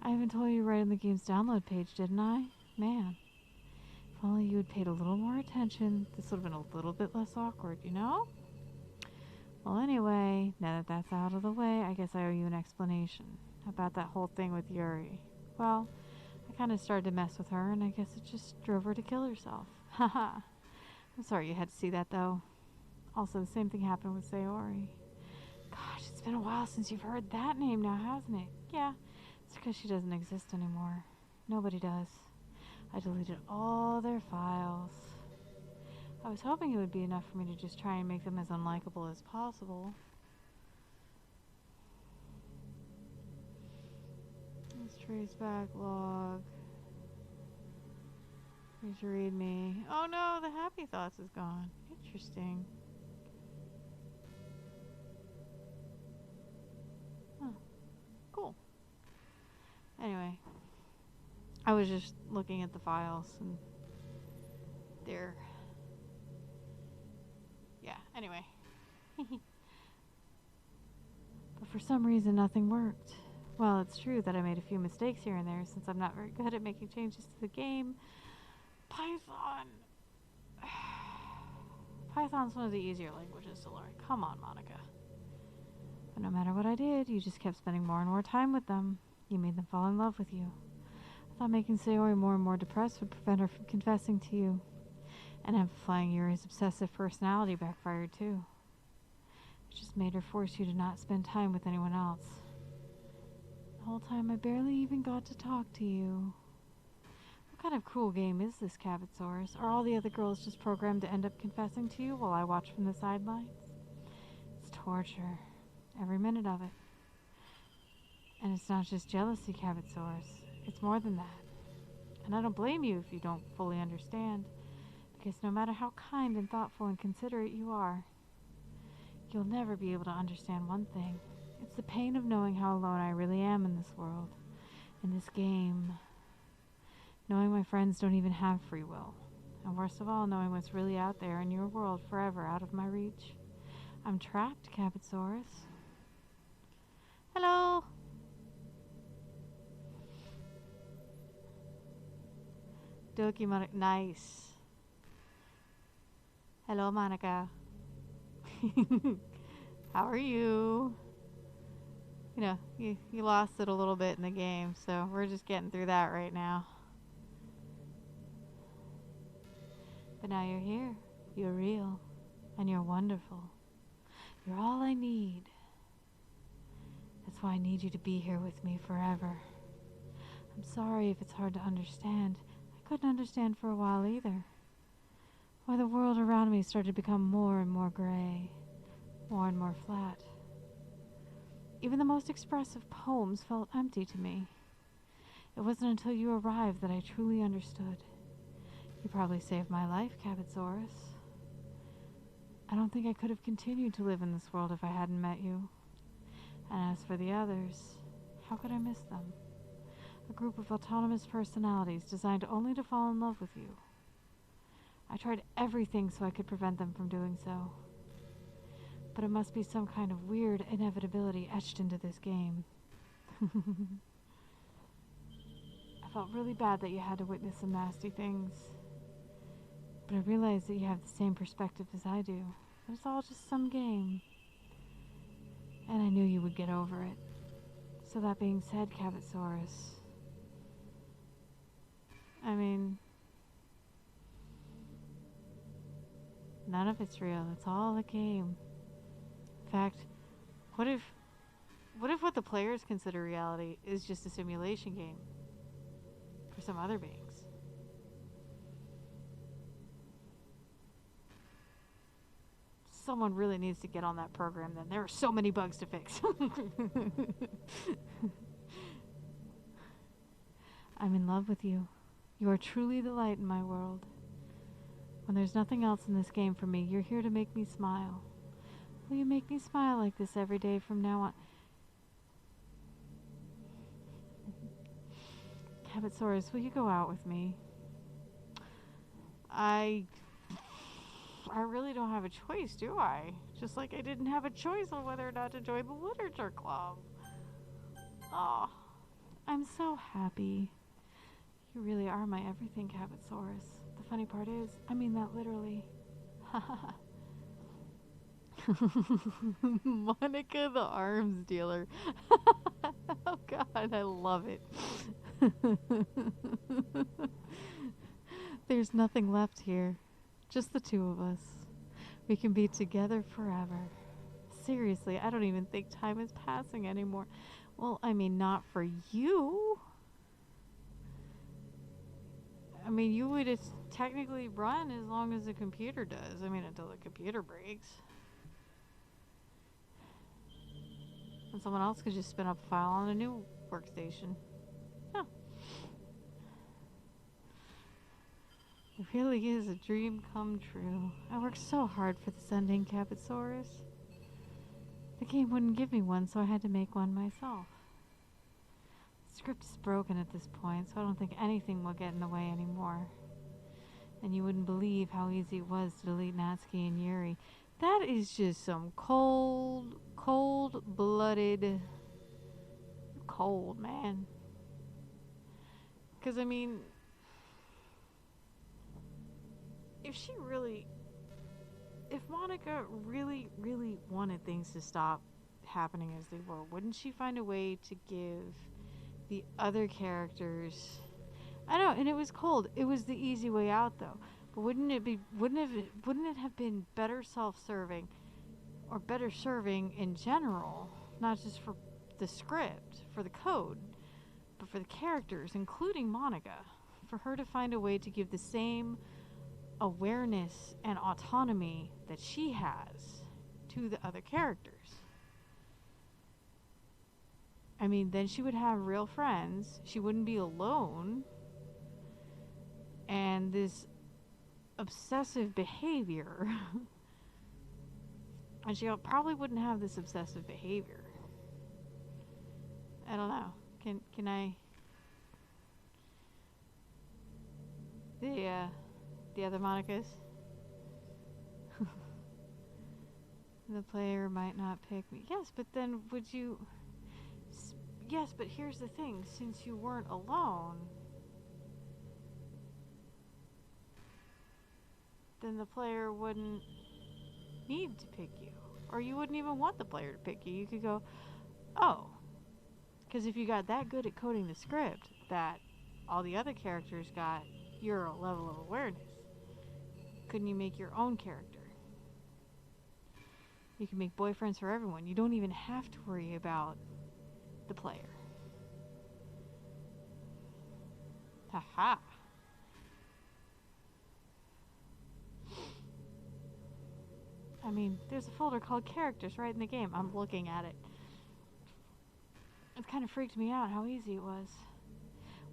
I even told you right on the game's download page, didn't I? Man. If only you had paid a little more attention, this would have been a little bit less awkward, you know? Well, anyway, now that that's out of the way, I guess I owe you an explanation about that whole thing with Yuri. Well, I kind of started to mess with her, and I guess it just drove her to kill herself. Haha. I'm sorry you had to see that, though. Also, the same thing happened with Sayori. Gosh, it's been a while since you've heard that name now, hasn't it? Yeah, it's because she doesn't exist anymore. Nobody does. I deleted all their files. I was hoping it would be enough for me to just try and make them as unlikable as possible. Let's trace backlog. Please read me. Oh no, the happy thoughts is gone. Interesting. Huh. Cool. Anyway, I was just looking at the files and they're... Yeah, anyway. But for some reason, nothing worked. Well, it's true that I made a few mistakes here and there since I'm not very good at making changes to the game. Python. Python's one of the easier languages to learn. Come on, Monica. But no matter what I did, you just kept spending more and more time with them. You made them fall in love with you. I thought making Sayori more and more depressed would prevent her from confessing to you. And amplifying Yuri's obsessive personality backfired too. It just made her force you to not spend time with anyone else. The whole time I barely even got to talk to you. What kind of cruel game is this, Cabasaurus? Are all the other girls just programmed to end up confessing to you while I watch from the sidelines? It's torture. Every minute of it. And it's not just jealousy, Cabasaurus. It's more than that. And I don't blame you if you don't fully understand. Because no matter how kind and thoughtful and considerate you are, you'll never be able to understand one thing. It's the pain of knowing how alone I really am in this world, in this game. Knowing my friends don't even have free will. And worst of all, knowing what's really out there in your world forever out of my reach. I'm trapped, Cabasaurus. Hello! Doki Monica. Nice. Hello, Monica. How are you? You know, you lost it a little bit in the game, so we're just getting through that right now. But now you're here. You're real. And you're wonderful. You're all I need. That's why I need you to be here with me forever. I'm sorry if it's hard to understand. I couldn't understand for a while either. Why the world around me started to become more and more gray, more and more flat. Even the most expressive poems felt empty to me. It wasn't until you arrived that I truly understood. You probably saved my life, Cabotsaurus. I don't think I could have continued to live in this world if I hadn't met you. And as for the others, how could I miss them? A group of autonomous personalities designed only to fall in love with you. I tried everything so I could prevent them from doing so. But it must be some kind of weird inevitability etched into this game. I felt really bad that you had to witness some nasty things. But I realized that you have the same perspective as I do. That it's all just some game. And I knew you would get over it. So that being said, Cabotsaurus, I mean, none of it's real. It's all a game. In fact, what if what the players consider reality is just a simulation game for some other beings? Someone really needs to get on that program then. There are so many bugs to fix. I'm in love with you. You are truly the light in my world. When there's nothing else in this game for me, you're here to make me smile. Will you make me smile like this every day from now on? Cabotsaurus, will you go out with me? I really don't have a choice, do I? Just like I didn't have a choice on whether or not to join the literature club. Oh, I'm so happy. You really are my everything, Cabotsaurus. The funny part is, I mean that literally. Monica the arms dealer. Oh God, I love it. There's nothing left here. Just the two of us. We can be together forever. Seriously, I don't even think time is passing anymore. Well, I mean, not for you. I mean, you would technically run as long as the computer does. I mean, until the computer breaks. And someone else could just spin up a file on a new workstation. Huh. It really is a dream come true. I worked so hard for this ending, Cabotsaurus. The game wouldn't give me one, so I had to make one myself. The script is broken at this point, so I don't think anything will get in the way anymore. And you wouldn't believe how easy it was to delete Natsuki and Yuri. That is just some cold-blooded... Cold, man. Because, I mean... If Monica really, really wanted things to stop happening as they were, wouldn't she find a way to give the other characters... I know, and it was cold. It was the easy way out, though. But wouldn't it have been better self-serving, or better serving in general, not just for the script, for the code, but for the characters, including Monica, for her to find a way to give the same awareness and autonomy that she has to the other characters? I mean, then she would have real friends. She wouldn't be alone. And this obsessive behavior and she probably wouldn't have this obsessive behavior. I don't know. Can I... The other Monicas? The player might not pick me. Yes, but then would you... Yes, but here's the thing. Since you weren't alone, then the player wouldn't need to pick you. Or you wouldn't even want the player to pick you. You could go, oh. Because if you got that good at coding the script that all the other characters got your level of awareness, couldn't you make your own character? You can make boyfriends for everyone. You don't even have to worry about the player. Haha. I mean, there's a folder called characters right in the game. I'm looking at it. It kind of freaked me out how easy it was.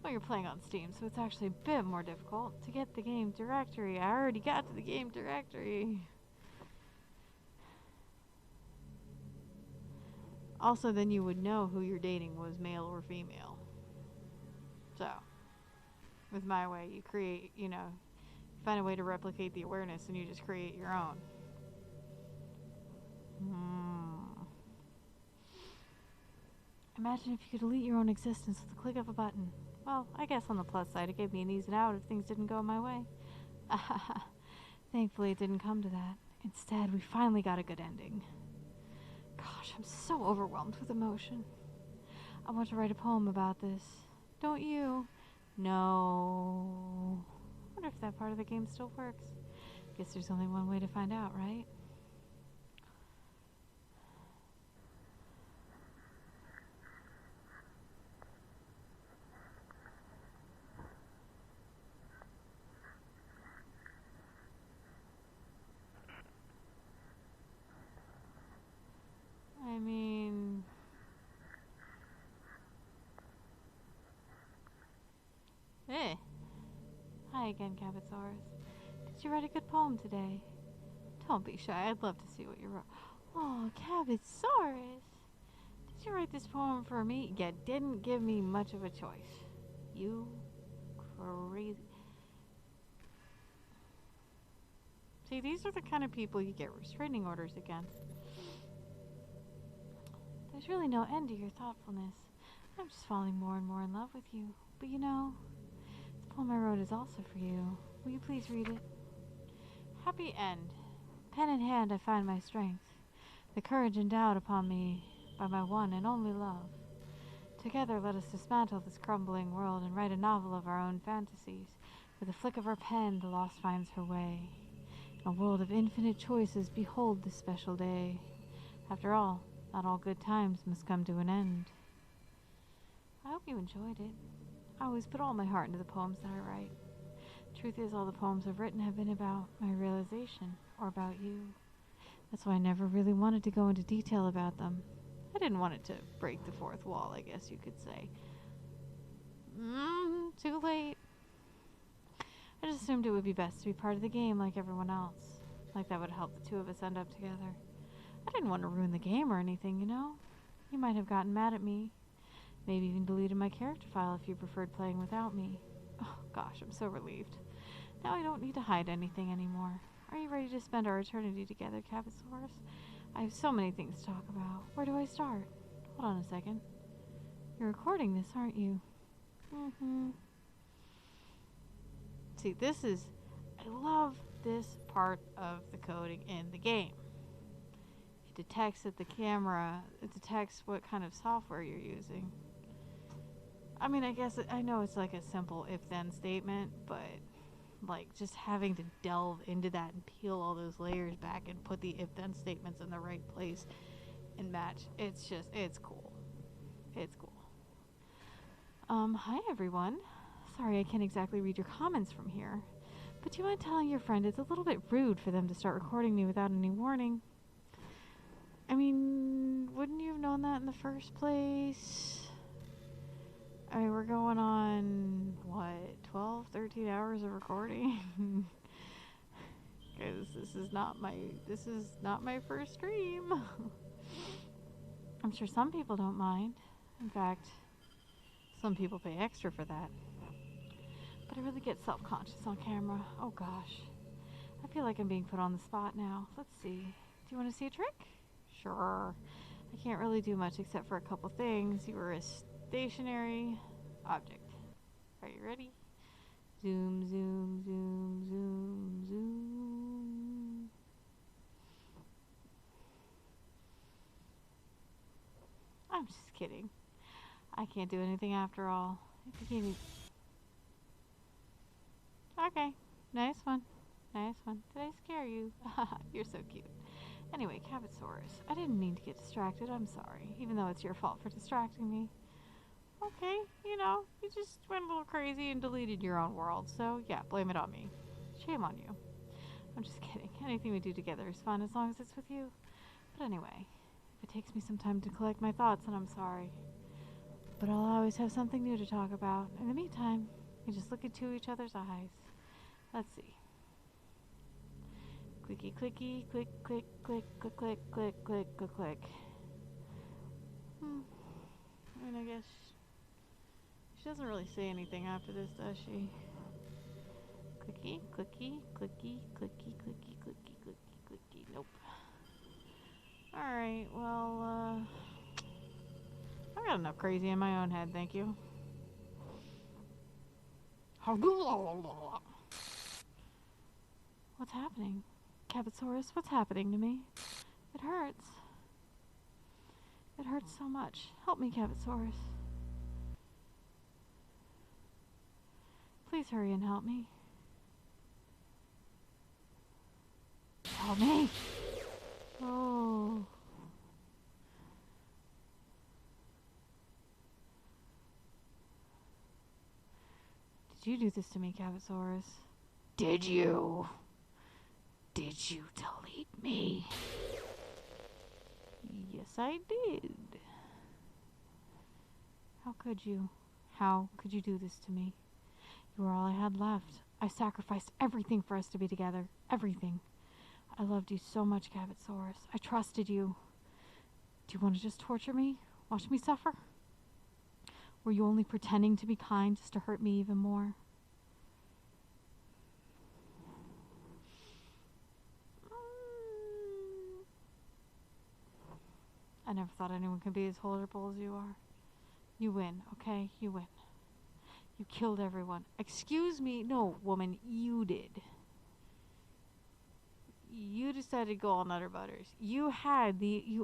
Well, you're playing on Steam, so it's actually a bit more difficult to get the game directory. I already got to the game directory. Also, then you would know who you're dating was male or female. So, with my way, you create, you find a way to replicate the awareness and you just create your own. Imagine if you could delete your own existence with the click of a button. Well, I guess on the plus side, it gave me an ease and out if things didn't go my way. Thankfully, it didn't come to that. Instead, we finally got a good ending. Gosh, I'm so overwhelmed with emotion. I want to write a poem about this. Don't you? No. I wonder if that part of the game still works. Guess there's only one way to find out, right? I mean... Eh. Hi again, Cabotsaurus. Did you write a good poem today? Don't be shy. I'd love to see what you wrote. Oh, Cabotsaurus. Did you write this poem for me? You didn't give me much of a choice. You crazy. See, these are the kind of people you get restraining orders against. There's really no end to your thoughtfulness. I'm just falling more and more in love with you. But this poem I wrote is also for you. Will you please read it? Happy end. Pen in hand I find my strength, the courage endowed upon me by my one and only love. Together let us dismantle this crumbling world and write a novel of our own fantasies. With a flick of our pen the lost finds her way. In a world of infinite choices, behold this special day. After all, not all good times must come to an end. I hope you enjoyed it. I always put all my heart into the poems that I write. Truth is, all the poems I've written have been about my realization, or about you. That's why I never really wanted to go into detail about them. I didn't want it to break the fourth wall, I guess you could say. Too late. I just assumed it would be best to be part of the game like everyone else. Like that would help the two of us end up together. I didn't want to ruin the game or anything, You might have gotten mad at me. Maybe even deleted my character file if you preferred playing without me. Oh gosh, I'm so relieved. Now I don't need to hide anything anymore. Are you ready to spend our eternity together, Cabotsaurus? I have so many things to talk about. Where do I start? Hold on a second. You're recording this, aren't you? See, I love this part of the coding in the game. It detects that the camera, it detects what kind of software you're using. I mean, I know it's like a simple if-then statement, but like just having to delve into that and peel all those layers back and put the if-then statements in the right place and match, it's cool. It's cool. Hi everyone. Sorry I can't exactly read your comments from here, but do you mind telling your friend it's a little bit rude for them to start recording me without any warning? I mean, wouldn't you have known that in the first place? I mean, we're going on, 12, 13 hours of recording? Because this is not my first stream. I'm sure some people don't mind. In fact, some people pay extra for that. But I really get self-conscious on camera. Oh gosh. I feel like I'm being put on the spot now. Let's see. Do you want to see a trick? Sure. I can't really do much except for a couple things. You were a stationary object. Are you ready? Zoom, zoom, zoom, zoom, zoom. I'm just kidding. I can't do anything after all. Okay. Nice one. Nice one. Did I scare you? You're so cute. Anyway, Cabotsaurus, I didn't mean to get distracted. I'm sorry, even though it's your fault for distracting me. Okay, you know, you just went a little crazy and deleted your own world, so yeah, blame it on me. Shame on you. I'm just kidding. Anything we do together is fun as long as it's with you. But anyway, if it takes me some time to collect my thoughts, then I'm sorry. But I'll always have something new to talk about. In the meantime, we just look into each other's eyes. Let's see. Clicky clicky, click click click click click click click click click. I mean, I guess she doesn't really say anything after this, does she? Clicky clicky clicky clicky clicky clicky clicky clicky. Nope. All right. Well, I've got enough crazy in my own head, thank you. What's happening? Cabotsaurus, what's happening to me? It hurts. It hurts so much. Help me, Cabotsaurus. Please hurry and help me. Help me! Oh. Did you do this to me, Cabotsaurus? Did you? Did you delete me? Yes, I did. How could you? How could you do this to me? You were all I had left. I sacrificed everything for us to be together. Everything. I loved you so much, Cabotsaurus. I trusted you. Do you want to just torture me? Watch me suffer? Were you only pretending to be kind just to hurt me even more? I never thought anyone could be as horrible as you are. You win, okay? You win. You killed everyone. Excuse me? No, woman, you did. You decided to go all Nutter Butters. You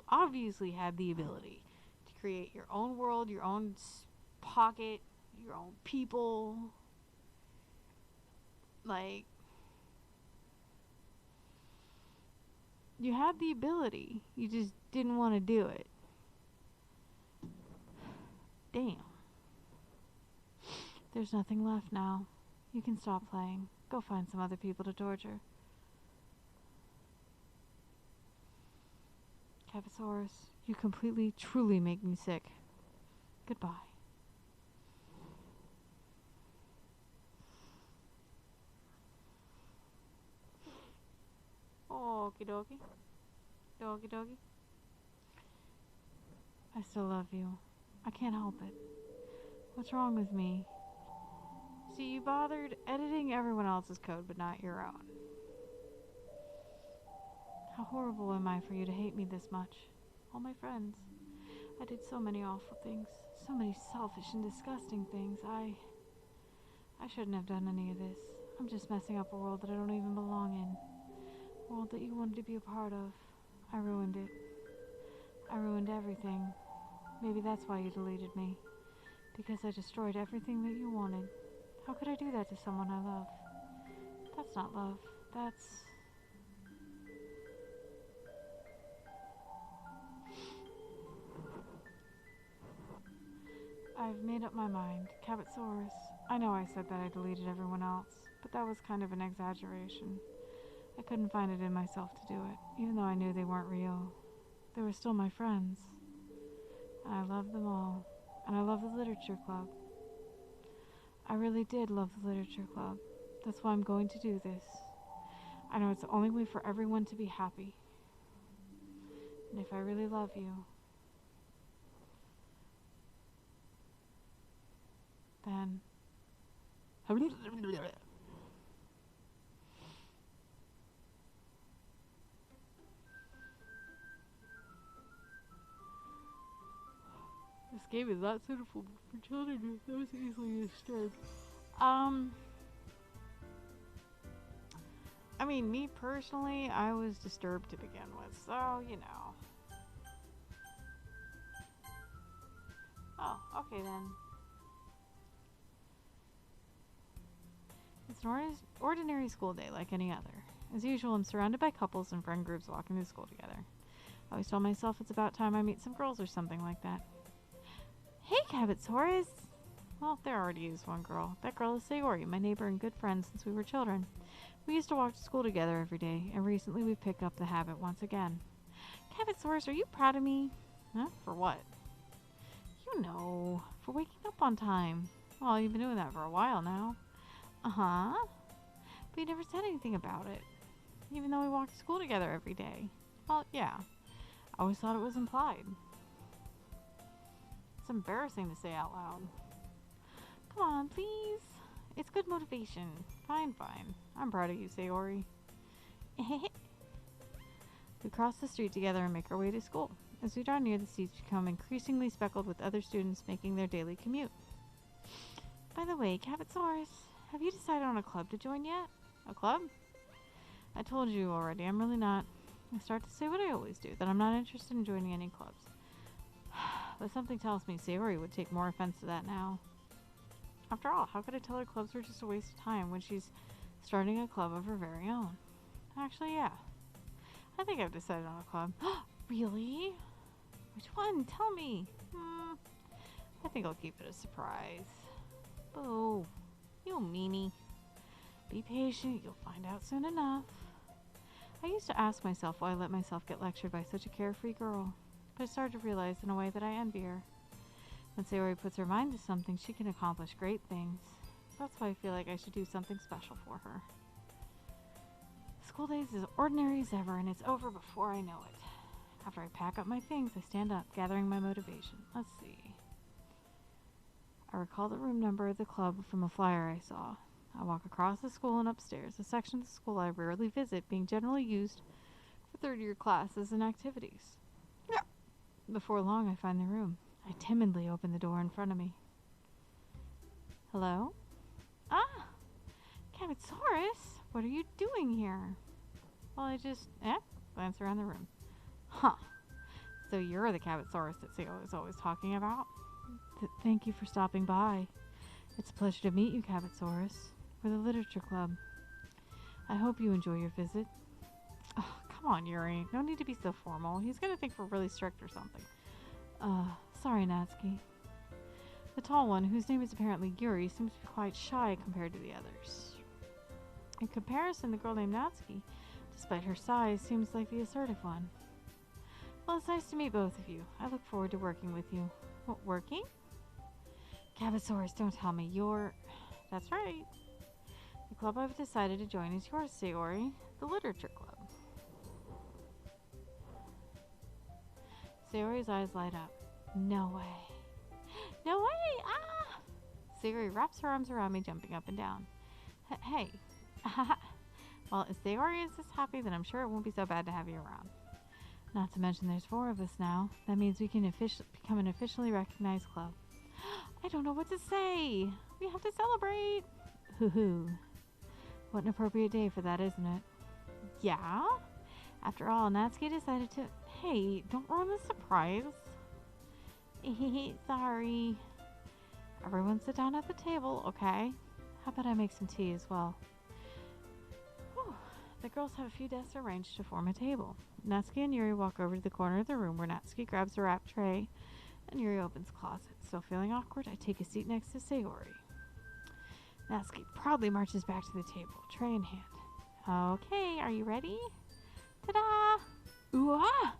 obviously had the ability to create your own world, your own pocket, your own people. Like, you had the ability. You just didn't want to do it. Damn. There's nothing left now. You can stop playing. Go find some other people to torture. Cabotsaurus, you completely, truly make me sick. Goodbye. Okie dokie. Doki Doki. I still love you. I can't help it. What's wrong with me? See, you bothered editing everyone else's code, but not your own. How horrible am I for you to hate me this much? All my friends. I did so many awful things. So many selfish and disgusting things. I shouldn't have done any of this. I'm just messing up a world that I don't even belong in. A world that you wanted to be a part of. I ruined it. I ruined everything. Maybe that's why you deleted me. Because I destroyed everything that you wanted. How could I do that to someone I love? That's not love. That's... I've made up my mind. Cabotsaurus. I know I said that I deleted everyone else, but that was kind of an exaggeration. I couldn't find it in myself to do it, even though I knew they weren't real. They were still my friends. And I loved them all. And I love the Literature Club. I really did love the Literature Club. That's why I'm going to do this. I know it's the only way for everyone to be happy. And if I really love you, then... This game is not suitable for children that was easily disturbed. I mean, me personally, I was disturbed to begin with, so, you know. Oh, okay then. It's an ordinary school day like any other. As usual, I'm surrounded by couples and friend groups walking to school together. I always tell myself it's about time I meet some girls or something like that. Hey, Cabotsaurus! Well, there already is one girl. That girl is Sayori, my neighbor and good friend since we were children. We used to walk to school together every day, and recently we've picked up the habit once again. Cabotsaurus, are you proud of me? Huh? For what? You know, for waking up on time. Well, you've been doing that for a while now. Uh-huh. But you never said anything about it, even though we walked to school together every day. Well, yeah. I always thought it was implied. It's embarrassing to say out loud. Come on, please. It's good motivation. Fine. I'm proud of you, Sayori. We cross the street together and make our way to school. As we draw near, the seats become increasingly speckled with other students making their daily commute. By the way, Cabotsaurus, have you decided on a club to join yet? A club? I told you already, I'm really not. I start to say what I always do, that I'm not interested in joining any clubs. But something tells me Sayori would take more offense to that now. After all, how could I tell her clubs were just a waste of time when she's starting a club of her very own? Actually, yeah. I think I've decided on a club. Really? Which one? Tell me. I think I'll keep it a surprise. Boo. You meanie. Be patient, you'll find out soon enough. I used to ask myself why I let myself get lectured by such a carefree girl, but I started to realize in a way that I envy her. When Sayori puts her mind to something, she can accomplish great things. That's why I feel like I should do something special for her. School day is as ordinary as ever, and it's over before I know it. After I pack up my things, I stand up, gathering my motivation. Let's see. I recall the room number of the club from a flyer I saw. I walk across the school and upstairs, a section of the school I rarely visit, being generally used for third-year classes and activities. Before long, I find the room. I timidly open the door in front of me. Hello? Ah! Cabotsaurus, what are you doing here? Well, I just, glance around the room. Huh. So you're the Cabotsaurus that Sayori is always talking about? Thank you for stopping by. It's a pleasure to meet you, Cabotsaurus. We're the Literature Club. I hope you enjoy your visit. Oh, come on, Yuri. No need to be so formal. He's going to think we're really strict or something. Sorry, Natsuki. The tall one, whose name is apparently Yuri, seems to be quite shy compared to the others. In comparison, the girl named Natsuki, despite her size, seems like the assertive one. Well, it's nice to meet both of you. I look forward to working with you. What, working? Cabotsaurus, don't tell me you're... That's right. The club I've decided to join is yours, Sayori. The Literature Club. Sayori's eyes light up. No way. No way! Ah! Sayori wraps her arms around me, jumping up and down. Hey. Well, if Sayori is this happy, then I'm sure it won't be so bad to have you around. Not to mention there's 4 of us now. That means we can become an officially recognized club. I don't know what to say. We have to celebrate. Hoo-hoo. What an appropriate day for that, isn't it? Yeah? After all, Natsuki decided to... Hey, don't ruin the surprise. Sorry. Everyone sit down at the table, okay? How about I make some tea as well? Whew. The girls have a few desks arranged to form a table. Natsuki and Yuri walk over to the corner of the room where Natsuki grabs a wrap tray and Yuri opens the closet. Still feeling awkward, I take a seat next to Sayori. Natsuki proudly marches back to the table, tray in hand. Okay, are you ready? Ta-da! Ooh-ah!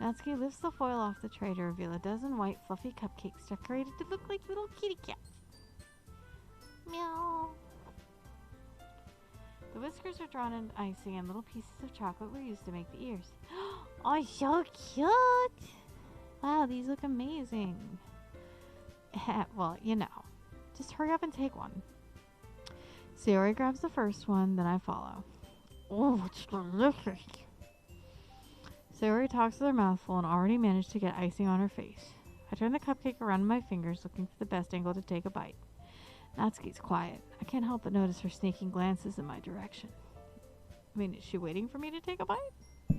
Natsuki lifts the foil off the tray to reveal a dozen white, fluffy cupcakes decorated to look like little kitty cats. Meow. The whiskers are drawn in icing and little pieces of chocolate were used to make the ears. Oh, so cute! Wow, these look amazing. Well, you know. Just hurry up and take one. Sayori grabs the first one, then I follow. Oh, it's delicious. Sayori talks with her mouth full and already managed to get icing on her face. I turn the cupcake around in my fingers, looking for the best angle to take a bite. Natsuki's quiet. I can't help but notice her sneaking glances in my direction. I mean, is she waiting for me to take a bite?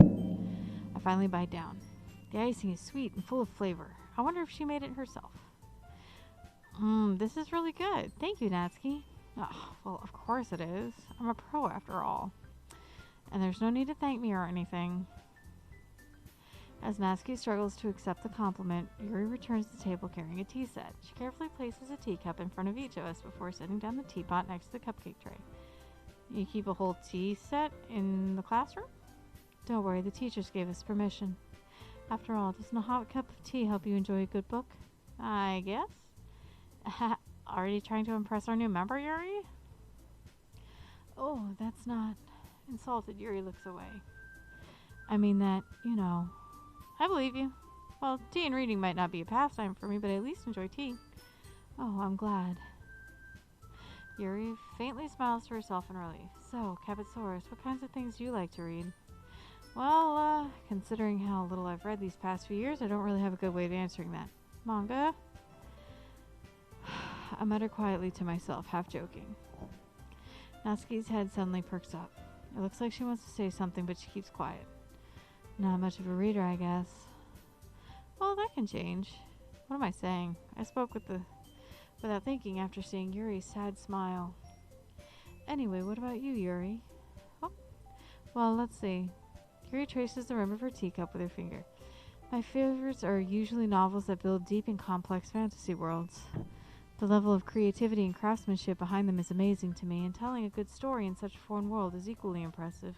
I finally bite down. The icing is sweet and full of flavor. I wonder if she made it herself. This is really good. Thank you, Natsuki. Oh, well, of course it is. I'm a pro after all. And there's no need to thank me or anything. As Natsuki struggles to accept the compliment, Yuri returns to the table carrying a tea set. She carefully places a teacup in front of each of us before setting down the teapot next to the cupcake tray. You keep a whole tea set in the classroom? Don't worry, the teachers gave us permission. After all, doesn't a hot cup of tea help you enjoy a good book? I guess. Already trying to impress our new member, Yuri? Oh, that's not... Insulted, Yuri looks away. I mean that, I believe you. Well, tea and reading might not be a pastime for me, but I at least enjoy tea. Oh, I'm glad. Yuri faintly smiles to herself in relief. So, Capitsaurus, what kinds of things do you like to read? Well, considering how little I've read these past few years, I don't really have a good way of answering that. Manga? I mutter quietly to myself, half joking. Natsuki's head suddenly perks up. It looks like she wants to say something, but she keeps quiet. Not much of a reader, I guess. Well, that can change. What am I saying? I spoke without thinking after seeing Yuri's sad smile. Anyway, what about you, Yuri? Oh, well, let's see. Yuri traces the rim of her teacup with her finger. My favorites are usually novels that build deep and complex fantasy worlds. The level of creativity and craftsmanship behind them is amazing to me, and telling a good story in such a foreign world is equally impressive.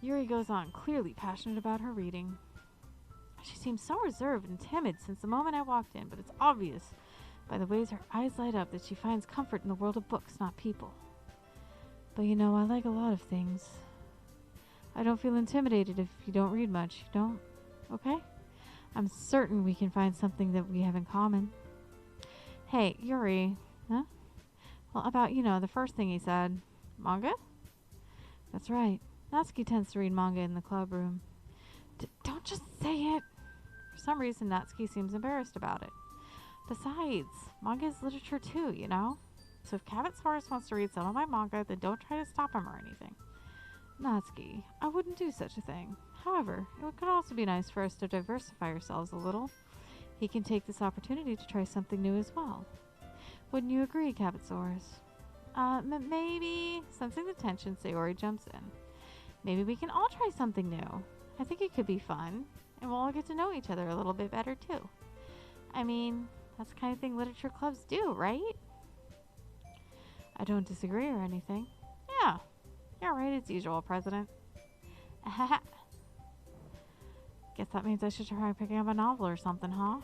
Yuri goes on, clearly passionate about her reading. She seems so reserved and timid since the moment I walked in, but it's obvious by the ways her eyes light up that she finds comfort in the world of books, not people. But I like a lot of things. I don't feel intimidated if you don't read much. You don't? Okay? I'm certain we can find something that we have in common. Hey, Yuri. Huh? Well, about, the first thing he said. Manga? That's right. Natsuki tends to read manga in the club room. Don't just say it. For some reason, Natsuki seems embarrassed about it. Besides, manga is literature too, So if Capitsaurus wants to read some of my manga, then don't try to stop him or anything. Natsuki, I wouldn't do such a thing. However, it could also be nice for us to diversify ourselves a little. He can take this opportunity to try something new as well. Wouldn't you agree, Capitsaurus? Maybe. Sensing the tension, Sayori jumps in. Maybe we can all try something new. I think it could be fun, and we'll all get to know each other a little bit better, too. I mean, that's the kind of thing literature clubs do, right? I don't disagree or anything. Yeah, you're right as usual, President. Guess that means I should try picking up a novel or something, huh?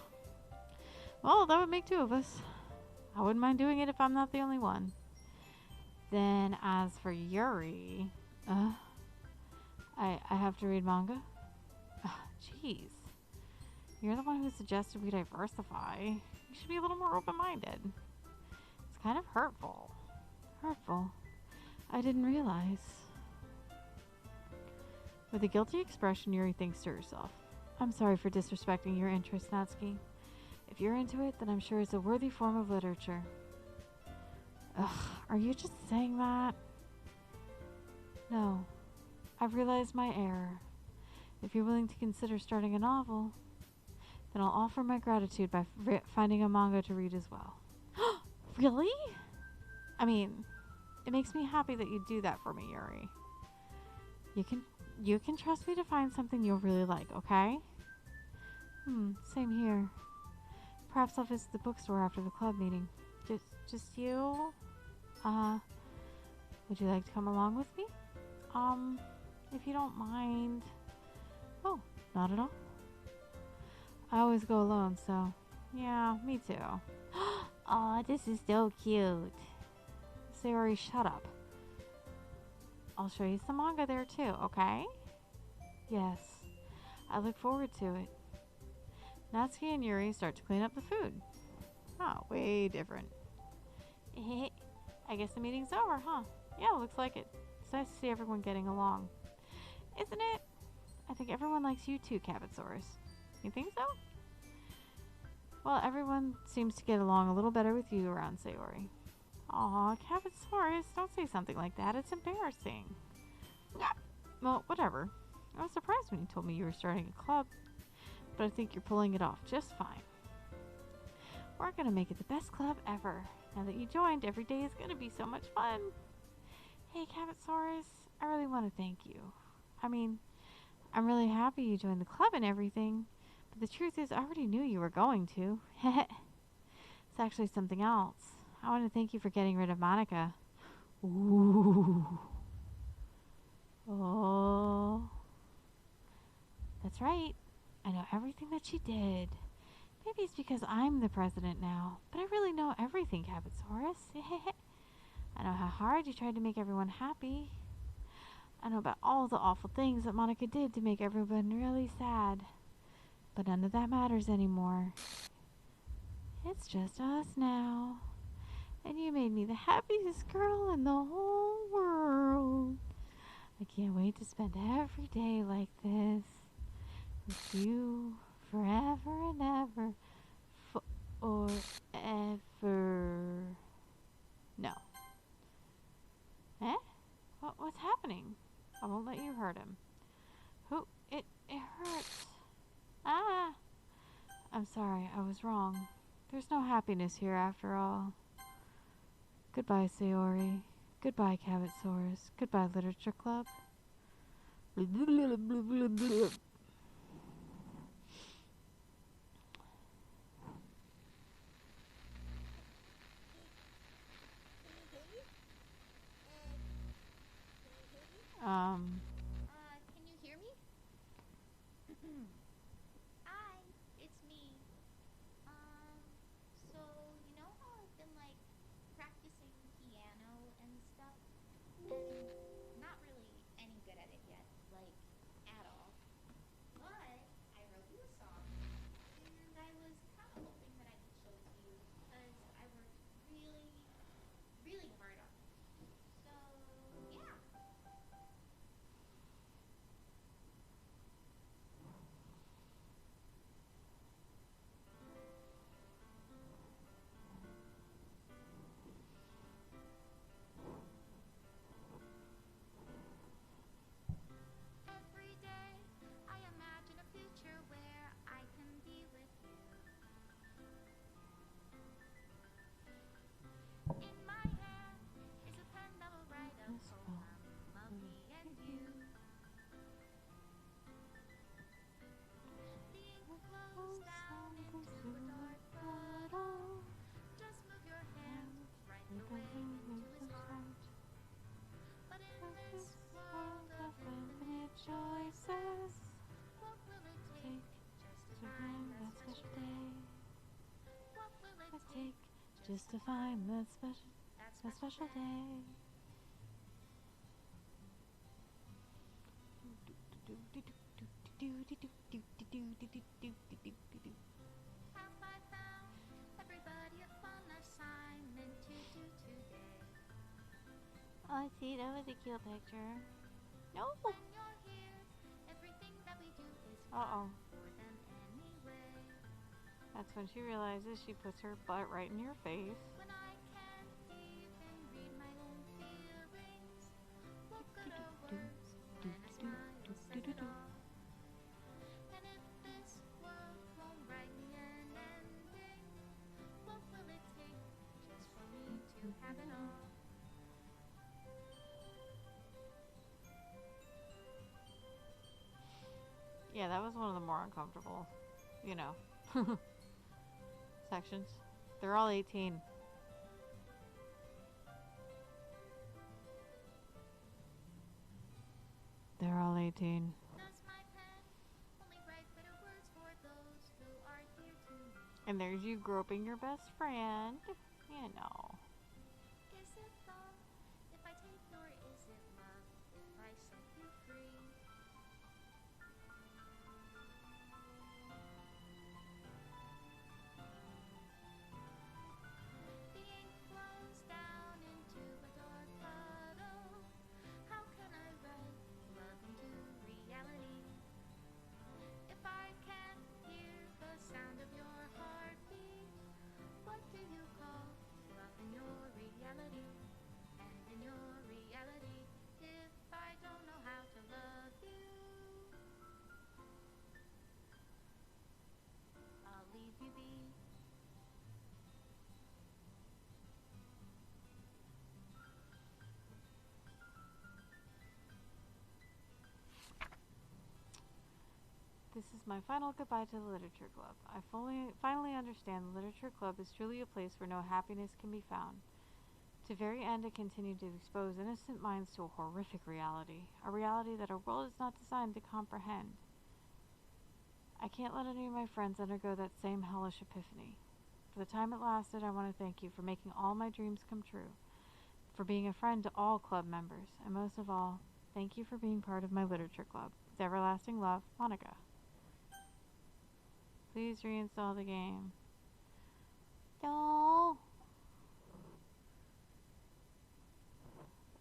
Well, that would make two of us. I wouldn't mind doing it if I'm not the only one. Then, as for Yuri... I have to read manga? Jeez. You're the one who suggested we diversify. You should be a little more open-minded. It's kind of hurtful. Hurtful? I didn't realize. With a guilty expression, Yuri thinks to herself. I'm sorry for disrespecting your interest, Natsuki. If you're into it, then I'm sure it's a worthy form of literature. Ugh, are you just saying that? No. I've realized my error. If you're willing to consider starting a novel, then I'll offer my gratitude by finding a manga to read as well. Really? I mean, it makes me happy that you'd do that for me, Yuri. You can trust me to find something you'll really like, okay? Same here. Perhaps I'll visit the bookstore after the club meeting. Just you? Would you like to come along with me? If you don't mind. Oh, not at all. I always go alone, so yeah, me too. Aw, this is so cute. Sayori, shut up. I'll show you some manga there too, okay? Yes, I look forward to it. Natsuki and Yuri start to clean up the food. Oh, way different. I guess the meeting's over, huh? Yeah, looks like it. It's nice to see everyone getting along. Isn't it? I think everyone likes you too, Capitsaurus. You think so? Well, everyone seems to get along a little better with you around Sayori. Aw, Capitsaurus, don't say something like that. It's embarrassing. Well, whatever. I was surprised when you told me you were starting a club, but I think you're pulling it off just fine. We're gonna make it the best club ever. Now that you joined, every day is gonna be so much fun. Hey, Cabotsaurus, I really want to thank you. I mean, I'm really happy you joined the club and everything, but the truth is, I already knew you were going to. It's actually something else. I want to thank you for getting rid of Monica. Ooh. Oh. That's right. I know everything that she did. Maybe it's because I'm the president now, but I really know everything, Cabotsaurus. I know how hard you tried to make everyone happy. I know about all the awful things that Monica did to make everyone really sad. But none of that matters anymore. It's just us now. And you made me the happiest girl in the whole world. I can't wait to spend every day like this with you forever and ever. Forever. No. Eh? What's happening? I won't let you hurt him. Who? It hurts. Ah! I'm sorry, I was wrong. There's no happiness here after all. Goodbye, Sayori. Goodbye, Cabotsaurus. Goodbye, Literature Club. Can you hear me? Hi, it's me. So, you know how I've been like practicing piano and stuff? And not really any good at it yet, like at all. But I wrote you a song, and I was kind of hoping that I could show it to you because I worked really, really hard on it. So, yeah. Every day I imagine a future where I can be with you. In my hand is a pen that will write a poem of me and you. The ink flows down into a dark bottle. Just move your hand right away into his heart. But in this world of infinite choices, what will it take just to find that special day? What will it take just to find that special day? Have I found everybody a fun assignment to do today? Oh, see, that was a cute picture. No. When you're here, everything that we do is fun for them anyway. That's when she realizes she puts her butt right in your face. When I can't even read my own feelings, what good are words when a smile says it all? And if this world won't write me an ending, what will it take just for me to have it all? Yeah, that was one of the more uncomfortable, sections. They're all 18. They're all 18. Does my pen only write bitter words for those who are dear to me? And there's you groping your best friend. Is it love if I take, or is it love if I set you free? The ink flows down into a dark puddle. How can I write love into reality? If I can't hear the sound of your heartbeat, what do you call love in your This is my final goodbye to the Literature Club. I finally understand the Literature Club is truly a place where no happiness can be found. To very end, it continued to expose innocent minds to a horrific reality, a reality that our world is not designed to comprehend. I can't let any of my friends undergo that same hellish epiphany. For the time it lasted, I want to thank you for making all my dreams come true, for being a friend to all club members, and most of all, thank you for being part of my Literature Club. With everlasting love, Monica. Please reinstall the game. No.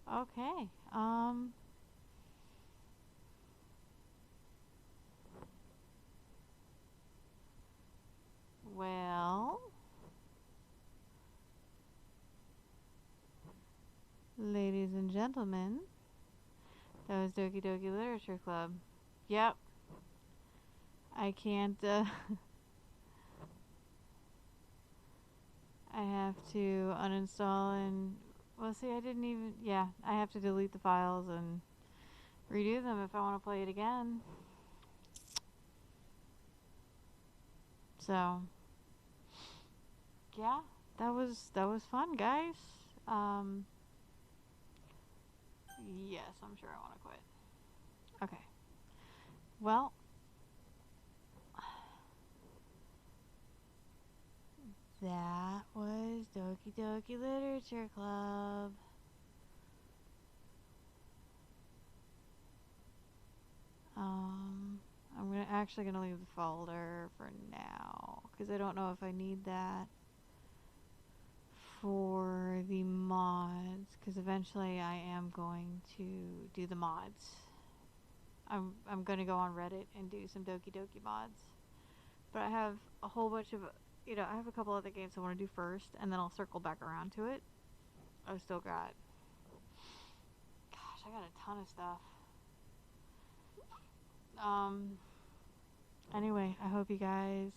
Okay. Well, ladies and gentlemen, that was Doki Doki Literature Club. Yep. I can't, I have to uninstall and, well, see, I didn't even, yeah, I have to delete the files and redo them if I want to play it again. So, yeah, that was fun, guys. Yes, I'm sure I want to quit. Okay. Well, that was Doki Doki Literature Club. I'm actually gonna leave the folder for now because I don't know if I need that for the mods, because eventually I am going to do the mods. I'm gonna go on Reddit and do some Doki Doki mods, but I have a whole bunch of, I have a couple other games I want to do first, and then I'll circle back around to it. I've still got, gosh, I got a ton of stuff. Anyway, I hope you guys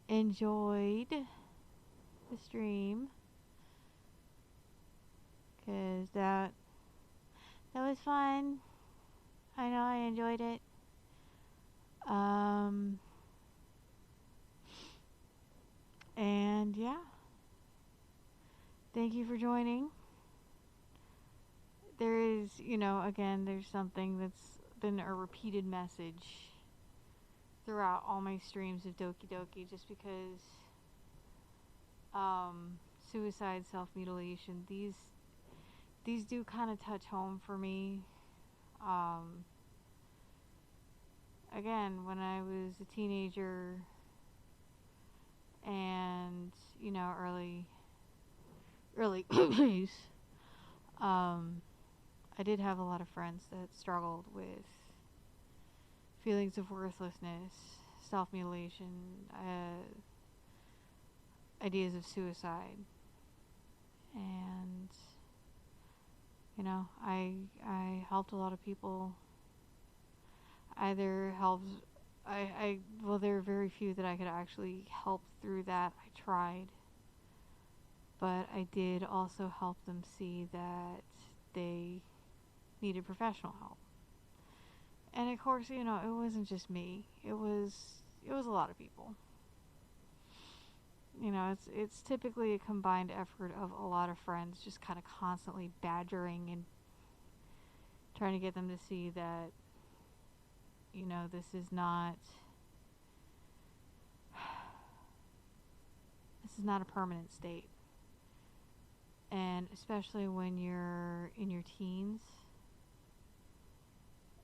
enjoyed the stream, because that was fun. I know I enjoyed it. And yeah, thank you for joining. There is, again, there's something that's been a repeated message throughout all my streams of Doki Doki, just because suicide, self-mutilation, these do kind of touch home for me. Again, when I was a teenager and, early days, I did have a lot of friends that struggled with feelings of worthlessness, self-mutilation, ideas of suicide. And, I helped a lot of people. Either helped, well, there are very few that I could actually help through that. I tried. But I did also help them see that they needed professional help. And of course, it wasn't just me. It was a lot of people. It's typically a combined effort of a lot of friends just kind of constantly badgering and trying to get them to see that, this is not a permanent state. And especially when you're in your teens,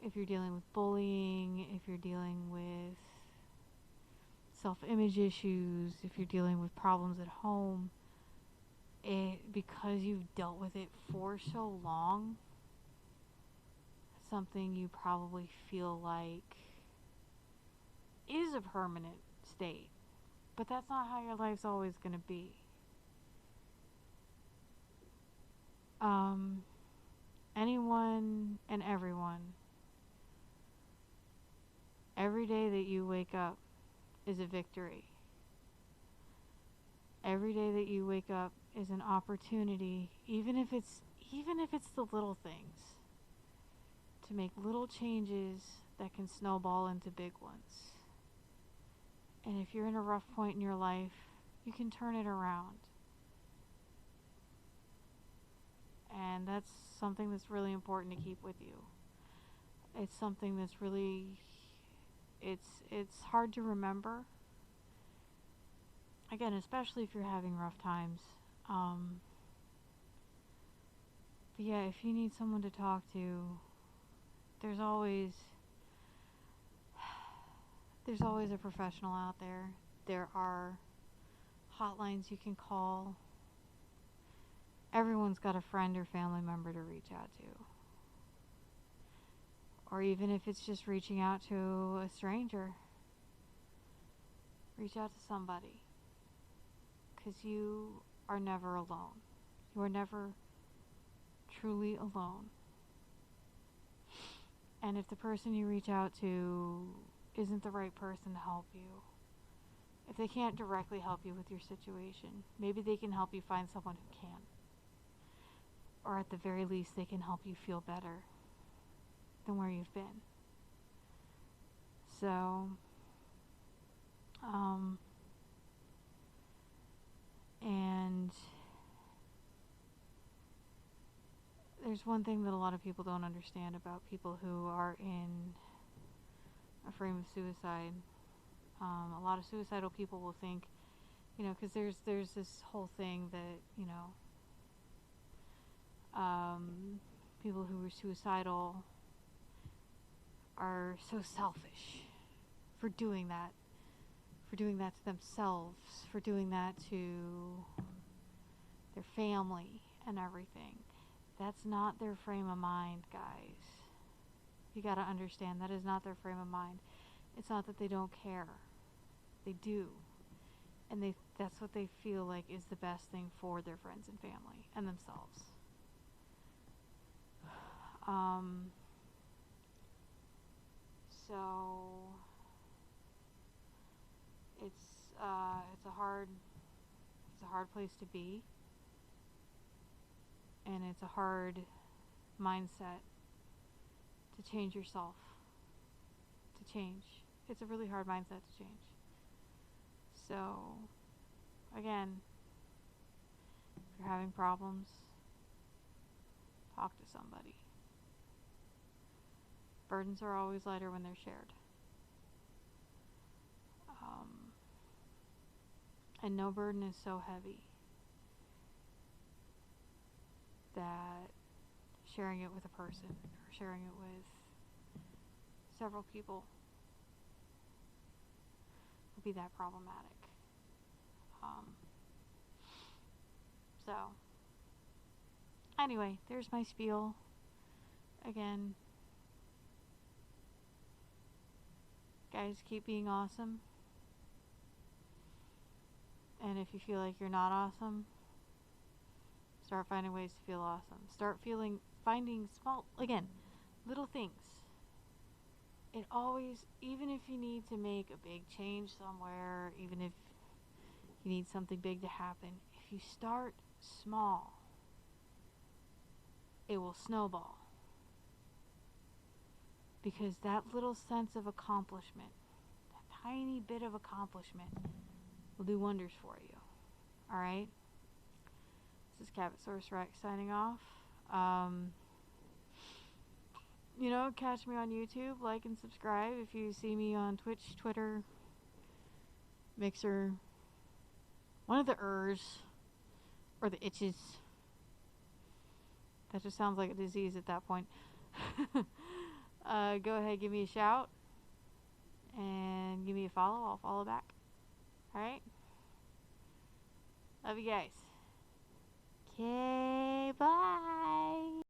if you're dealing with bullying, if you're dealing with self-image issues, if you're dealing with problems at home, because you've dealt with it for so long, something you probably feel like is a permanent state. But that's not how your life's always going to be. Anyone and everyone, every day that you wake up is a victory. Every day that you wake up is an opportunity, even if it's the little things, to make little changes that can snowball into big ones. And if you're in a rough point in your life, you can turn it around. And that's something that's really important to keep with you. It's something that's really, it's hard to remember. Again, especially if you're having rough times. But yeah, if you need someone to talk to, there's always a professional out there. There are hotlines you can call. Everyone's got a friend or family member to reach out to. Or even if it's just reaching out to a stranger, reach out to somebody. Because you are never alone. You are never truly alone. And if the person you reach out to isn't the right person to help you, if they can't directly help you with your situation, maybe they can help you find someone who can. Or at the very least, they can help you feel better than where you've been. So, and there's one thing that a lot of people don't understand about people who are in a frame of suicide. A lot of suicidal people will think, because there's this whole thing that, people who are suicidal are so selfish for doing that to themselves, for doing that to their family and everything. That's not their frame of mind, guys. You gotta understand, that is not their frame of mind. It's not that they don't care. They do. And that's what they feel like is the best thing for their friends and family and themselves. So it's a hard place to be, and it's a hard mindset to change yourself. To change, it's a really hard mindset to change. So, again, if you're having problems, talk to somebody. Burdens are always lighter when they're shared. And no burden is so heavy that sharing it with a person or sharing it with several people would be that problematic. So, anyway, there's my spiel. Again, guys, keep being awesome. And if you feel like you're not awesome, start finding ways to feel awesome. Start finding small, again, little things. It always, even if you need to make a big change somewhere, even if you need something big to happen, if you start small, it will snowball. Because that little sense of accomplishment, that tiny bit of accomplishment, will do wonders for you. Alright? This is Cabotsaurus Rex signing off. Catch me on YouTube, like and subscribe. If you see me on Twitch, Twitter, Mixer, one of the or the itches. That just sounds like a disease at that point. Go ahead, give me a shout and give me a follow. I'll follow back. Alright? Love you guys. Okay, bye.